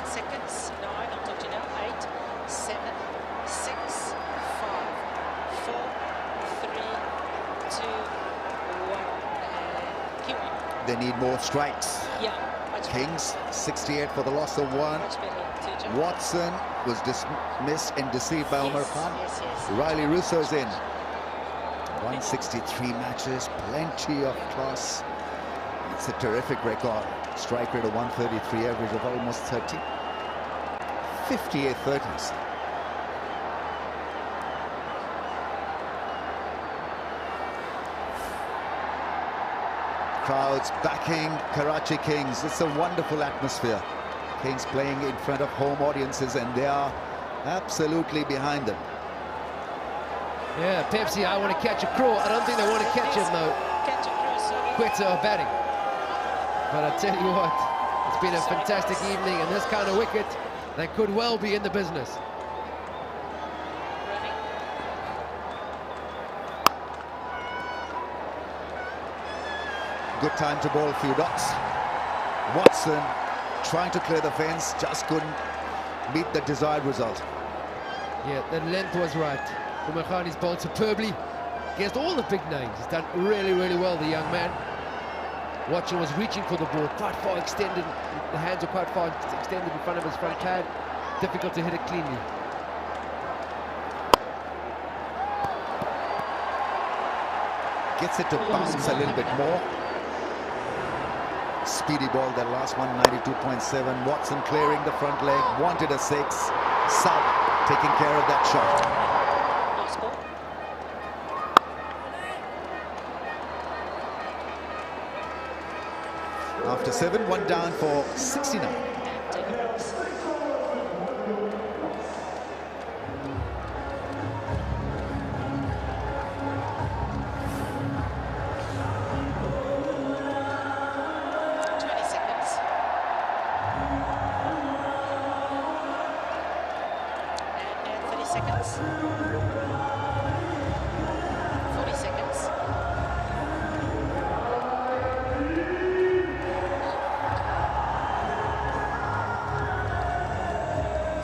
seconds. 9, I'll talk to you now. 8, 7, 6, 5, 4, 3, 2, 1. And cue on. They need more strikes. Yeah, much Kings, 68 for the loss of 1. much better. Watson was dismissed and deceived by Omar Khan. Yes, yes. Riley Russo's in. 163 matches, plenty of class. It's a terrific record. Strike rate of 133, average of almost 30. 58 30s. Crowds backing Karachi Kings. It's a wonderful atmosphere. Kings playing in front of home audiences, and they are absolutely behind them. Yeah, Pepsi, I want to catch a crow. I don't think they want to catch him, though. Catch a crow, sorry. Quetta are batting. But I tell you what, it's been a fantastic evening, and this kind of wicket, they could well be in the business. Running. Good time to bowl a few dots. Watson trying to clear the fence, just couldn't meet the desired result. Yeah, the length was right. Umar Khan has bowled superbly against all the big names. He's done really, really well, the young man. Watson was reaching for the ball, quite far extended. The hands are quite far extended in front of his front pad. Difficult to hit it cleanly. Gets it to bounce a little bit more. Speedy ball, that last one, 92.7. Watson clearing the front leg, wanted a 6. Sub taking care of that shot. Nice ball. After 7, 1 down for 69. And take a break. 20 seconds. And 30 seconds. 40 seconds.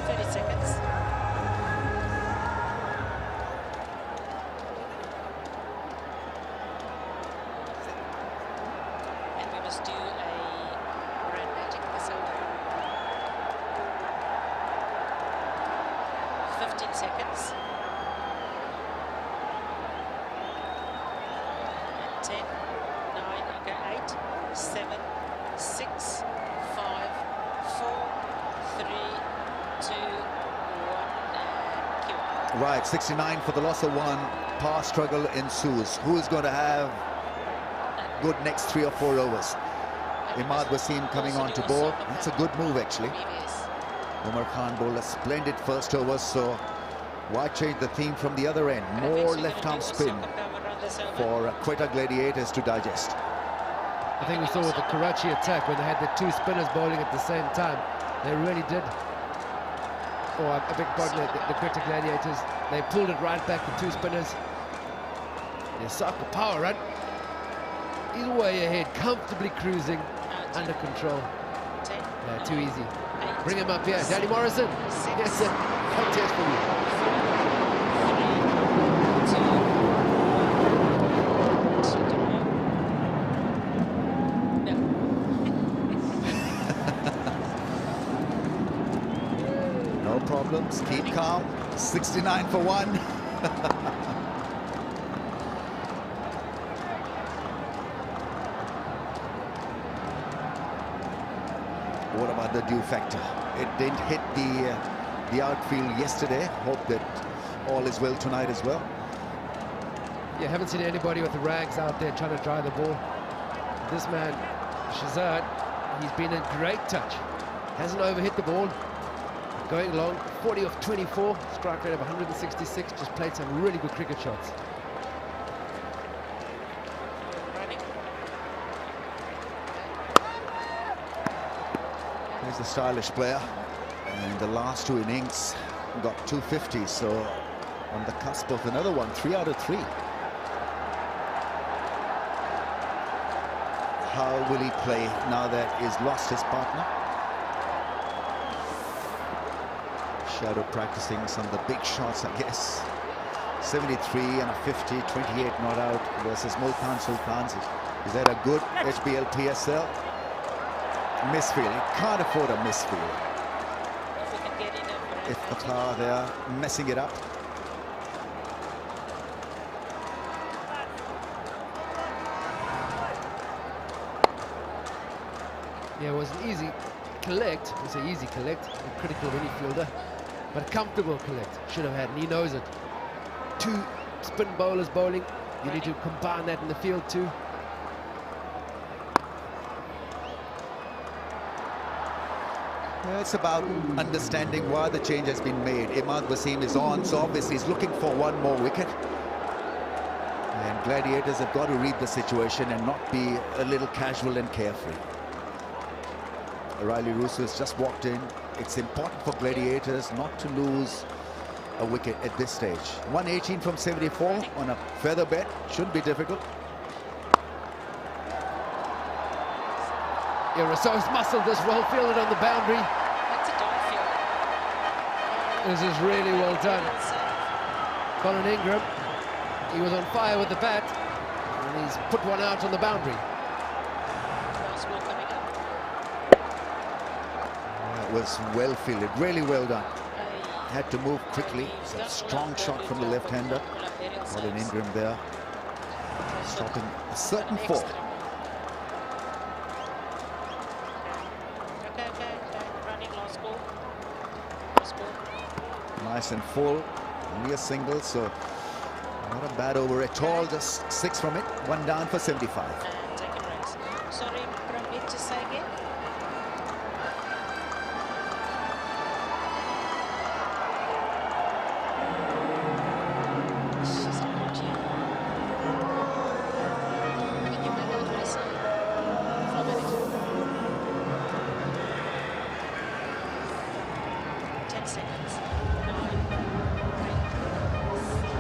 30 seconds. And we must do a grand magic this over. 15 seconds. And 10, 9, okay, 8, 7, 6, 5, 4, 3, 2, 1, and cue. Right, 69 for the loss of 1. Power struggle ensues. Who is going to have good next 3 or 4 overs? Imad Wasim coming on to bowl. That's a good move, actually. Previous. Umar Khan bowled a splendid first over, so why change the theme from the other end? More left-arm spin for Quetta Gladiators to digest. I think we saw with the Karachi attack when they had the 2 spinners bowling at the same time. They really did. Oh, I beg pardon, the Quetta Gladiators. They pulled it right back, the 2 spinners. Yasaka power run. He's way ahead, comfortably cruising, under control. 10, Yeah, too easy. 8, Bring him up here, Danny Morrison. Yes, sir. Contest for you. 3, 2, 1. No problems, keep calm. 69 for 1. What about the dew factor? It didn't hit the outfield yesterday. Hope that all is well tonight as well. Yeah, haven't seen anybody with the rags out there trying to dry the ball. This man, Shazad, he's been in great touch. Hasn't overhit the ball. Going long, 40 of 24, strike rate of 166, just played some really good cricket shots. Running. He's a stylish player, and the last 2 innings got 250, so on the cusp of another one, 3 out of 3. How will he play now that he's lost his partner? Shadow practicing some of the big shots, I guess. 73 and a 50, 28 not out versus Multan Sultans. Is that a good HBL PSL? Misfield. You can't afford a misfield. If Qatar, they are messing it up. Yeah, it was an easy collect. It's an easy collect, a critical of any fielder, but a comfortable collect. Should have had, and he knows it. 2 spin bowlers bowling. You need to combine that in the field too. It's about understanding why the change has been made. Imad Wasim is on, so obviously he's looking for one more wicket. And Gladiators have got to read the situation and not be a little casual and carefree. Riley Russo has just walked in. It's important for Gladiators not to lose a wicket at this stage. 118 from 74 on a feather bed. Shouldn't be difficult. Yeah, Rousseau's muscled this, well fielded on the boundary. That's a dog field. This is really well done. Colin Ingram, he was on fire with the bat, and he's put one out on the boundary. Last ball coming up. That was well fielded, really well done. Had to move quickly. It's a strong shot from the left-hander. Colin Ingram there, stopping a certain fall. Nice and full, only a single, so not a bad over at all. Just 6 from it, 1 down for 75. And taking runs. Sorry, Pramit, just say again. She's a good team. Can you make out what I say? For a minute. 10 seconds. 9, 8.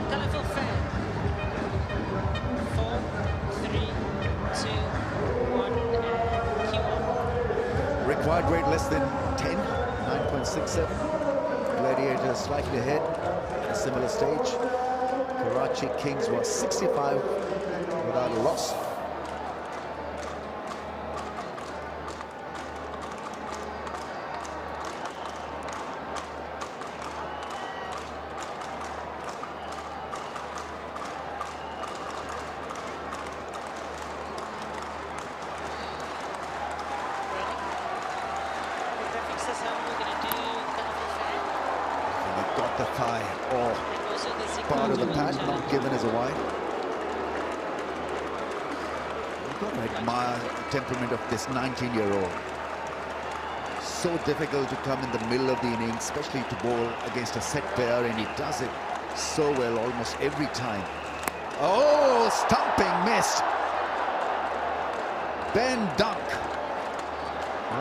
Colourful fan. 4, 3, 2, 1, and cue on. Required rate less than 10, 9.67. Gladiators slightly ahead at a similar stage. Karachi Kings was 65 without a loss. Got the thigh or part of the pad, not given as a wide. You've got to admire the temperament of this 19-year-old. So difficult to come in the middle of the innings, especially to bowl against a set player, and he does it so well almost every time. Oh, stumping missed. Ben Dunk.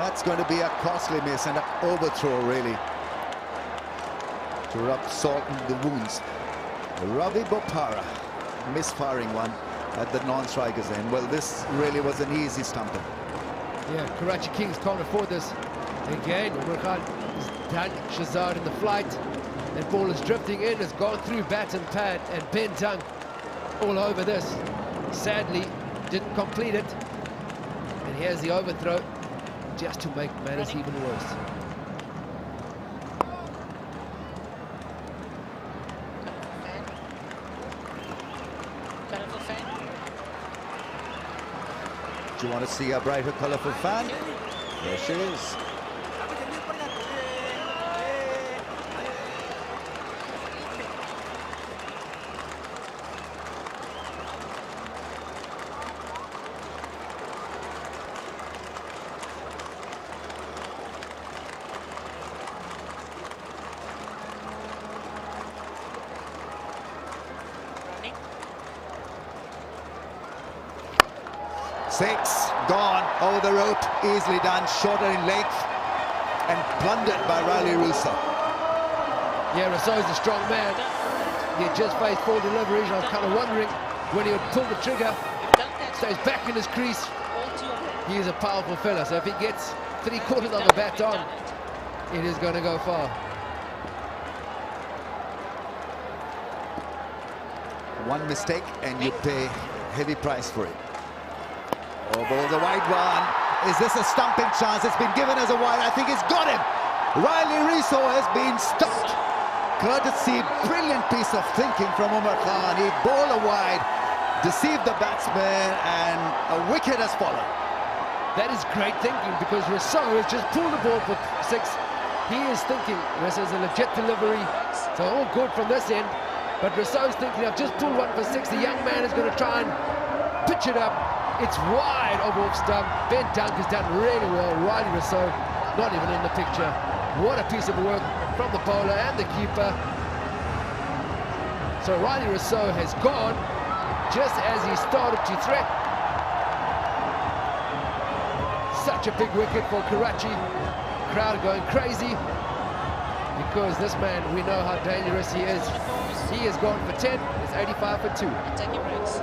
That's going to be a costly miss and an overthrow, really, to rub salt in the wounds. Ravi Bopara misfiring one at the non-strikers end. Well, this really was an easy stumper. Yeah, Karachi Kings can't afford this. Again, Umar Khan has done Shazad in the flight. That ball is drifting in, has gone through bat and pad, and Ben Dunk all over this. Sadly, didn't complete it. And here's the overthrow, just to make matters even worse. Do you want to see a brighter, colourful fan? There she is. 6 gone over the rope, easily done, shorter in length and plundered by Riley Russo. Yeah, Rousseau's a strong man. He had just faced 4 deliveries. I was kind of wondering when he would pull the trigger. Stays back in his crease. He is a powerful fella, so if he gets 3/4 of the bat on, it is going to go far. One mistake and you pay heavy price for it. Oh, ball's a wide one. Is this a stumping chance? It's been given as a wide. I think it's got him. Riley Riso has been stumped. Courtesy, brilliant piece of thinking from Umar Khan. He bowled a wide, deceived the batsman, and a wicket has followed. That is great thinking, because Riso has just pulled the ball for 6. He is thinking this is a legit delivery, so all good from this end. But Risso's thinking, I've just pulled one for 6. The young man is going to try and pitch it up. It's wide off stump. Ben Dunk has done really well. Riley Riso not even in the picture. What a piece of work from the bowler and the keeper. So Riley Riso has gone just as he started to threat. Such a big wicket for Karachi. Crowd going crazy because this man, we know how dangerous he is. He has gone for 10. It's 85 for 2. Taking breaks.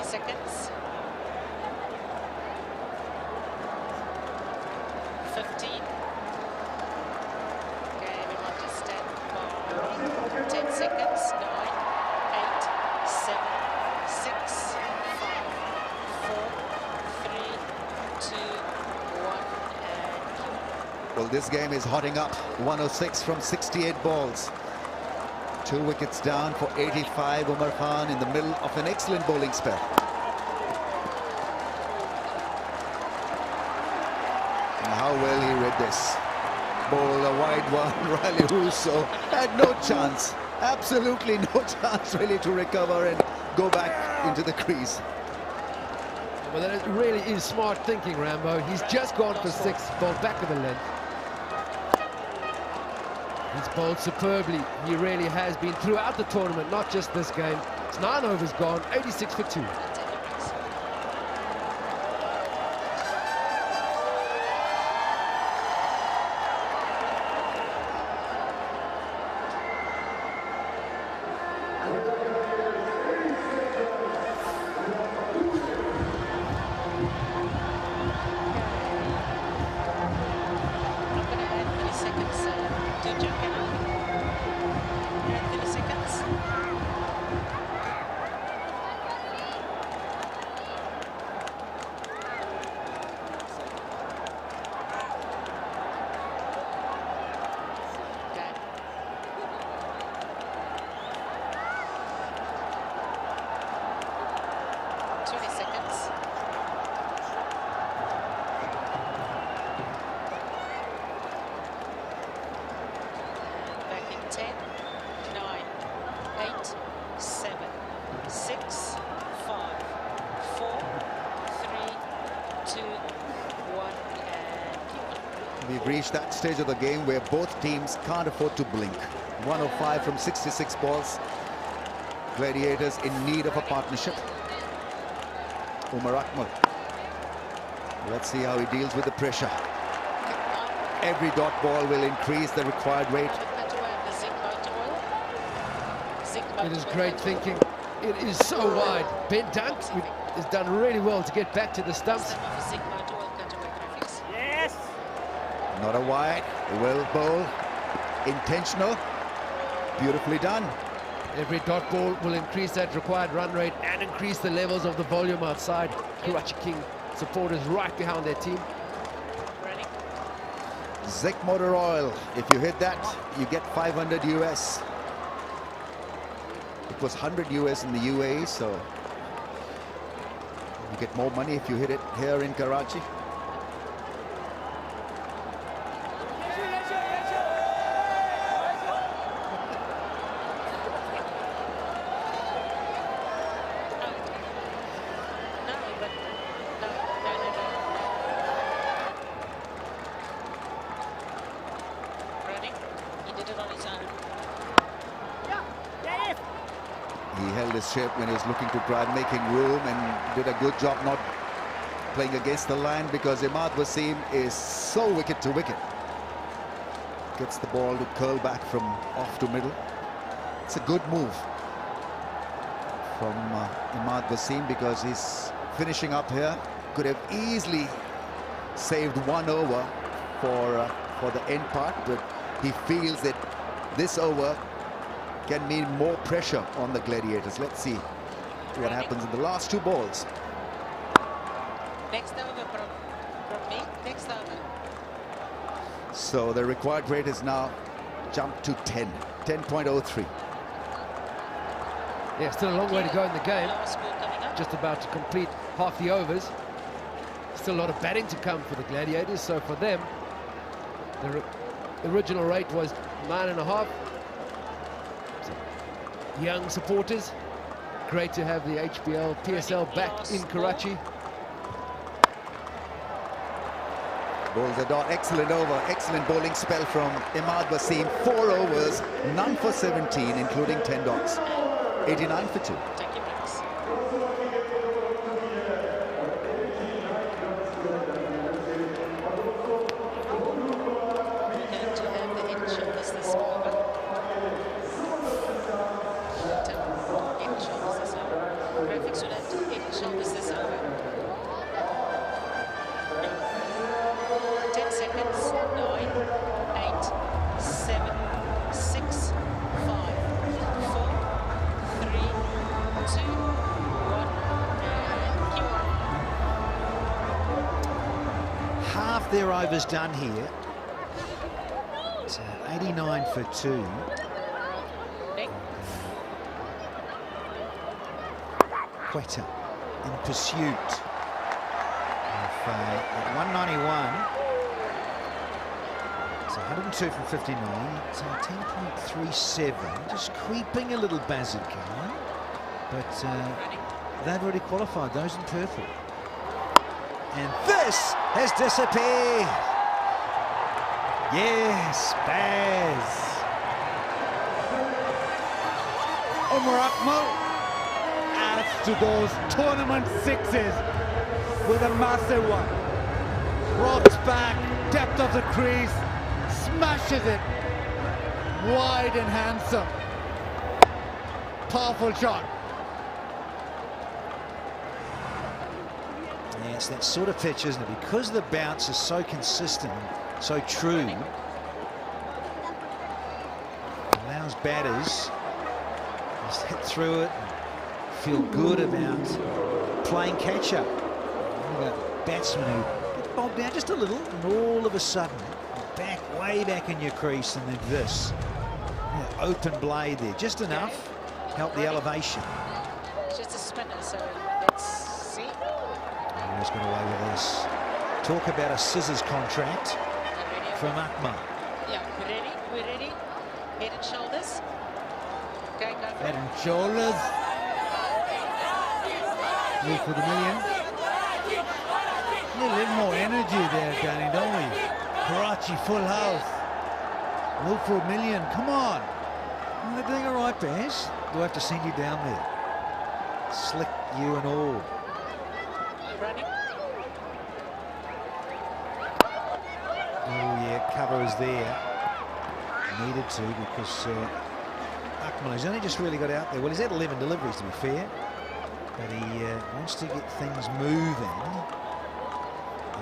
Seconds. 15. Okay, everyone just stand by. 10 seconds. 9, 8, 7, 6, 5, 4, 3, 2, 1, and... Well, this game is hotting up. 106 from 68 balls. 2 wickets down for 85. Umar Khan in the middle of an excellent bowling spell. And how well he read this. Ball a wide one. Riley Russo had no chance. Absolutely no chance really to recover and go back into the crease. Well, that really is smart thinking, Rambo. He's just gone for 6, bowled back of the length. He's bowled superbly. He really has been throughout the tournament, not just this game. It's 9 overs gone, 86 for 2. We've reached that stage of the game where both teams can't afford to blink. 105 from 66 balls. Gladiators in need of a partnership. Umar Akmal. Let's see how he deals with the pressure. Every dot ball will increase the required weight. It is great thinking. It is so wide. Ben Dunk has done really well to get back to the stumps. Yes. Not a wide, well bowl, intentional, beautifully done. Every dot ball will increase that required run rate and increase the levels of the volume outside. Karachi King supporters right behind their team. Zek Motor Oil, if you hit that, you get 500 US. It was 100 US in the UAE, so you get more money if you hit it here in Karachi. He held held his shape when he was looking to drive, making room, and did a good job not playing against the line, because Imad Wasim is so wicket to wicket. Gets the ball to curl back from off to middle. It's a good move from Imad Wasim, because he's finishing up here. Could have easily saved 1 over for the end part, but he feels that this over can mean more pressure on the Gladiators. Let's see what happens in the last 2 balls. Next over from me. Next over. So the required rate is now jumped to 10.03. Yeah, still a long way to go in the game. Last ball coming up. Just about to complete half the overs. Still a lot of batting to come for the Gladiators. So for them, the original rate was 9.5. So young supporters. Great to have the HBL PSL back in Karachi. Bowls a dot, excellent over, excellent bowling spell from Imad Wasim. 4 overs, none for 17, including 10 dots. 89 for 2. Take your breaks. We're going to have the head and shoulders this over. Head and shoulders this over. Graphics would have to head and shoulders this over. 10 seconds. 9, 8, 7, 6, 5, 4, 3, 2, 1, and cue on. Half their overs done here. It's 89 for 2. Nick. Quetta in pursuit of at 191. So 102 from 59. So 10.37. Just creeping a little Bazid Khan. But they've already qualified, those in purple. And this has disappeared. Yes, Baz. Umar Akmal adds to those tournament 6s with a massive one. Rocks back, depth of the crease, smashes it. Wide and handsome. Powerful shot. Yeah, it's that sort of pitch, isn't it? Because the bounce is so consistent, so true, allows batters just hit through it and feel good about playing catch-up. About batsmen who get bogged down just a little, and all of a sudden, back, way back in your crease, and then this. Yeah, open blade there, just enough, help the elevation. It's just a spinner, so let's see. Oh, he's got away with this. Talk about a scissors contract from Akmal. Yeah, we're ready, we're ready. Head and shoulders. Okay, go for Head it. and shoulders. Move for the million. Need a little more energy there, Danny, don't we? Karachi, full house. Move for a million, come on. Well, they're doing all right, Baz. Do I have to send you down there? Slick you and all. Running. Oh yeah, cover is there. Needed to, because Akmal has only just really got out there. Well, he's had 11 deliveries, to be fair, but he wants to get things moving.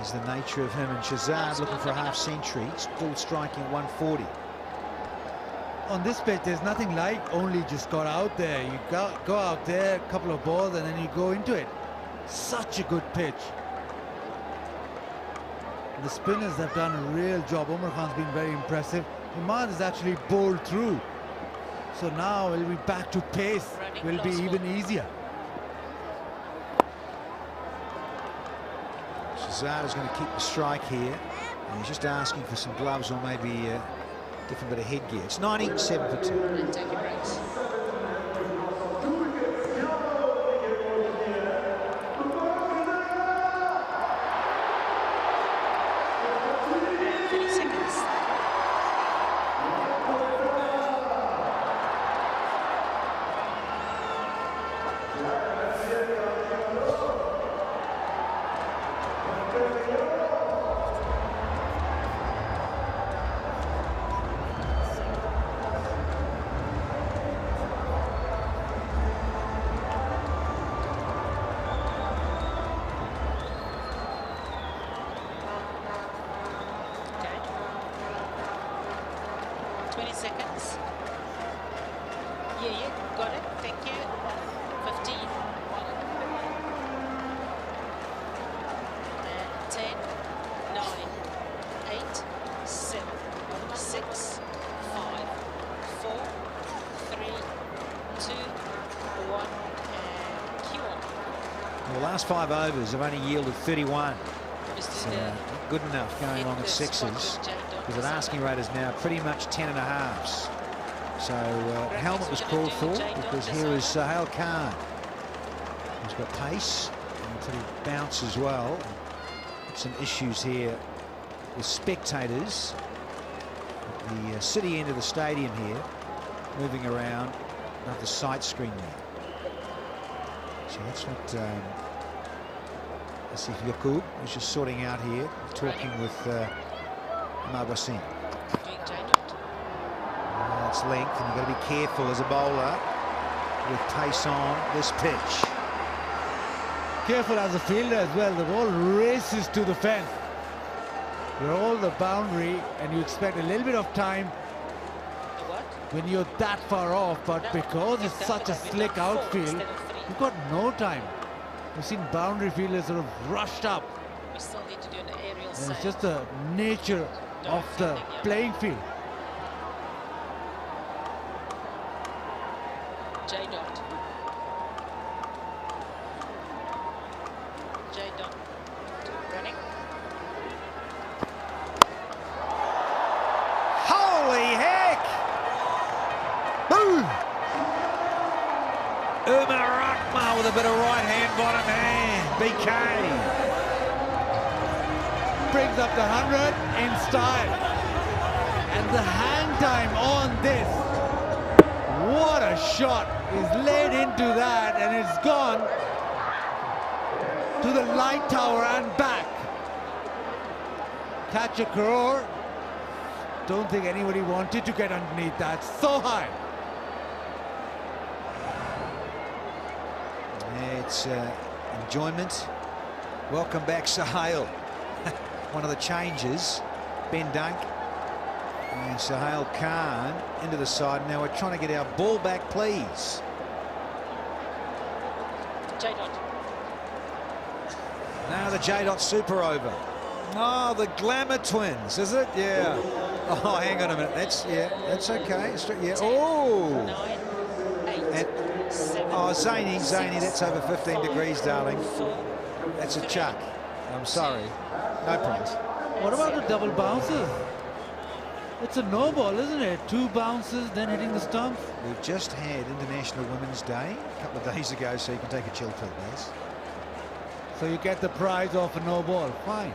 Is the nature of him. And Shazad looking for a half century, still striking at 140. On this pitch, there's nothing like only just got out there. You go out there, a couple of balls, and then you go into it. Such a good pitch. The spinners have done a real job. Umar Khan's been very impressive. Imad has actually bowled through. So now it'll be back to pace. Will be even easier. Shazad is going to keep the strike here, and he's just asking for some gloves or maybe a different bit of headgear. It's 97 for 2. And take your breaks. seconds. Yeah, got it. Thank you. 15. And 10, 9, 8, 7, 6, 5, 4, 3, 2, 1, and cue on. The last 5 overs have only yielded 31. Mr. Not good enough going along at sixes, because an asking rate is now pretty much 10.5s. So helmet was called for, because here is Sahel Khan. He's got pace and pretty bounce as well. Some issues here with spectators at the city end of the stadium here, moving around above the sight screen there. So that's what Asif Yaqub was just sorting out here, talking with Marbasin. That's length, and you've got to be careful as a bowler with pace on this pitch. Careful as a fielder as well. The ball races to the fence. You're all the boundary, and you expect a little bit of time when you're that far off, but because it's such a slick outfield, you've got no time. We've seen boundary fielders sort of rushed up. We still need to do an aerial And save. it's just the nature of the playing field. J dot. J dot. Running. Holy heck! Boom! Umar Akmal with a bit of right hand, bottom hand. BK. Brings up the 100 in style. And the hang time on this. What a shot. He's laid into that, and it's gone to the light tower and back. Catch a crore. Don't think anybody wanted to get underneath that. So high. It's enjoyment. Welcome back, Sahel. One of the changes, Ben Dunk and Sahel Khan into the side. Now we're trying to get our ball back, please. J dot. Now the J Dot super over. Oh, the Glamour Twins, is it? Yeah. Oh, hang on a minute. That's okay. Yeah. Oh. 9, 8, 7. Oh, Zany, that's over 15 degrees, darling. That's a chuck. I'm sorry. No prize. What about the double bounces? It's a no ball, isn't it? 2 bounces, then hitting the stumps. We've just had International Women's Day a couple of days ago, so you can take a chill pill, guys. So you get the prize off a no ball. Fine.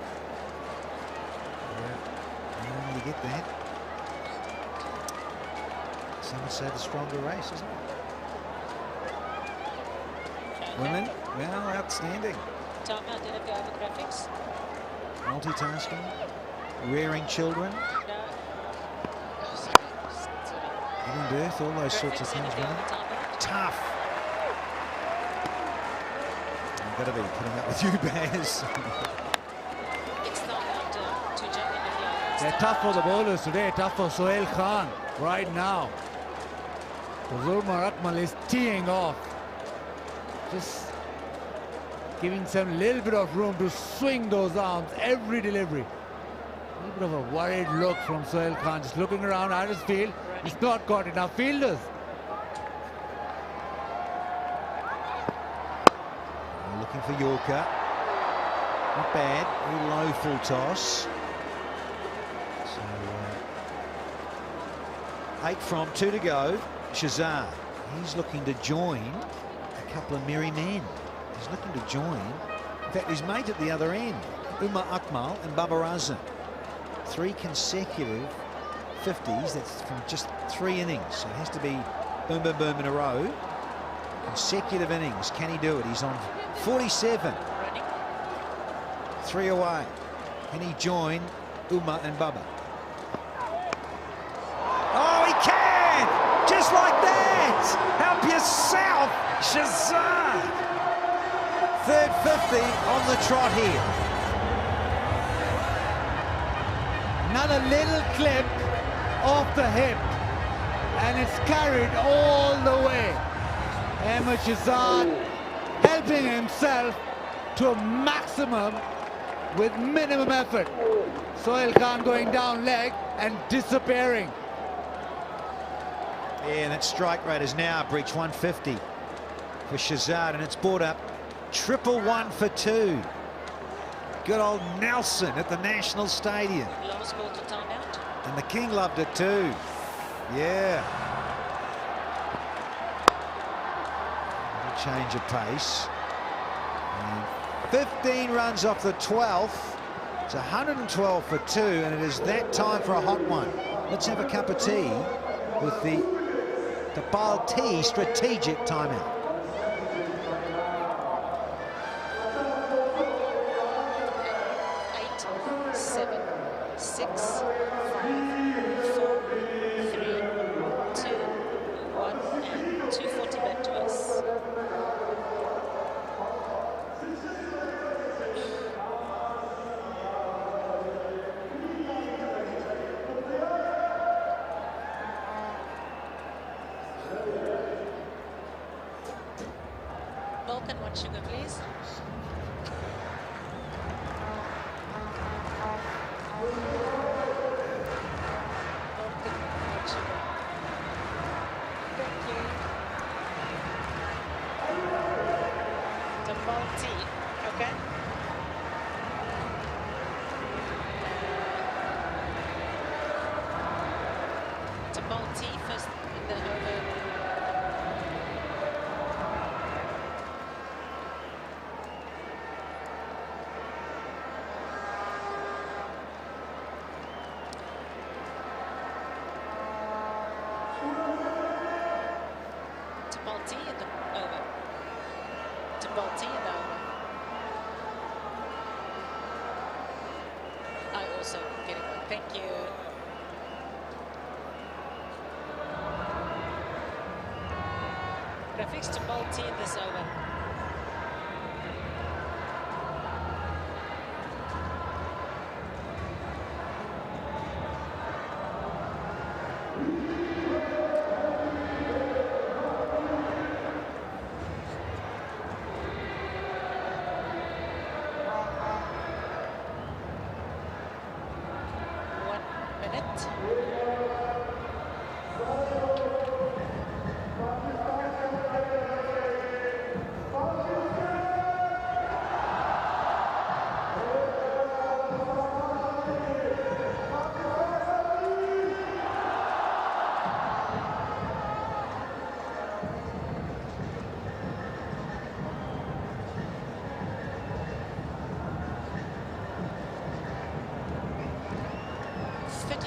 Yeah, you get that. Some would say the stronger race, isn't it? Women, well, outstanding. Timeout, did it go over graphics? Multitasking, rearing children, No. giving birth, all those sorts of things, women. Tough. I've got to be putting up with you, Baz. It's not allowed to jump in the yard. They're tough for the bowlers today, tough for Sohail Khan right now. Umar Akmal is teeing off. Just giving some little bit of room to swing those arms every delivery. A little bit of a worried look from Sohail Khan, just looking around at his field. He's not got enough fielders. Looking for Yorker. Not bad. Very low full toss. So 8 from, 2 to go. Shazar. He's looking to join a couple of merry men. He's looking to join. In fact, his mate at the other end, Umar Akmal and Babar Azam. 3 consecutive 50s. That's from just 3 innings. So it has to be boom, boom, boom in a row. Consecutive innings. Can he do it? He's on 47. 3 away. Can he join Umar and Baba? Oh, he can! Just like that! Help yourself, Shazad! Third 50 on the trot here. Another little clip off the hip. and it's carried all the way. Ahmed Shahzad helping himself to a maximum with minimum effort. Sohail Khan going down leg and disappearing. Yeah, and that strike rate has now breached 150 for Shahzad, and it's brought up 111 for 2. Good old Nelson at the National Stadium. Last call to timeout. And the King loved it too. Yeah. Change of pace. And 15 runs off the 12th. It's 112 for 2, and it is that time for a hot one. Let's have a cup of tea with the Tapal Tea strategic timeout. 8, 7, 6, 5, 4, 3, 2, 1, and 240 back to us. Vulcan, 1 sugar, please. Vulcan, 1 sugar. Thank you. The multi, okay? The multi first in the over. Balti in the over. To Balti in the over. I also get it one. Thank you. Graphics to Balti in this over.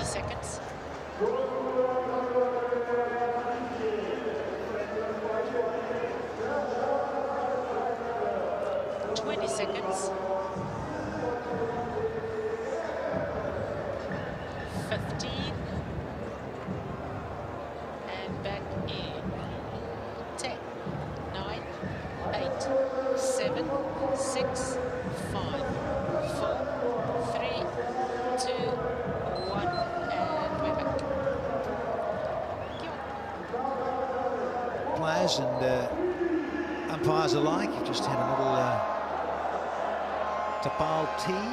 Seconds. 20 seconds. 15. And back in. 10, 9, 8, 7, 6, 5, 4, 3, 2, 1, and we're back. Players and umpires alike, you've just had a little Tapal tea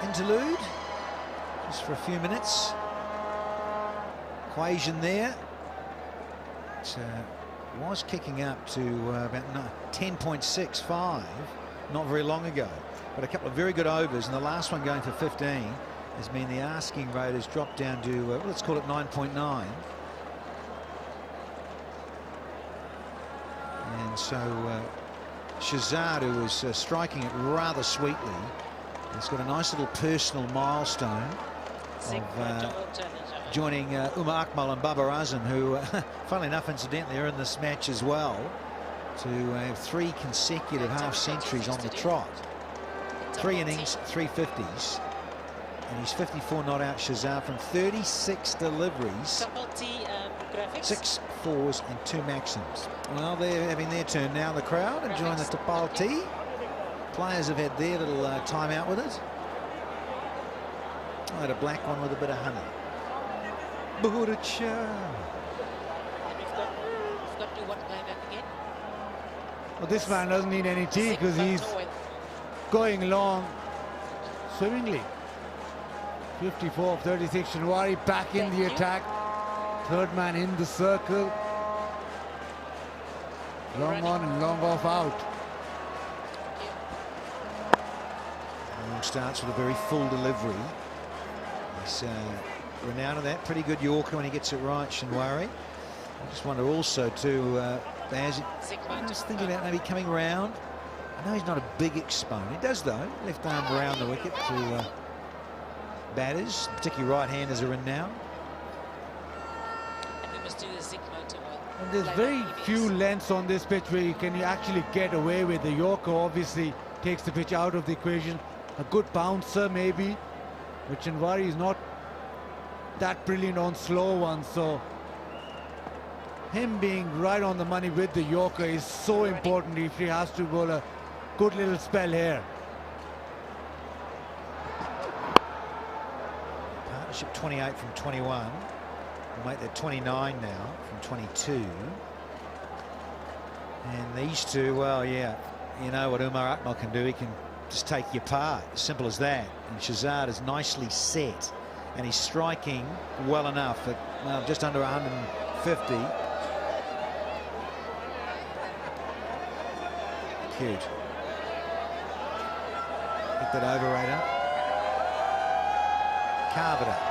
interlude, just for a few minutes. Equation there. It was kicking up to about 10.65 not very long ago, but a couple of very good overs, and the last one going for 15 has mean the asking rate has dropped down to let's call it 9.9. And so Shahzad, who was striking it rather sweetly, has got a nice little personal milestone of joining Umar Akmal and Babar Azam, who funnily enough incidentally are in this match as well, to have 3 consecutive half centuries on the trot. 3 innings, 3 50s, and he's 54 not out, Shahzad, from 36 deliveries, 6 fours and 2 maxims. Well, they're having their turn now, the crowd, enjoying the Tapal tea. Players have had their little time out with it. I had a black one with a bit of honey. Burucha. And we've got to one line up again. Well, this man doesn't need any tea because he's going along swimmingly. 54 of 36. Shinwari back in the attack. Third man in the circle. Long on and long off out. Long starts with a very full delivery. He's renowned of that. Pretty good Yorker when he gets it right, Shinwari. I just wonder also too, Baz, I was thinking about maybe coming round. I know he's not a big exponent. He does though. Left arm around the wicket to batters, particularly right-handers are in now. And we must do the Sigma to And there's very few lengths on this pitch where you can actually get away with. The Yorker obviously takes the pitch out of the equation. A good bouncer maybe, but Shinwari is not that brilliant on slow ones, so him being right on the money with the Yorker is so important if he has to bowl a good little spell here. Partnership 28 from 21. We'll make that 29 now from 22. And these two, well, yeah, you know what Umar Akmal can do. He can just take you apart, simple as that. And Shahzad is nicely set, and he's striking well enough at, well, just under 150. Cute. Hit that over Raider. Carve it up.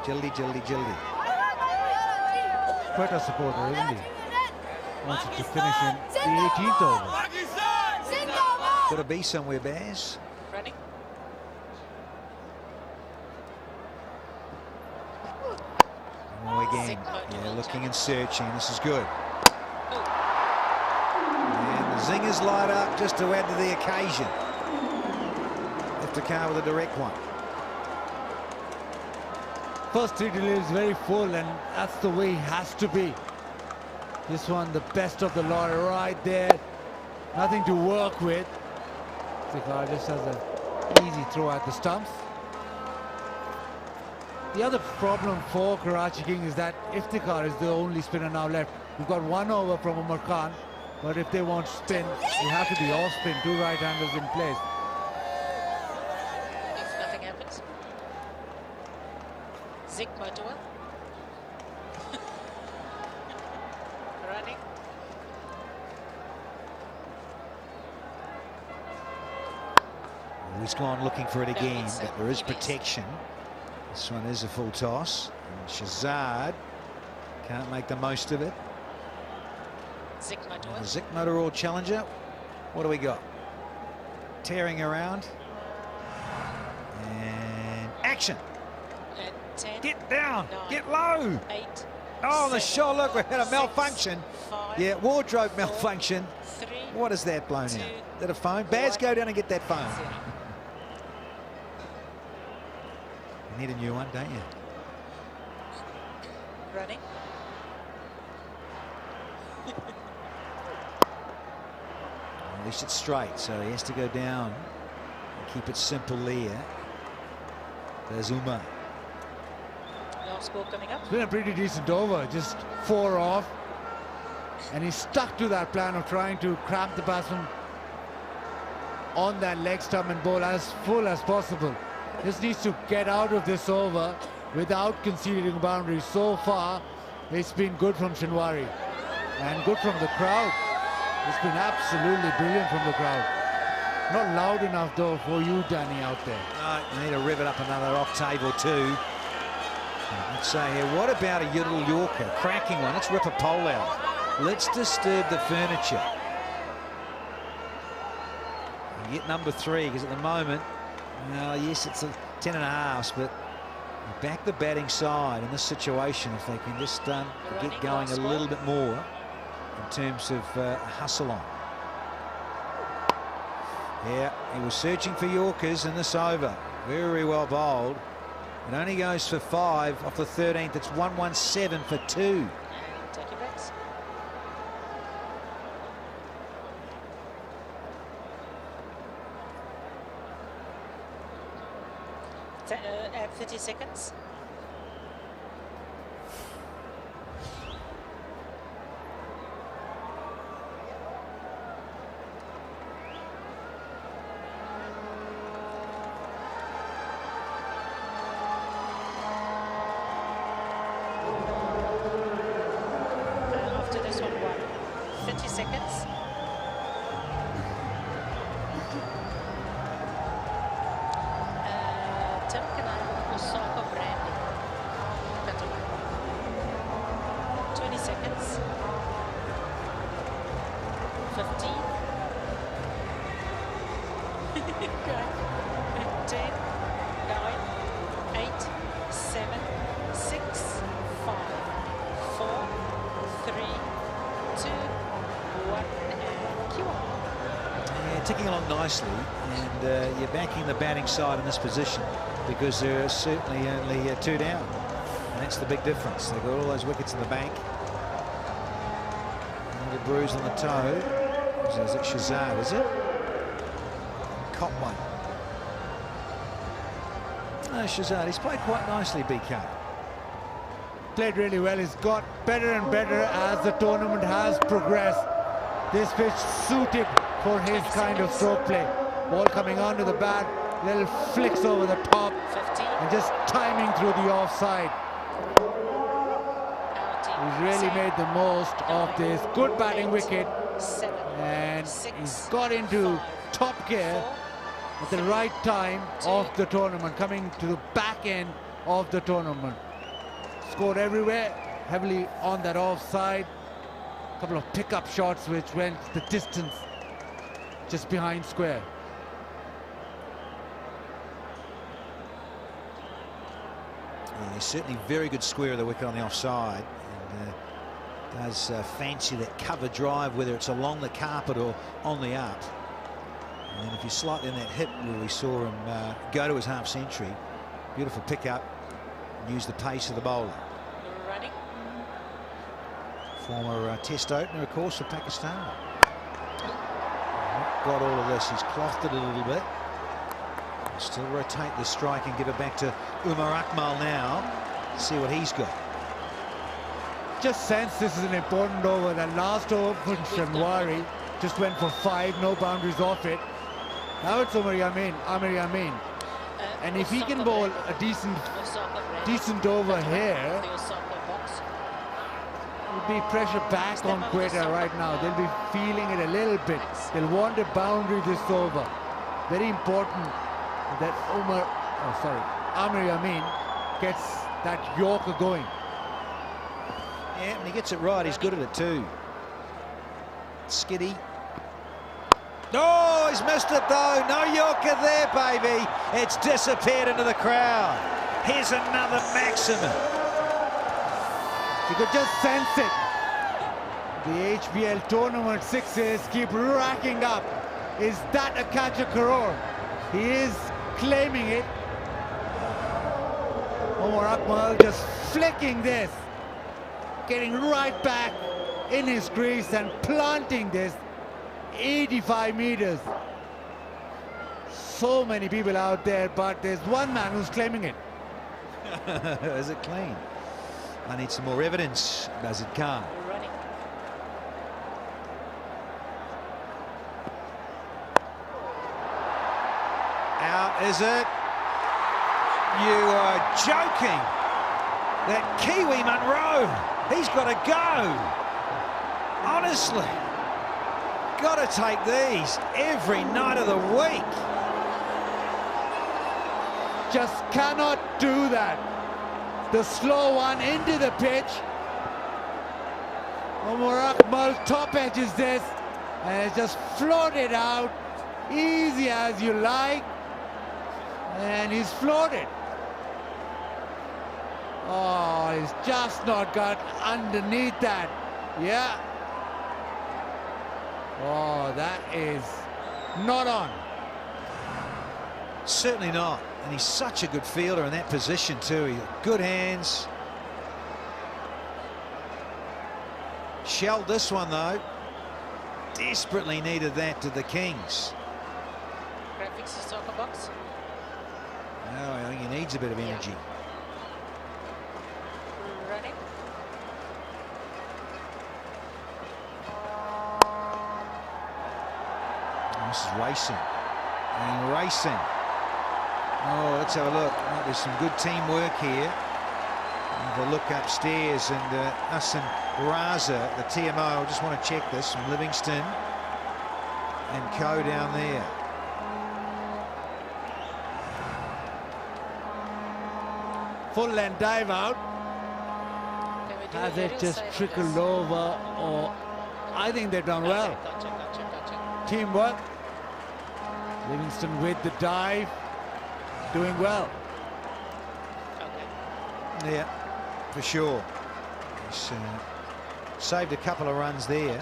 Jildy, jildy, jildy. Quetta supporter, isn't he? Wants it to finish in the 18th over. Got to be somewhere, Baz. Running. Oh, again. Yeah, looking and searching. This is good. And the zingers light up just to add to the occasion. Left a car with a direct one. First three deliveries very full, and that's the way he has to be. This one, the best of the lot, right there. Nothing to work with. Iftikhar just has an easy throw at the stumps. The other problem for Karachi King is that Iftikhar is the only spinner now left. We've got one over from Umar Khan, but if they want spin, you have to be off spin, two right-handers in place. If nothing happens. Sigma to one. Running. He's gone looking for it again, but there is protection. This one is a full toss. And Shahzad can't make the most of it. Sigma to one. Zikmota or challenger. What do we got? Tearing around. And action. And 10. Get down. 9, Get low. 8. Oh, the 7, shot. Look, we had a 6, malfunction. 5, Yeah, wardrobe 4, malfunction. 3. What is that blown 2, out? Is that a phone? Baz, 1, go down and get that phone. 0. You need a new one, don't you? Running. At least it's straight, so he has to go down and keep it simple there. There's Umar. Now score coming up. It's been a pretty decent over, just 4 off. And he's stuck to that plan of trying to cramp the batsman on that leg stump and bowl as full as possible. Just needs to get out of this over without conceding a boundary. So far, it's been good from Shinwari and good from the crowd. It's been absolutely brilliant from the crowd. Not loud enough though for you, Danny, out there. No, you need to rev it up another octave or two. Let's say here, what about a little Yorker? Cracking one. Let's rip a pole out. Let's disturb the furniture. And get number 3, because at the moment, yes, it's a 10.5, but back the batting side in this situation if they can just get going a little bit more in terms of hustle on. Yeah, he was searching for Yorkers in this over. Very well bowled. It only goes for 5 off the 13th. It's 117 for 2. And take your breaks. Add 30 seconds. seconds. Tim, can I have Osaka Brandy? 20 seconds. 15. Okay. 10, 9, 8, 7, 6, 5, 4, 3, 2, 1, and cue on. Yeah, ticking along nicely, and you're backing the batting side in this position because there are certainly only 2 down, and that's the big difference. They've got all those wickets in the bank. A bruise on the toe. Is it Shazad, is it? Cop one. No, Shazad, he's played quite nicely, BK. Played really well. He's got better and better as the tournament has progressed. This pitch suited for his kind of stroke play. Ball coming onto the bat, little flicks over the top, 15. and just timing through the offside. He's really made the most of this good batting wicket, and he's got into top gear at the right time of the tournament, coming to the back end of the tournament. Scored everywhere, heavily on that offside. A couple of pickup shots which went the distance just behind square. Yeah, he's certainly very good square of the wicket on the offside, and does fancy that cover drive, whether it's along the carpet or on the up. And then if you're slightly in that hip where we saw him go to his half century, beautiful pickup, and use the pace of the bowler. Running. Former test opener, of course, for Pakistan. Got all of this. He's clothed it a little bit. Still rotate the strike and give it back to Umar Akmal now. See what he's got. Just sense this is an important over. That last over for Shanwari just went for 5, no boundaries off it. Now it's Amir Yamin. And if he can bowl a decent over here, would be pressure back on Quetta right now. They'll be feeling it a little bit. They'll want a boundary this over. Very important that Amir Yamin gets that Yorker going. Yeah, and he gets it right. He's good at it too. Skiddy. Oh, he's missed it though. No Yorker there, baby. It's disappeared into the crowd. Here's another maximum. You could just sense it. The HBL tournament sixes keep racking up. Is that a catch a crore? He is claiming it. Omar Akmal just flicking this, getting right back in his crease and planting this 85 meters. So many people out there, but there's one man who's claiming it. Is it clean? I need some more evidence, Bazid Khan. Running. Out, is it? You are joking. That Kiwi Munro, he's got to go. Honestly, got to take these every night of the week. Just cannot do that. The slow one into the pitch. Omar Akmal top edges this, and it's just floated out, easy as you like, and he's floated. Oh, he's just not got underneath that. Yeah. Oh, that is not on. Certainly not. And he's such a good fielder in that position too. He's got good hands. Shelled this one though. Desperately needed that to the Kings. Graphics is soccer box. No, I think he needs a bit of energy. Running. This is racing and racing. Oh, let's have a look. There's some good teamwork here. Have a look upstairs, and us and Raza, the TMO, just want to check this from Livingston and Co down there. Full and dive out. Can we do Has an it aerial just save on trickled this? over, or I think they've done well. Gotcha. Teamwork. Livingston with the dive, doing well. Okay. Yeah, for sure. He's saved a couple of runs there.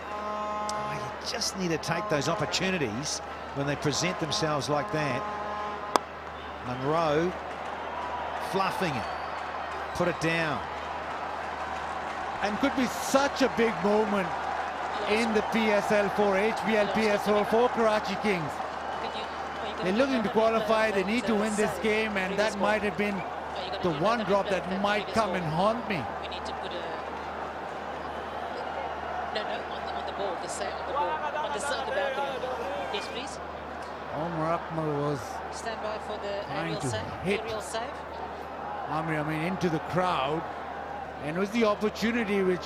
Oh, you just need to take those opportunities when they present themselves like that. Munro fluffing it. Put it down. And could be such a big moment in the PSL for HBL PSL for Karachi Kings. They're looking to qualify, they need to win this game, and that might have been the one drop that might come and haunt me. We need to put a... No, on the ball, the side on the ball, on the side of the balcony. Yes, please. Omar Akmal was Stand by for the trying aerial to save. hit Aerial save. into the crowd, and it was the opportunity which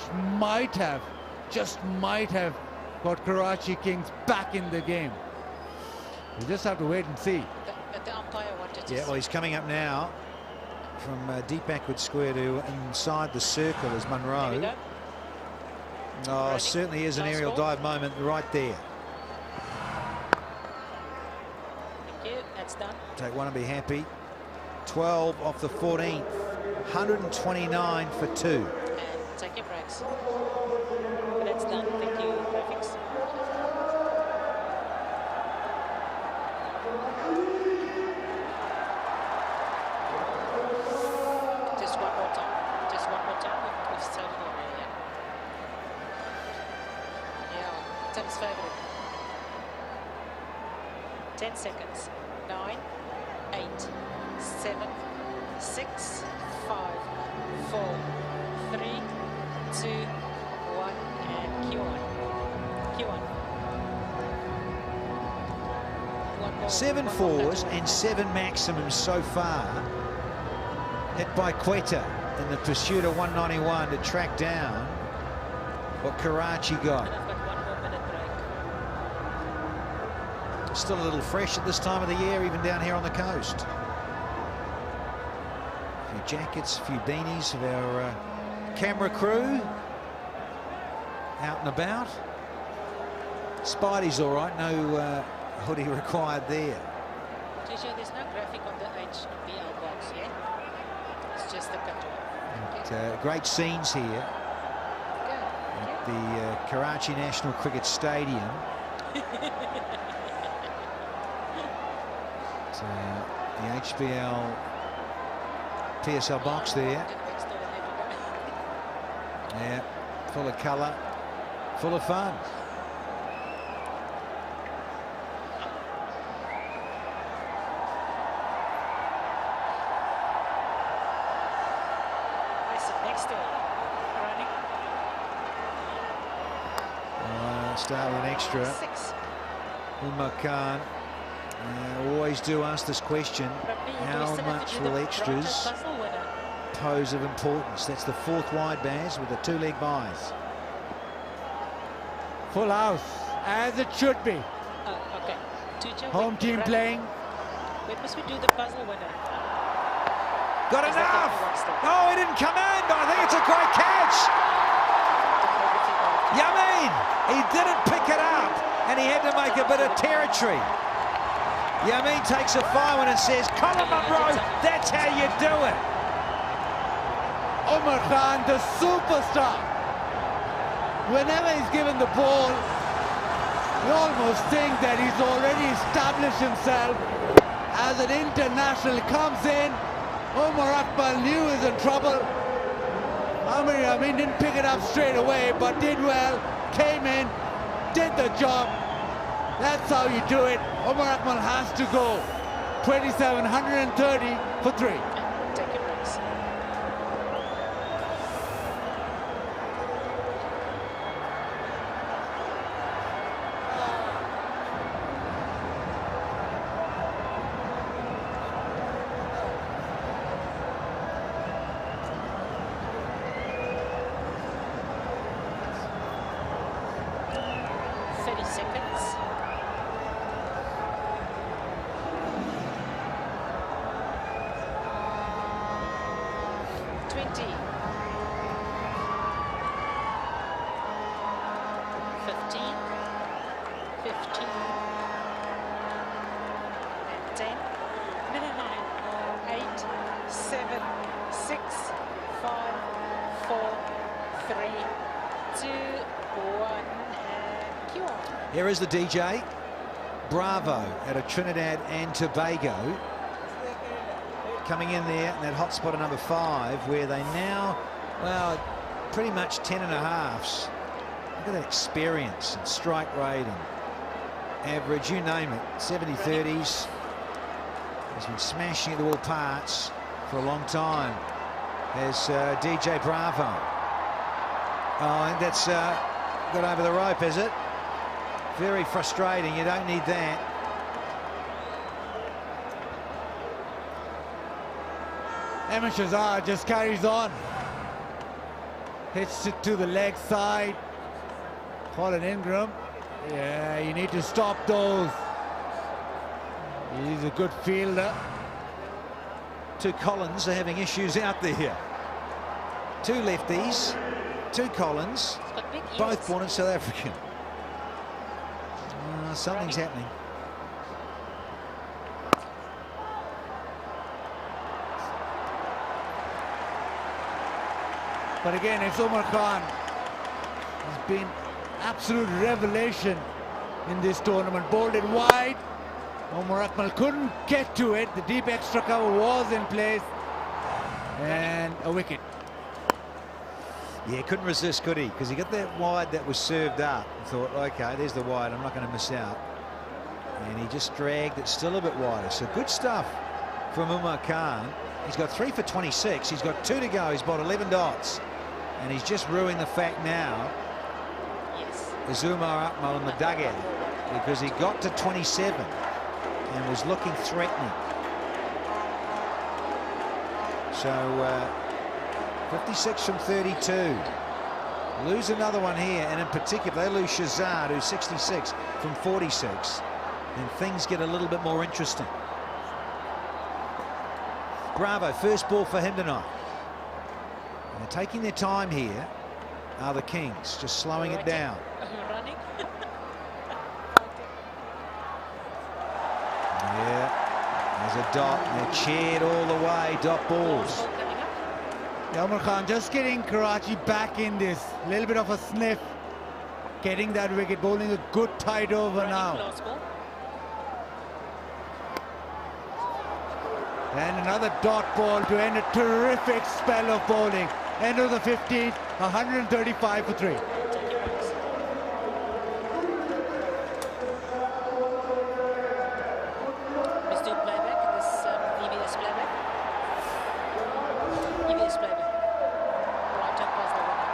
just might have got Karachi Kings back in the game. We just have to wait and see. But the umpire wanted to... Yeah, well, he's coming up now from deep backward square to inside the circle as Here we Munro. go. Oh, Ready? certainly is an Last aerial ball. dive moment right there. Thank you. That's done. Take one and be happy. 12 off the 14th. 129 for 2. And take your breaks. That's done. Thank you, graphics. Just one more time. Just one more time. We've started already, yeah? Yeah, Tim's favorite. 10 seconds. 9, 8, 7, 6, 5, 4, 3, 2, 1, and Q1. Q1. One more, 7 one more fours touch. and 7 maximums so far. Hit by Quetta in the pursuit of 191 to track down what Karachi got. And I've got 1 more minute break. Still a little fresh at this time of the year, even down here on the coast. A few jackets, a few beanies of our camera crew out and about. Spidey's all right, no hoodie required there. Tisha, there's no graphic on the HBL box, yeah? It's just the cutoff. But, great scenes here at the Karachi National Cricket Stadium. The HBL PSL box there. Yeah, full of colour, full of fun. I sit next to it. Running. Start with an extra. 6. Umar Khan. Always do ask this question: how much will extras pose of importance? That's the 4th wide, Baz, with the 2-leg buys. Full house, as it should be. Oh, okay. Tuja, Home team playing. When must we do the puzzle winner? Got Is that enough! the one still? Oh, he didn't come in, but I think it's a great catch. Everything else. Yamin, he didn't pick it up, and he had to make a bit of territory. Yamin takes a fine one and says, Colin Munro, that's how you do it. Omar Khan, the superstar. Whenever he's given the ball, you almost think that he's already established himself as an international. Comes in, Omar Akmal knew he was in trouble. I mean, didn't pick it up straight away, but did well, came in, did the job. That's how you do it. Omar Akmal has to go. 27, 130 for 3. Take your breaks. seconds. 20. 15. 15. And 10. 9, 8, 7, 6, 5, 4, 3, 2, 1, and cue on. Here is the DJ. Bravo out of Trinidad and Tobago. Coming in there in that hot spot of number 5, where they now, well, pretty much 10.5s. Look at that experience and strike rate and average, you name it, 70-30s. He's been smashing into all parts for a long time as DJ Bravo. Oh, and that's got over the rope, is it? Very frustrating. You don't need that. Ahmed Shahzad just carries on. Hits it to the leg side. Colin Ingram. Yeah, you need to stop those. He's a good fielder. 2 Collins are having issues out there. 2 lefties, 2 Collins, He's got big ears. both born in South African. Something's happening. But again, it's Umar Khan. He's been absolute revelation in this tournament. Bowled it wide. Omar Akmal couldn't get to it. The deep extra cover was in place. And a wicket. Yeah, couldn't resist, could he? Because he got that wide that was served up and thought, okay, there's the wide, I'm not going to miss out. And he just dragged it still a bit wider. So good stuff from Umar Khan. He's got 3 for 26. He's got 2 to go. He's bought 11 dots. And he's just ruined the fact now Yes. is Umar Akmal in the dugout, because he got to 27 and was looking threatening. So 56 from 32. Lose another one here, and in particular, they lose Shahzad, who's 66 from 46, and things get a little bit more interesting. Bravo, first ball for him tonight. And they're taking their time here, are the Kings, just slowing it down. Running. Yeah, there's a dot, and they're cheered all the way, dot balls. Yeah, Umar Khan just getting Karachi back in this. A little bit of a sniff. Getting that wicket, bowling a good tight over now. Last ball. And another dot ball to end a terrific spell of bowling. End of the 15th, 135 for 3. Let's do playback in this EBS playback. EBS playback. Right up past the winner.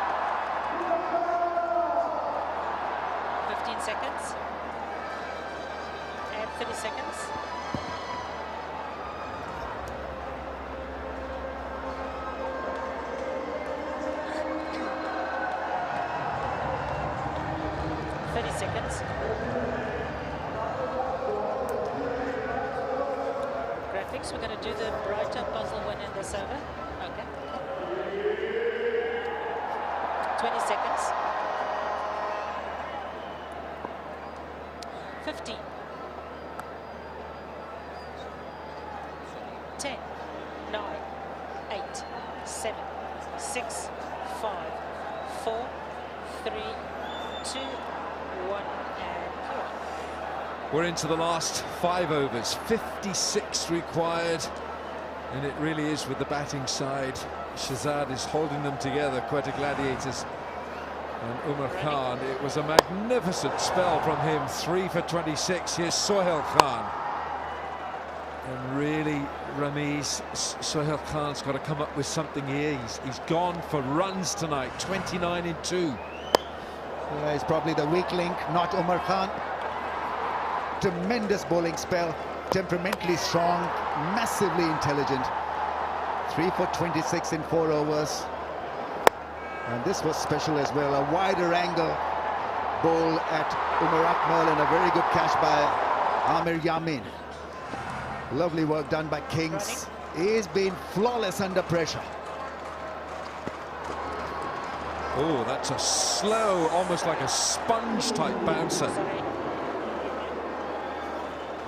15 seconds. And 30 seconds. Graphics, we're going to do the brighter puzzle one in this over. Okay. 20 seconds. 15. 10, 9, 8, 7, 6, 5, 4, 3, 2, 1, and cue on. We're into the last 5 overs, 56 required, and it really is with the batting side. Shahzad is holding them together, Quetta Gladiators and Umar Khan. It was a magnificent spell from him, 3 for 26. Here's Sohail Khan. And really, Ramiz, Sohail Khan's got to come up with something here. He's gone for runs tonight, 29 in 2. Yeah, he's probably the weak link, not Umar Khan. Tremendous bowling spell, temperamentally strong, massively intelligent. 3 for 26 in 4 overs. And this was special as well, a wider angle ball at Umar Akmal, and a very good catch by Amir Yamin. Lovely work done by Kings. He's been flawless under pressure. Oh, that's a slow, almost like a sponge-type bouncer.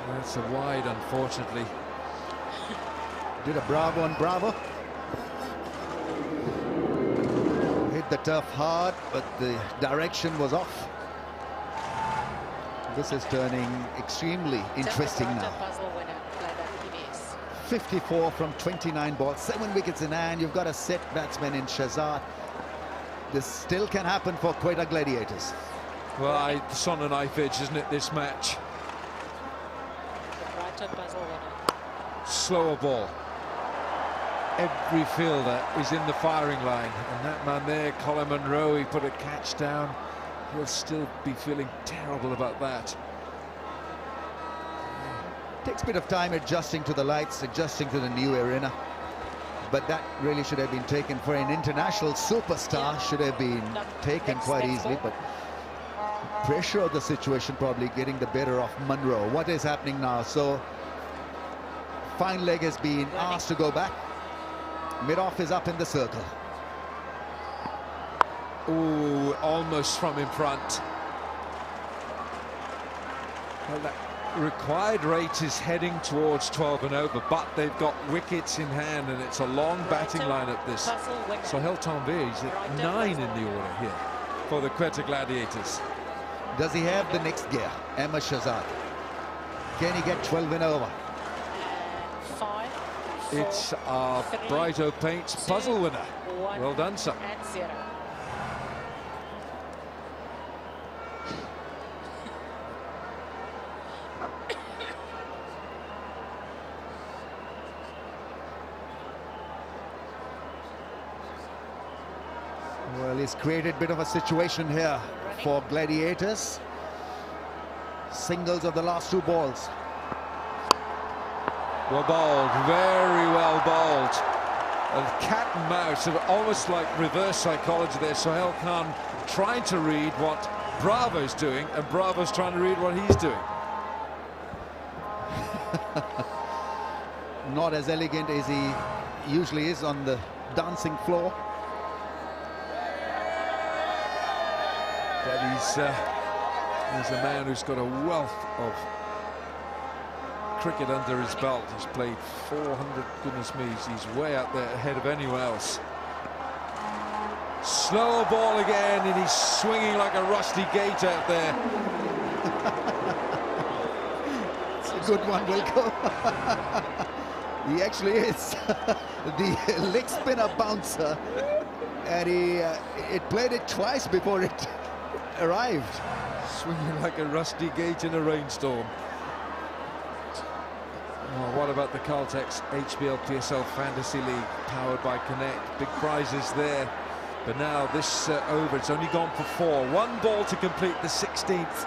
That's a wide, unfortunately. Did a bravo on bravo. Hit the turf hard, but the direction was off. This is turning extremely interesting now. 54 from 29 balls, 7 wickets in hand. You've got a set batsman in Shahzad. This still can happen for Quetta Gladiators. Well, it's on a knife edge, isn't it, this match? Slower ball. Every fielder is in the firing line, and that man there, Colin Munro, he put a catch down. He'll still be feeling terrible about that. Takes a bit of time adjusting to the lights, adjusting to the new arena, but that really should have been taken for an international superstar. Should have been taken quite easily, but pressure of the situation probably getting the better of Munro. What is happening now? So fine leg has been asked to go back. Mid-off is up in the circle. Oh, almost from in front. Well, that required rate is heading towards 12 and over, but they've got wickets in hand, and it's a long batting lineup. This Sohail Tanvir is at 9 in the order here for the Quetta Gladiators. Does he have the next gear? Ahmed Shahzad. Can he get 12 and over? It's our Brighto Paints puzzle winner. Well done, sir. Well, he's created a bit of a situation here for Gladiators. Singles of the last 2 balls. Well bowled, very well bowled. A cat and mouse, almost like reverse psychology there. Sohail Khan trying to read what Bravo's doing, and Bravo's trying to read what he's doing. Not as elegant as he usually is on the dancing floor. But he's a man who's got a wealth of cricket under his belt. He's played 400, goodness me, he's way out there ahead of anyone else. Slower ball again, and he's swinging like a rusty gate out there. It's a good one, Wilco. He actually is. The leg spinner bouncer, and it played it twice before it arrived. Swinging like a rusty gate in a rainstorm. Oh, what about the Caltex HBL PSL Fantasy League, powered by Connect? Big prizes there. But now this over, it's only gone for 4. 1 ball to complete the 16th.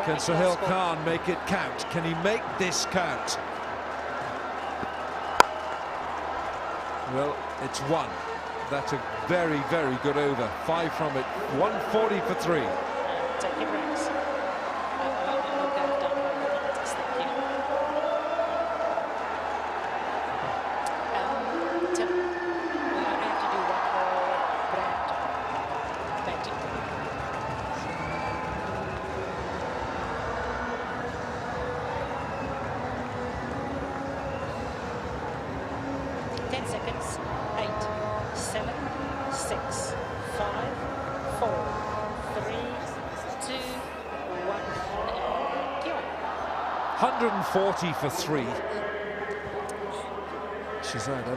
Can Sohail Khan make it count? Can he make this count? Well, it's 1. That's a very, very good over. 5 from it. 140 for 3. Take your breaks. For 3. Ahmed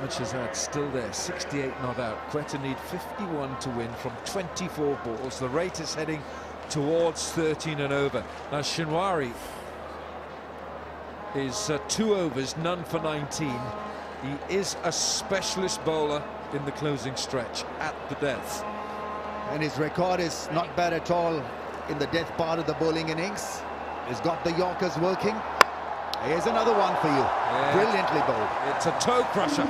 Shahzad still there, 68 not out. Quetta need 51 to win from 24 balls. The rate is heading towards 13 and over. Now Shinwari is 2 overs, none for 19. He is a specialist bowler in the closing stretch at the death. And his record is not bad at all in the death part of the bowling innings. He's got the Yorkers working. Here's another one for you. Yeah. Brilliantly bowled. It's a toe crusher.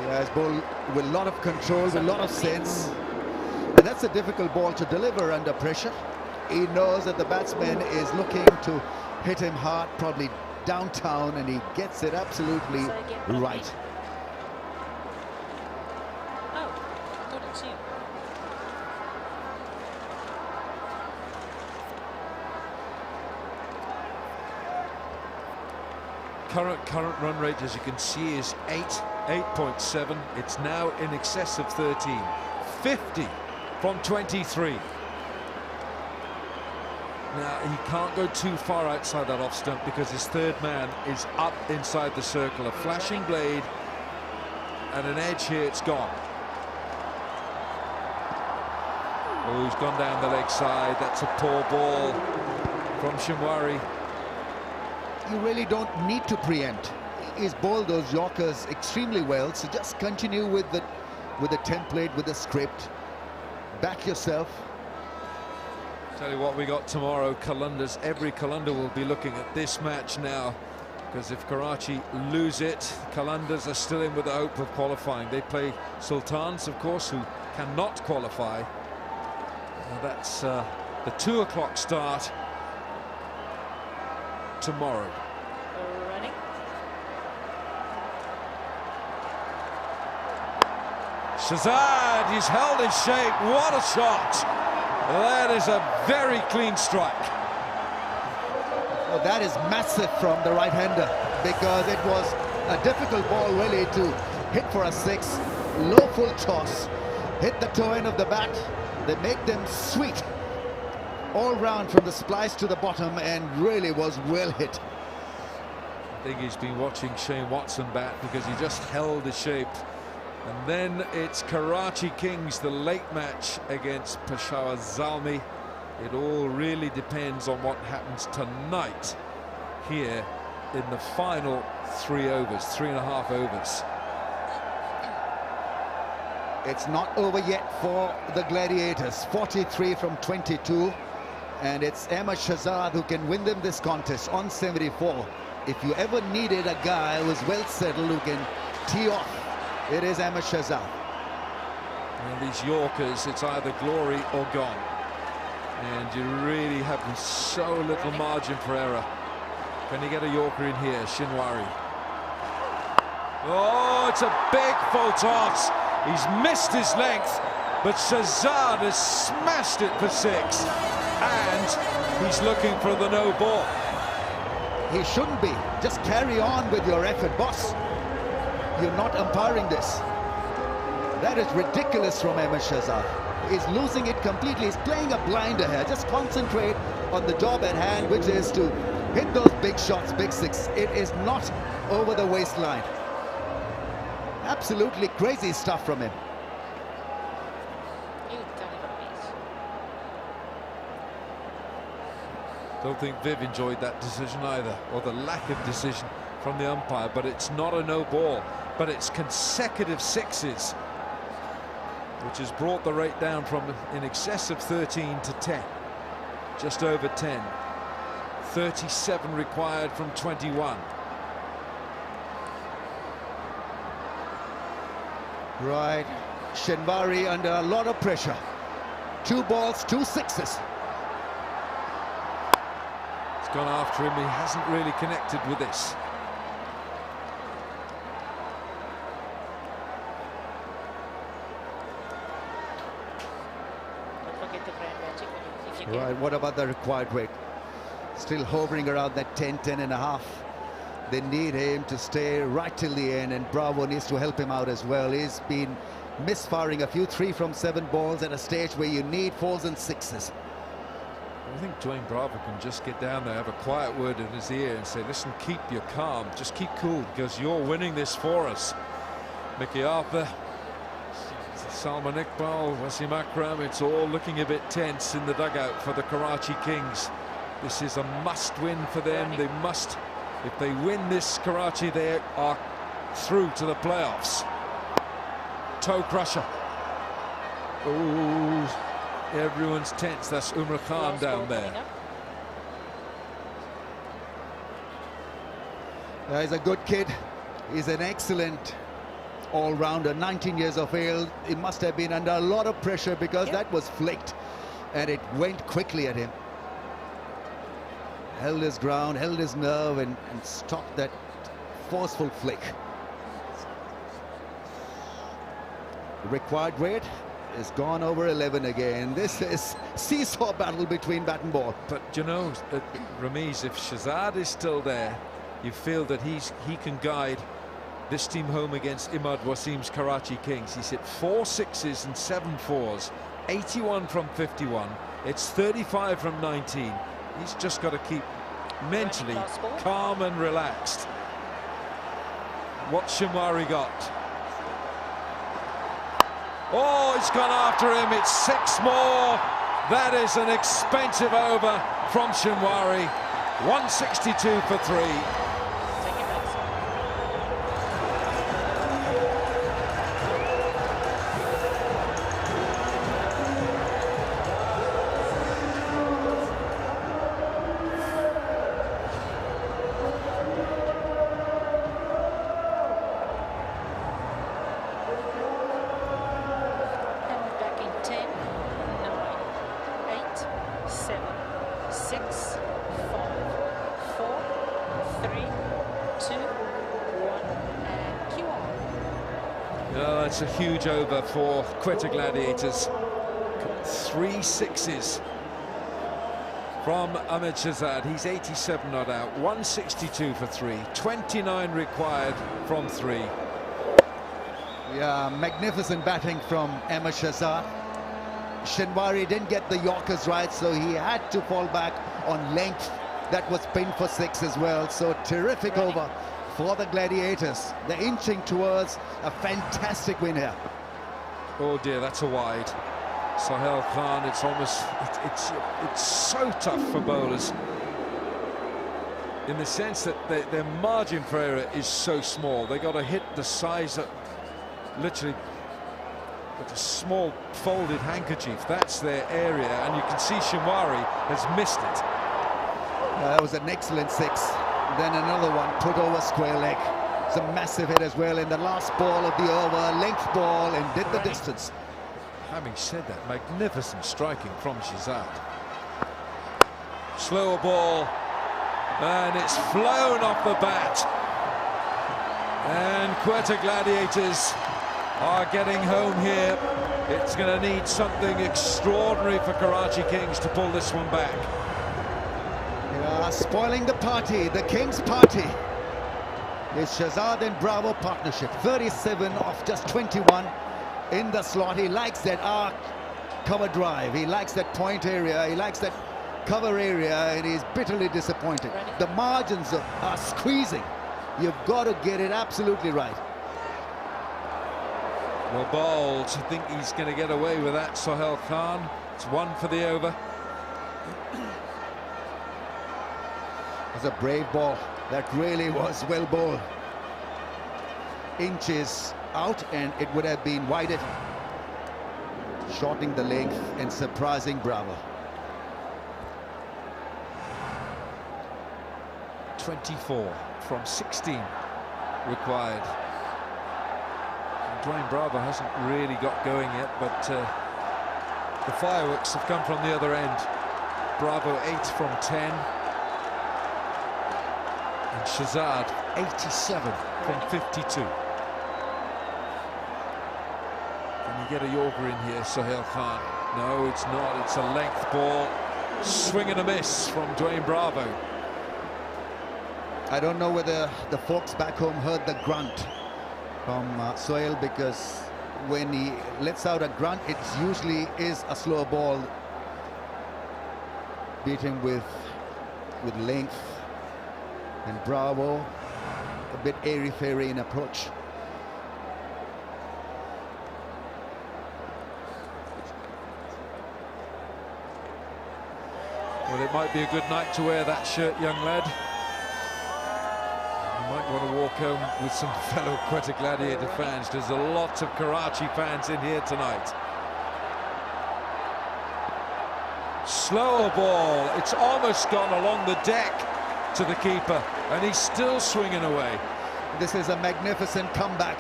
Yeah, he's bowled with a lot of control, with a lot of sense. And that's a difficult ball to deliver under pressure. He knows that the batsman is looking to hit him hard, probably downtown, and he gets it absolutely right. Oh, I thought it's you. Current run rate, as you can see, is 8.7. It's now in excess of 13. 50 from 23. Now, he can't go too far outside that off stump because his third man is up inside the circle. A flashing blade and an edge here, it's gone. Oh, he's gone down the leg side. That's a poor ball from Shinwari. You really don't need to preempt. He's bowled those Yorkers extremely well, so just continue with the template, with the script. Back yourself. Tell you what, we got tomorrow, Qalandars. Every Qalandar will be looking at this match now, because if Karachi lose it, Qalandars are still in with the hope of qualifying. They play Sultans, of course, who cannot qualify. Now that's the 2 o'clock start tomorrow. Running. Shazad, he's held his shape. What a shot! That is a very clean strike. Well, that is massive from the right-hander, because it was a difficult ball really to hit for a 6. Low full toss, hit the toe end of the bat. They make them sweet all round from the splice to the bottom, and really was well hit. I think he's been watching Shane Watson bat, because he just held his shape. And then it's Karachi Kings, the late match against Peshawar Zalmi. It all really depends on what happens tonight here in the final 3 overs, 3.5 overs. It's not over yet for the Gladiators. 43 from 22, and it's Ahmed Shahzad who can win them this contest on 74. If you ever needed a guy who's well settled, who can tee off, it is Ahmed Shahzad. And these Yorkers, it's either glory or gone. And you really have so little margin for error. Can you get a Yorker in here, Shinwari? Oh, it's a big full toss. He's missed his length, but Shahzad has smashed it for 6. And he's looking for the no ball. He shouldn't be. Just carry on with your effort, boss. You're not umpiring this. That is ridiculous from Ahmed Shahzad. He's losing it completely. He's playing a blinder here. Just concentrate on the job at hand, which is to hit those big shots, big 6. It is not over the waistline. Absolutely crazy stuff from him. Don't think Viv enjoyed that decision either, or the lack of decision from the umpire. But it's not a no ball, but it's consecutive 6s, which has brought the rate down from in excess of 13 to 10, just over 10. 37 required from 21. Right, Shinwari under a lot of pressure. 2 balls, 2 6s. It's gone after him. He hasn't really connected with this. Right, what about the required weight? Still hovering around that 10, 10.5. They need him to stay right till the end, and Bravo needs to help him out as well. He's been misfiring a few 3 from 7 balls at a stage where you need 4s and 6s. I think Dwayne Bravo can just get down there, have a quiet word in his ear and say, listen, keep your calm, just keep cool, because you're winning this for us. Mickey Arthur, Salman Iqbal, Wasim Akram, it's all looking a bit tense in the dugout for the Karachi Kings. This is a must-win for them. They must, if they win this, Karachi, they are through to the playoffs. Toe crusher. Oh, everyone's tense. That's Umar Khan down there. He's a good kid. He's an excellent all-rounder, 19 years of age. He must have been under a lot of pressure because that was flicked and it went quickly at him. Held his ground, held his nerve and stopped that forceful flick. The required rate is gone over 11 again. This is seesaw battle between bat and ball. But you know, Ramiz, if Shahzad is still there, you feel that he can guide this team home against Imad Wasim's Karachi Kings. He's hit 4 sixes and 7 fours, 81 from 51. It's 35 from 19. He's just got to keep mentally calm and relaxed. What's Shinwari got? Oh, it's gone after him. It's 6 more. That is an expensive over from Shinwari. 162 for 3. It's a huge over for Quetta Gladiators. 3 sixes from Ahmed Shahzad. He's 87 not out. 162 for 3. 29 required from 3. Yeah, magnificent batting from Ahmed Shahzad. Shinwari didn't get the Yorkers right, so he had to fall back on length. That was pinned for 6 as well. So terrific over for the Gladiators. They're inching towards a fantastic win here. Oh dear, that's a wide. Sahel Khan, it's almost, it's so tough for bowlers in the sense that their margin for error is so small. They got to hit the size of literally with a small folded handkerchief. That's their area, and you can see Shinwari has missed it. That was an excellent 6. Then another one put over square leg. It's a massive hit as well in the last ball of the over, length ball, and did the distance. Having said that, magnificent striking from Shahzad. Slower ball, and it's flown off the bat. And Quetta Gladiators are getting home here. It's going to need something extraordinary for Karachi Kings to pull this one back. Spoiling the party, the Kings party. It's Shahzad and Bravo partnership. 37 off just 21 in the slot. He likes that arc cover drive. He likes that point area. He likes that cover area, and he's bitterly disappointed. The margins are squeezing. You've got to get it absolutely right. Well bowled. I think he's going to get away with that, Sahel Khan. It's 1 for the over. It was a brave ball. That really was well bowled. Inches out, and it would have been wider. Shortening the length and surprising Bravo. 24 from 16 required. And Dwayne Bravo hasn't really got going yet, but the fireworks have come from the other end. Bravo 8 from 10. And Shahzad 87 from 52. Can you get a Yorker in here, Sahel Khan? No, it's not. It's a length ball. Swing and a miss from Dwayne Bravo. I don't know whether the folks back home heard the grunt from Sohail, because when he lets out a grunt, it usually is a slow ball. Beat him with length. And Bravo, a bit airy-fairy in approach. Well, it might be a good night to wear that shirt, young lad. You might want to walk home with some fellow Quetta Gladiator fans. There's a lot of Karachi fans in here tonight. Slower ball. It's almost gone along the deck to the keeper, and he's still swinging away. This is a magnificent comeback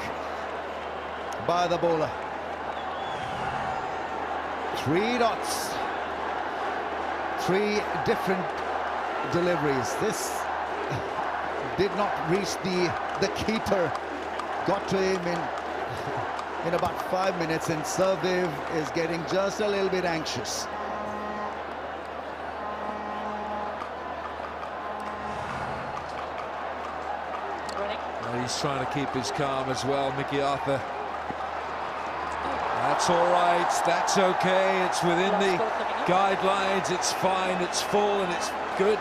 by the bowler. 3 dots. 3 different deliveries. This did not reach the keeper. Got to him in about 5 minutes, and Surviv is getting just a little bit anxious. Well, he's trying to keep his calm as well, Mickey Arthur. That's all right, that's okay, it's within the guidelines, it's fine, it's full and it's good.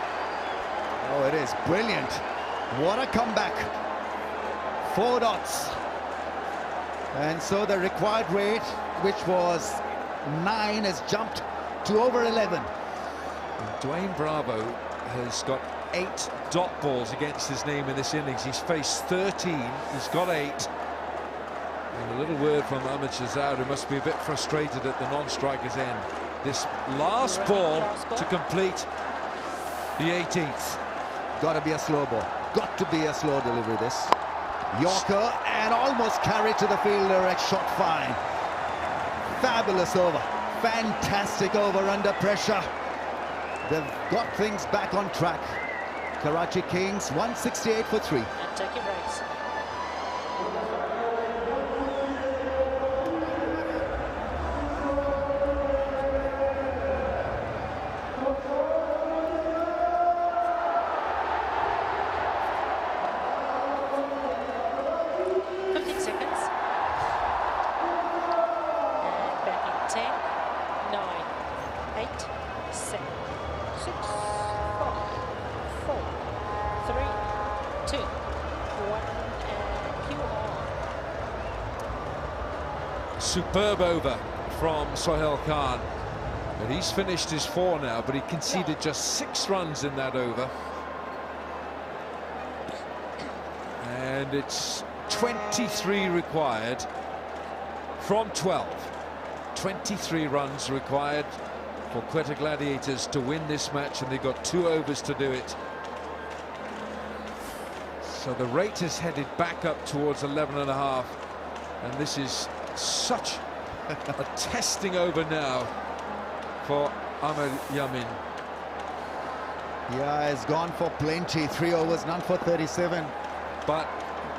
Oh, it is brilliant. What a comeback. 4 dots. And so the required rate, which was 9, has jumped to over 11. Dwayne Bravo has got 8 dot balls against his name in this innings. He's faced 13, he's got 8. And a little word from Ahmed Shahzad, who must be a bit frustrated at the non-striker's end. This last ball to complete the 18th. Got to be a slow ball. Got to be a slow delivery, this. Yorker, and almost carried to the fielder at shot fine. Fabulous over. Fantastic over under pressure. They've got things back on track. Karachi Kings 168 for 3. And take your breaks. Superb over from Sohail Khan, but he's finished his 4 now, but he conceded just 6 runs in that over, and it's 23 required from 12. 23 runs required for Quetta Gladiators to win this match, and they've got 2 overs to do it. So the rate is headed back up towards 11.5, and this is such a testing over now for Amir Yamin. Yeah, he's gone for plenty. 3 overs, none for 37. But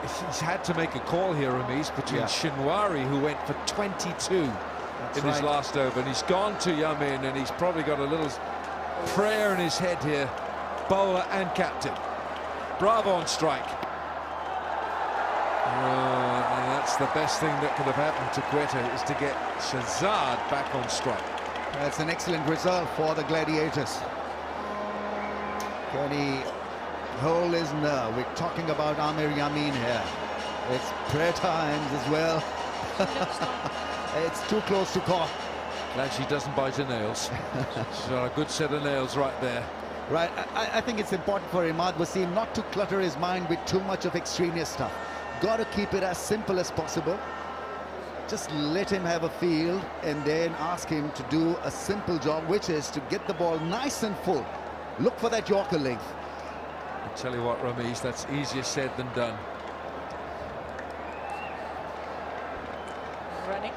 he's had to make a call here, Ramiz, between Shinwari, who went for 22 in his last over, and he's gone to Yamin, and he's probably got a little prayer in his head here. Bowler and captain. Bravo on strike. And that's the best thing that could have happened to Quetta, is to get Shahzad back on strike. That's an excellent result for the Gladiators. Can he hold his nerve? We're talking about Amir Yamin here. It's prayer times as well. It's too close to call. Glad she doesn't bite her nails. She's got a good set of nails right there. Right, I think it's important for Imad Wasim not to clutter his mind with too much of extraneous stuff. Got to keep it as simple as possible. Just let him have a field and then ask him to do a simple job, which is to get the ball nice and full. Look for that Yorker length. I tell you what, Ramiz, that's easier said than done. Running.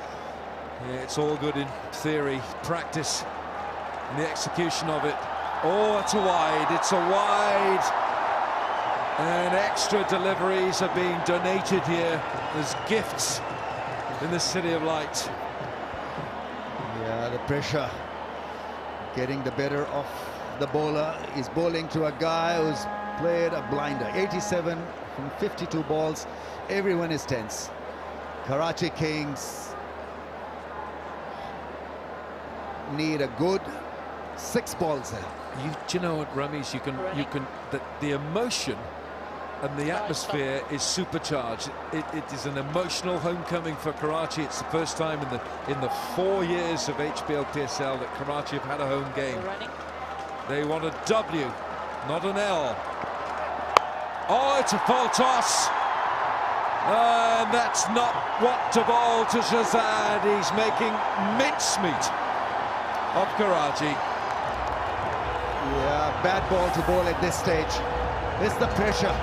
Yeah, it's all good in theory, practice, and the execution of it. Oh, it's a wide, it's a wide. And extra deliveries are being donated here as gifts in the City of Light. Yeah, the pressure getting the better of the bowler. He's bowling to a guy who's played a blinder. 87 from 52 balls. Everyone is tense. Karachi Kings need a good 6 balls there. Do you know what, Ramiz, you can the emotion and the atmosphere is supercharged. It is an emotional homecoming for Karachi. It's the first time in the 4 years of HBL PSL that Karachi have had a home game. They want a W, not an L. Oh, it's a full toss. And that's not what to bowl to Shahzad. He's making mincemeat of Karachi. Yeah, bad ball to bowl at this stage. It's the pressure.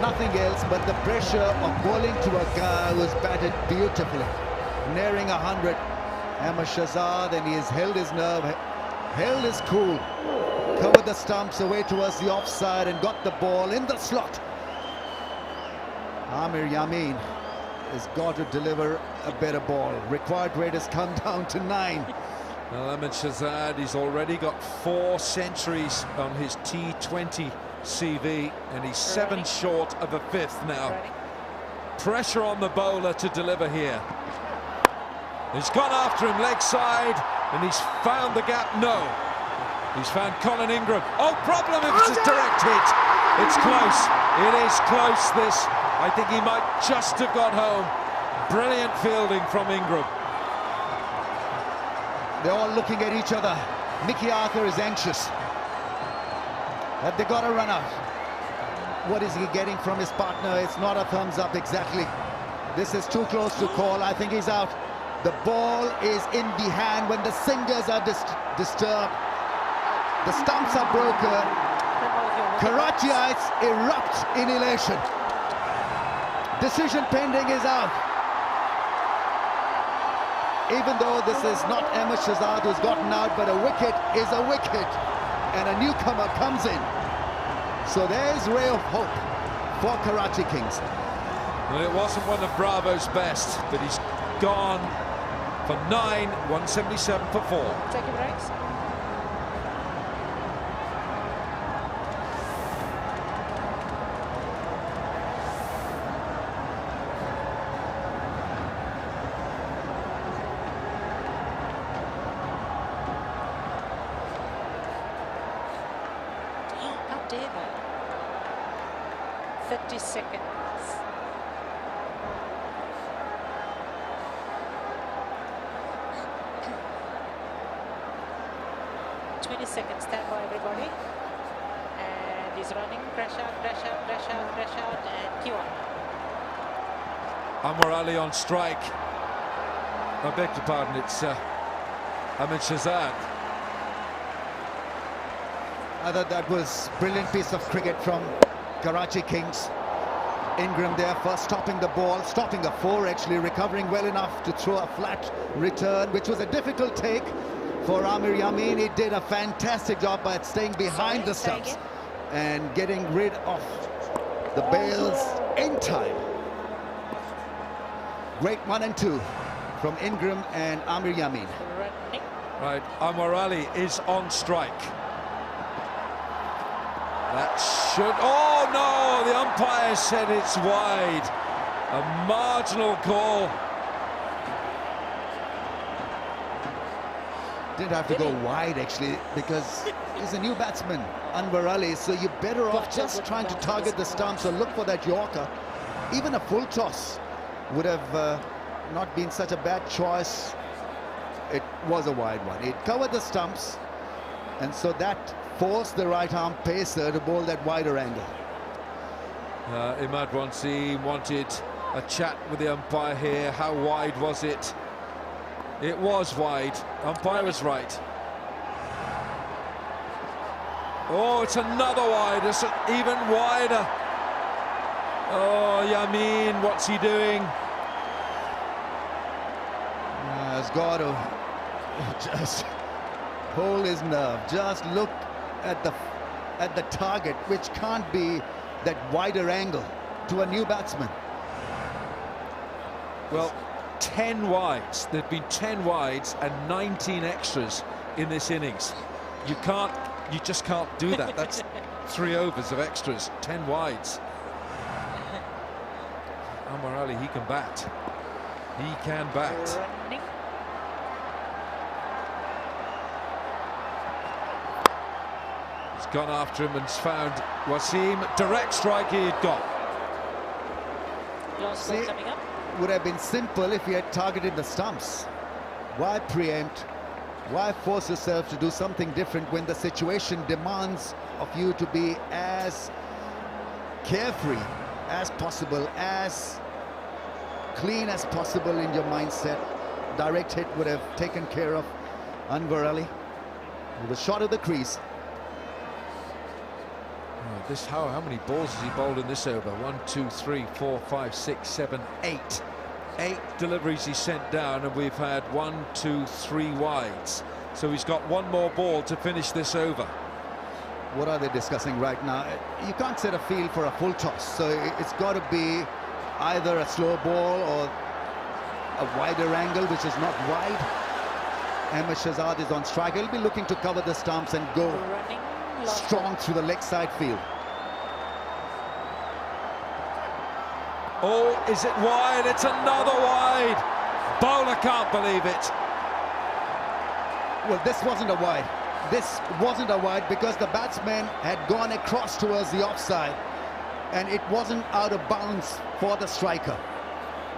Nothing else but the pressure of bowling to a guy who's batted beautifully, nearing 100. Ahmed Shahzad, and he has held his nerve, held his cool, covered the stumps away towards the offside and got the ball in the slot. Amir Yamin has got to deliver a better ball. Required rate has come down to 9. Well, Ahmed Shahzad, he's already got 4 centuries on his T20 CV, and he's 7 short of a 5th now. Pressure on the bowler to deliver here. He's gone after him leg side, and he's found the gap. No, he's found Colin Ingram. Oh, problem if it's a direct hit. It's close. It is close, this. I think he might just have got home. Brilliant fielding from Ingram. They're all looking at each other. Mickey Arthur is anxious. Have they got a run out? What is he getting from his partner? It's not a thumbs up exactly. This is too close to call. I think he's out. The ball is in the hand when the singers are disturbed. The stumps are broken. Karachiites erupt in elation. Decision pending is out. Even though this is not Ahmed Shahzad who's gotten out, but a wicket is a wicket, and a newcomer comes in. So there's ray of hope for Karachi Kings. Well, it wasn't one of Bravo's best, but he's gone for 9, 177 for 4. Take a break. How dare they? 30 seconds. Stand by, everybody. And he's running. Crash out, crash out, crash out, crash out, and cue on. Anwar Ali on strike. I beg your pardon, it's Ahmed Shahzad. I thought that was a brilliant piece of cricket from Karachi Kings. Ingram there first stopping the ball, stopping the 4 actually, recovering well enough to throw a flat return, which was a difficult take for Amir Yamin. He did a fantastic job by staying behind the stumps and getting rid of the bails in time. Great 1 and 2 from Ingram and Amir Yamin. Right, Anwar Ali is on strike. That should... Oh, no! The umpire said it's wide. A marginal call. Didn't have to go wide, actually, because he's a new batsman, Anwar Ali, so you're better off just trying to target the stumps or look for that Yorker. Even a full toss would have not been such a bad choice. It was a wide one. It covered the stumps, and so that forced the right-arm pacer to bowl that wider angle. Imad Wansi wanted a chat with the umpire here. How wide was it? It was wide. Umpire was right. Oh, it's another wide. It's even wider. Oh, Yamin, what's he doing? Has got to just hold his nerve. Just look at the target, which can't be that wider angle to a new batsman. Well, 10 wides. There've been 10 wides and 19 extras in this innings. You just can't do that. That's 3 overs of extras, 10 wides. Anwar Ali, he can bat. He can bat. He's gone after him and found Wasim. Direct strike he had got. Last ball coming up. Would have been simple if he had targeted the stumps. Why preempt? Why force yourself to do something different when the situation demands of you to be as carefree as possible, as clean as possible in your mindset? Direct hit would have taken care of Anwar Ali with a shot of the crease. Oh, this, how many balls has he bowled in this over? 1, 2, 3, 4, 5, 6, 7, 8. 8 deliveries he sent down, and we've had 1, 2, 3 wides. So he's got one more ball to finish this over. What are they discussing right now? You can't set a field for a full toss, so it's got to be either a slow ball or a wider angle, which is not wide. Ahmed Shahzad is on strike. He'll be looking to cover the stumps and go strong through the leg side field. Oh, is it wide? It's another wide. Bowler can't believe it. Well, this wasn't a wide. This wasn't a wide because the batsman had gone across towards the offside, and it wasn't out of bounds for the striker.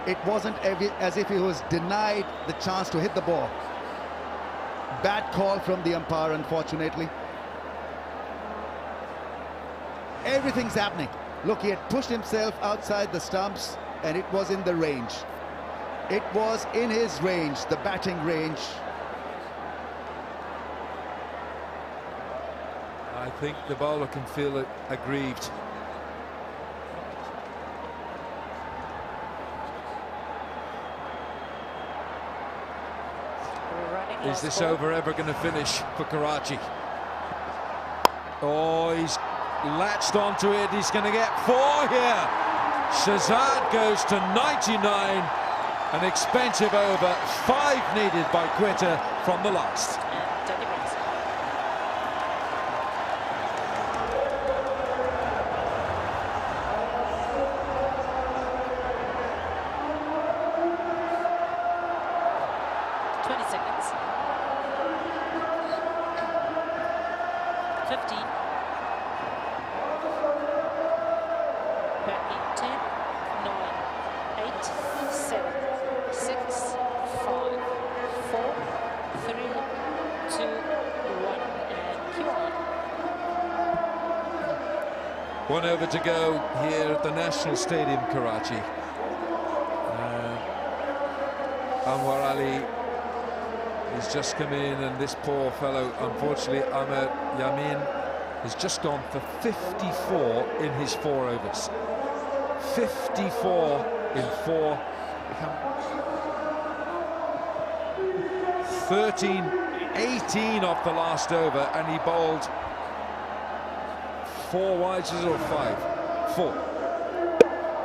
It wasn't as if he was denied the chance to hit the ball. Bad call from the umpire, unfortunately. Everything's happening. Look, he had pushed himself outside the stumps, and it was in the range. It was in his range, the batting range. I think the bowler can feel it aggrieved. Is this over ever going to finish for Karachi? Oh, he's latched onto it. He's going to get 4 here. Shahzad goes to 99. An expensive over. 5 needed by Quetta from the last. 20 seconds. 15. Back in 10, 9, 8, 7, 6, 5, 4, 3, 2, 1, and cue on. 1 over to go here at the National Stadium, Karachi. Anwar Ali has just come in, and this poor fellow, unfortunately, Ahmed Yamin, has just gone for 54 in his 4 overs. 54 in 4. 13, 18 off the last over, and he bowled 4 wides or 5? 4.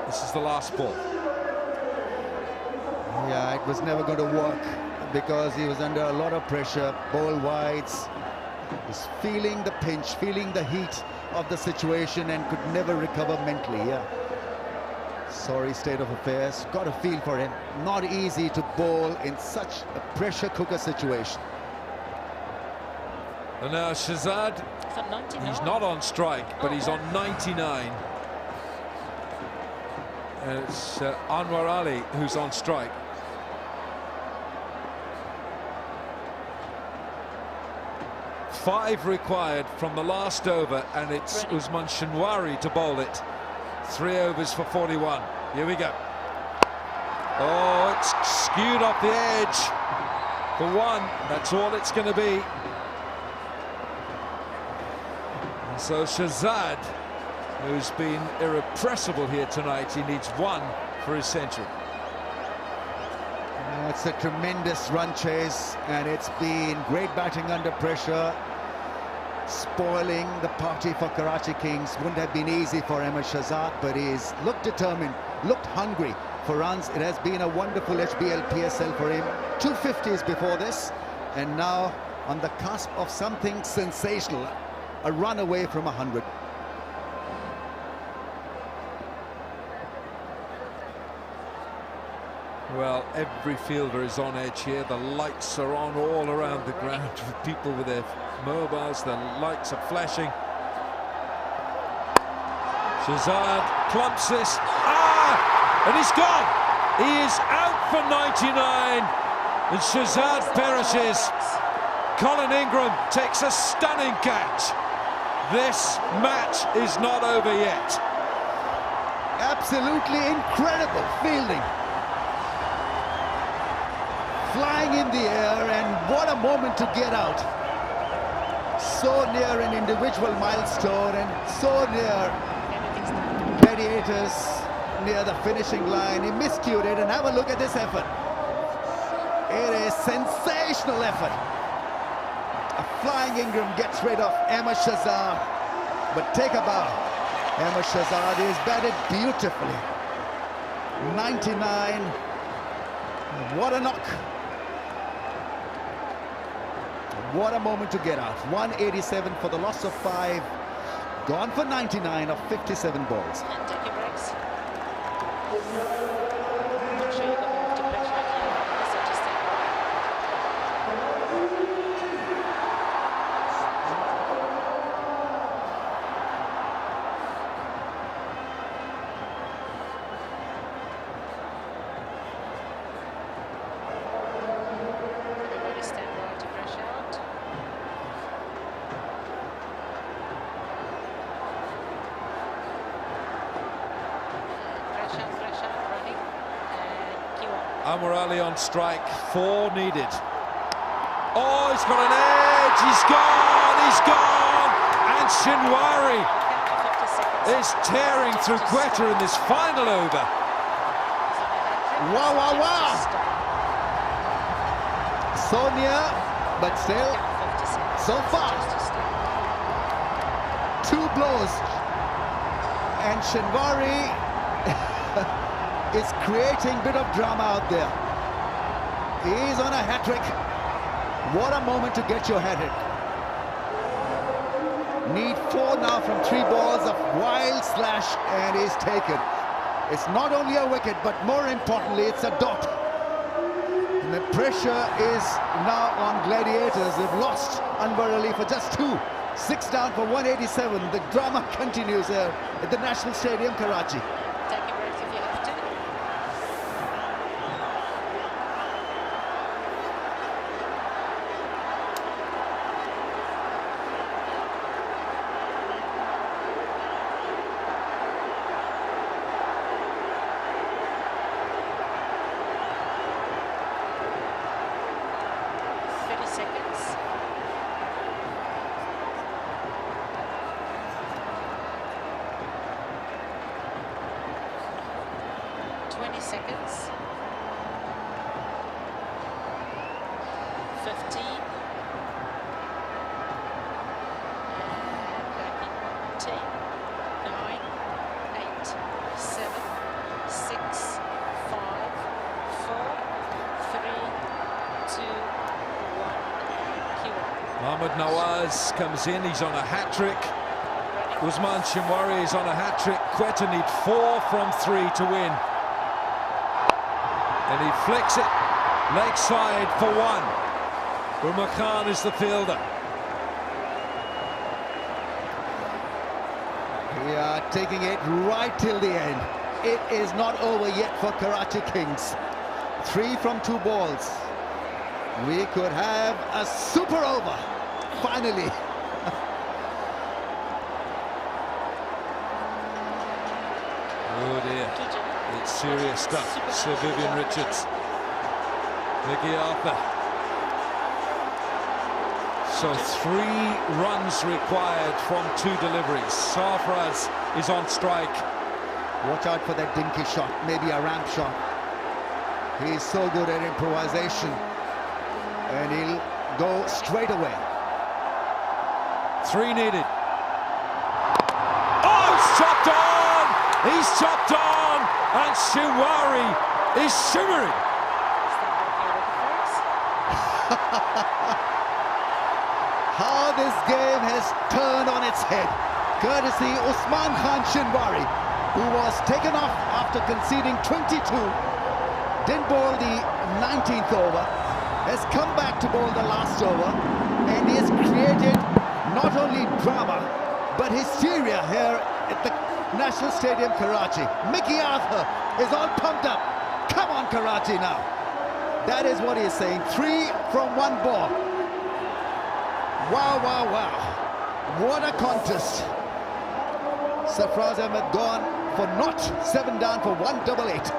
This is the last ball. Yeah, it was never going to work because he was under a lot of pressure. Ball wides, was feeling the pinch, feeling the heat of the situation, and could never recover mentally. Yeah, sorry state of affairs. Got a feel for him. Not easy to bowl in such a pressure cooker situation. And now Shahzad, he's not on strike, but he's on 99. And it's Anwar Ali who's on strike. Five required from the last over, and it's Usman Shinwari to bowl it. 3 overs for 41. Here we go. Oh, it's skewed off the edge for 1. That's all it's going to be. And so Shahzad, who's been irrepressible here tonight, he needs 1 for his century. It's a tremendous run chase, and it's been great batting under pressure. Spoiling the party for Karachi Kings. Wouldn't have been easy for Ahmed Shahzad, but he's looked determined, looked hungry for runs. It has been a wonderful HBL PSL for him. 250s before this, and now on the cusp of something sensational. A run away from 100. Well, every fielder is on edge here. The lights are on all around the ground with people with their mobiles. The lights are flashing. Shahzad clumps this. And he's gone. He is out for 99. And Shahzad perishes. Colin Ingram takes a stunning catch. This match is not over yet. Absolutely incredible fielding. Flying in the air, and what a moment to get out. so near an individual milestone and so near Everything's done. Gladiators near the finishing line. He miscued it, and have a look at this effort. It is sensational effort. A flying Ingram gets rid of Ahmed Shahzad, but take a bow. Ahmed Shahzad is batted beautifully. 99. What a knock. What a moment to get out. 187 for the loss of 5. Gone for 99 of 57 balls. And take your breaks. I'm not sure you're going to have to pressure it here. So just take everybody stand by to crash out. Crash out, running. And cue up. Amar Ali on strike, 4 needed. Oh, he's got an edge, he's gone! And Shinwari 50 seconds. is tearing through Quetta in this final over. Wow, wow, wow. So near, but still, so far. 2 blows. And Shinwari is creating a bit of drama out there. He's on a hat-trick. What a moment to get your head hit. Need 4 now from 3 balls of wild slash, and he's taken. It's not only a wicket, but more importantly, it's a dot. And the pressure is now on Gladiators. They've lost Anwar Ali for just 2. 6 down for 187. The drama continues here at the National Stadium, Karachi. Take a break if you have to. Seconds. 20 seconds. 15. And back in 10, 9, 8, 7, 6, 5, 4, 3, 2, 1. Mohammad Nawaz comes in, he's on a hat-trick. Usman Shinwari is on a hat-trick. Quetta need 4 from 3 to win. And he flicks it leg side for 1. Umar Khan is the fielder. We are taking it right till the end. It is not over yet for Karachi Kings. 3 from 2 balls. We could have a super over, finally. Oh dear, it's serious stuff. Sir Vivian Richards, Mickey Arthur. So 3 runs required from 2 deliveries. Sarfraz is on strike. Watch out for that dinky shot, maybe a ramp shot. He's so good at improvisation. And he'll go straight away. 3 needed. Oh, he's chopped on! He's chopped on! And Shinwari is shimmering. How this game has turned on its head. Courtesy Usman Khan Shinwari, who was taken off after conceding 22. Didn't bowl the 19th over. Has come back to bowl the last over, and he has created not only drama but hysteria here at the National Stadium, Karachi. Mickey Arthur is all pumped up. Come on, Karachi now. That is what he is saying. 3 from 1 ball. Wow, wow, wow. What a contest. Sarfraz Ahmed gone for not 7 down for 188.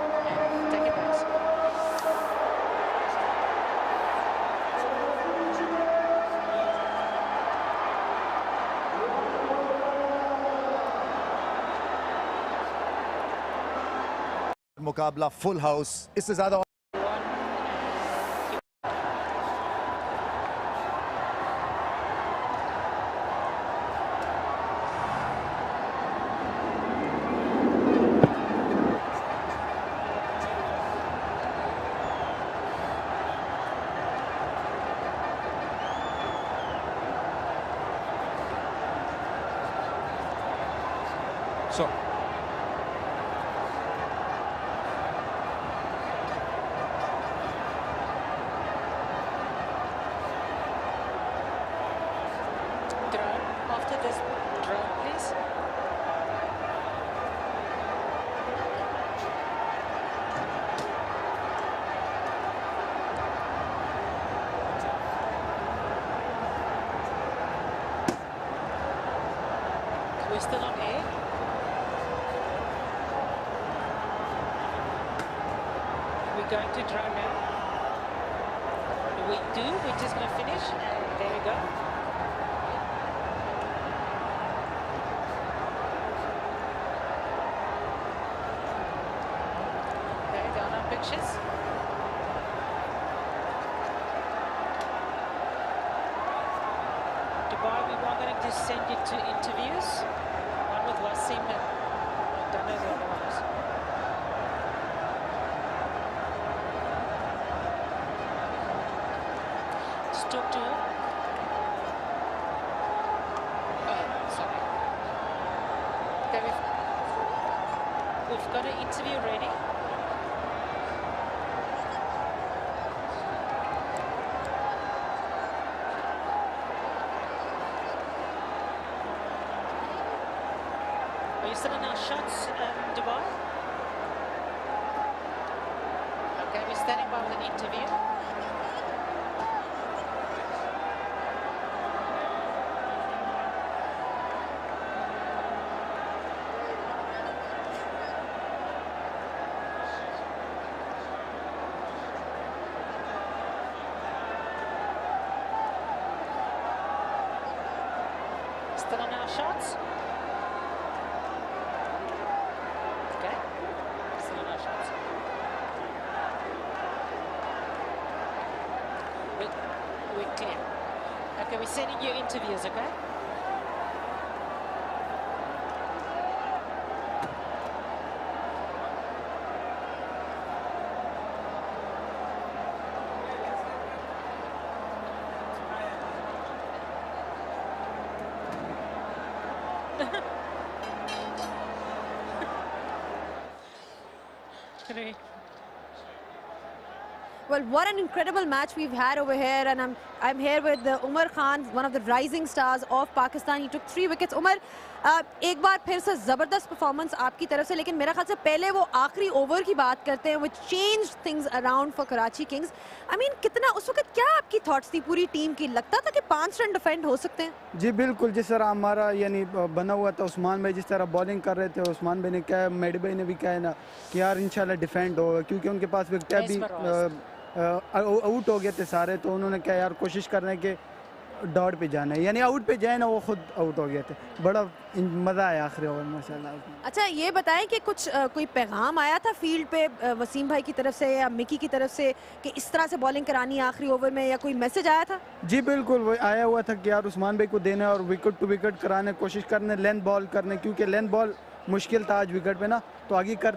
मुकाबला full house, इससे ज्यादा So, Drone. After this drone, please. We're still on air. We're going to drone now. We do. We're just going to finish. And there we go. There we go on our pictures. Dubai, we were going to send you to interviews. One with Wasim and I don't know the other ones. Just talk to her. Oh, sorry. Okay, we've got an interview ready. Are you still in our shots, Dubai? Okay, we're standing by with an interview. Still on our shots? Okay. Still on our shots. We're clear. Okay, we're sending you interviews, okay? Great. Well, what an incredible match we've had over here, and I'm here with Umar Khan, one of the rising stars of Pakistan. He took 3 wickets. Umar, एक बार फिर से ज़बरदस्त performance आपकी तरफ से, लेकिन मेरा ख्याल से पहले वो आखिरी ओवर की बात करते हैं, which changed things around for Karachi Kings. I mean, कितना उस वक्त क्या आपकी थॉट्स थी पूरी टीम की? लगता था कि 5 रन डिफेंड हो सकते हैं? जी बिल्कुल, जिस तरह हमारा यानी बना हुआ था, उस्मान भाई जिस तरह बॉलिंग कर रहे थे, उस्मान भाई ने कहा, मेडी भाई ने भी कहा ना कि यार इंशाल्लाह डिफेंड होगा, क्योंकि उनके पास विकेट भी आउट हो गए थे सारे, तो उन्होंने कहा यार कोशिश कर रहे हैं कि डॉट पे जाना है, यानी आउट पे जाए ना, वो खुद आउट हो गए थे। बड़ा मज़ा आया आखिरी ओवर में माशाल्लाह। अच्छा, ये बताएं कि कुछ कोई पैगाम आया था फील्ड पे वसीम भाई की तरफ से या मिकी की तरफ से कि इस तरह से बॉलिंग करानी है आखिरी ओवर में, या कोई मैसेज आया था? जी बिल्कुल, वो आया हुआ था कि यार उस्मान भाई को देना और विकेट टू विकेट कराने कोशिश करने, लेंथ बॉल करने, क्योंकि लेंथ बॉल मुश्किल था आज विकेट पे ना, तो आगे कर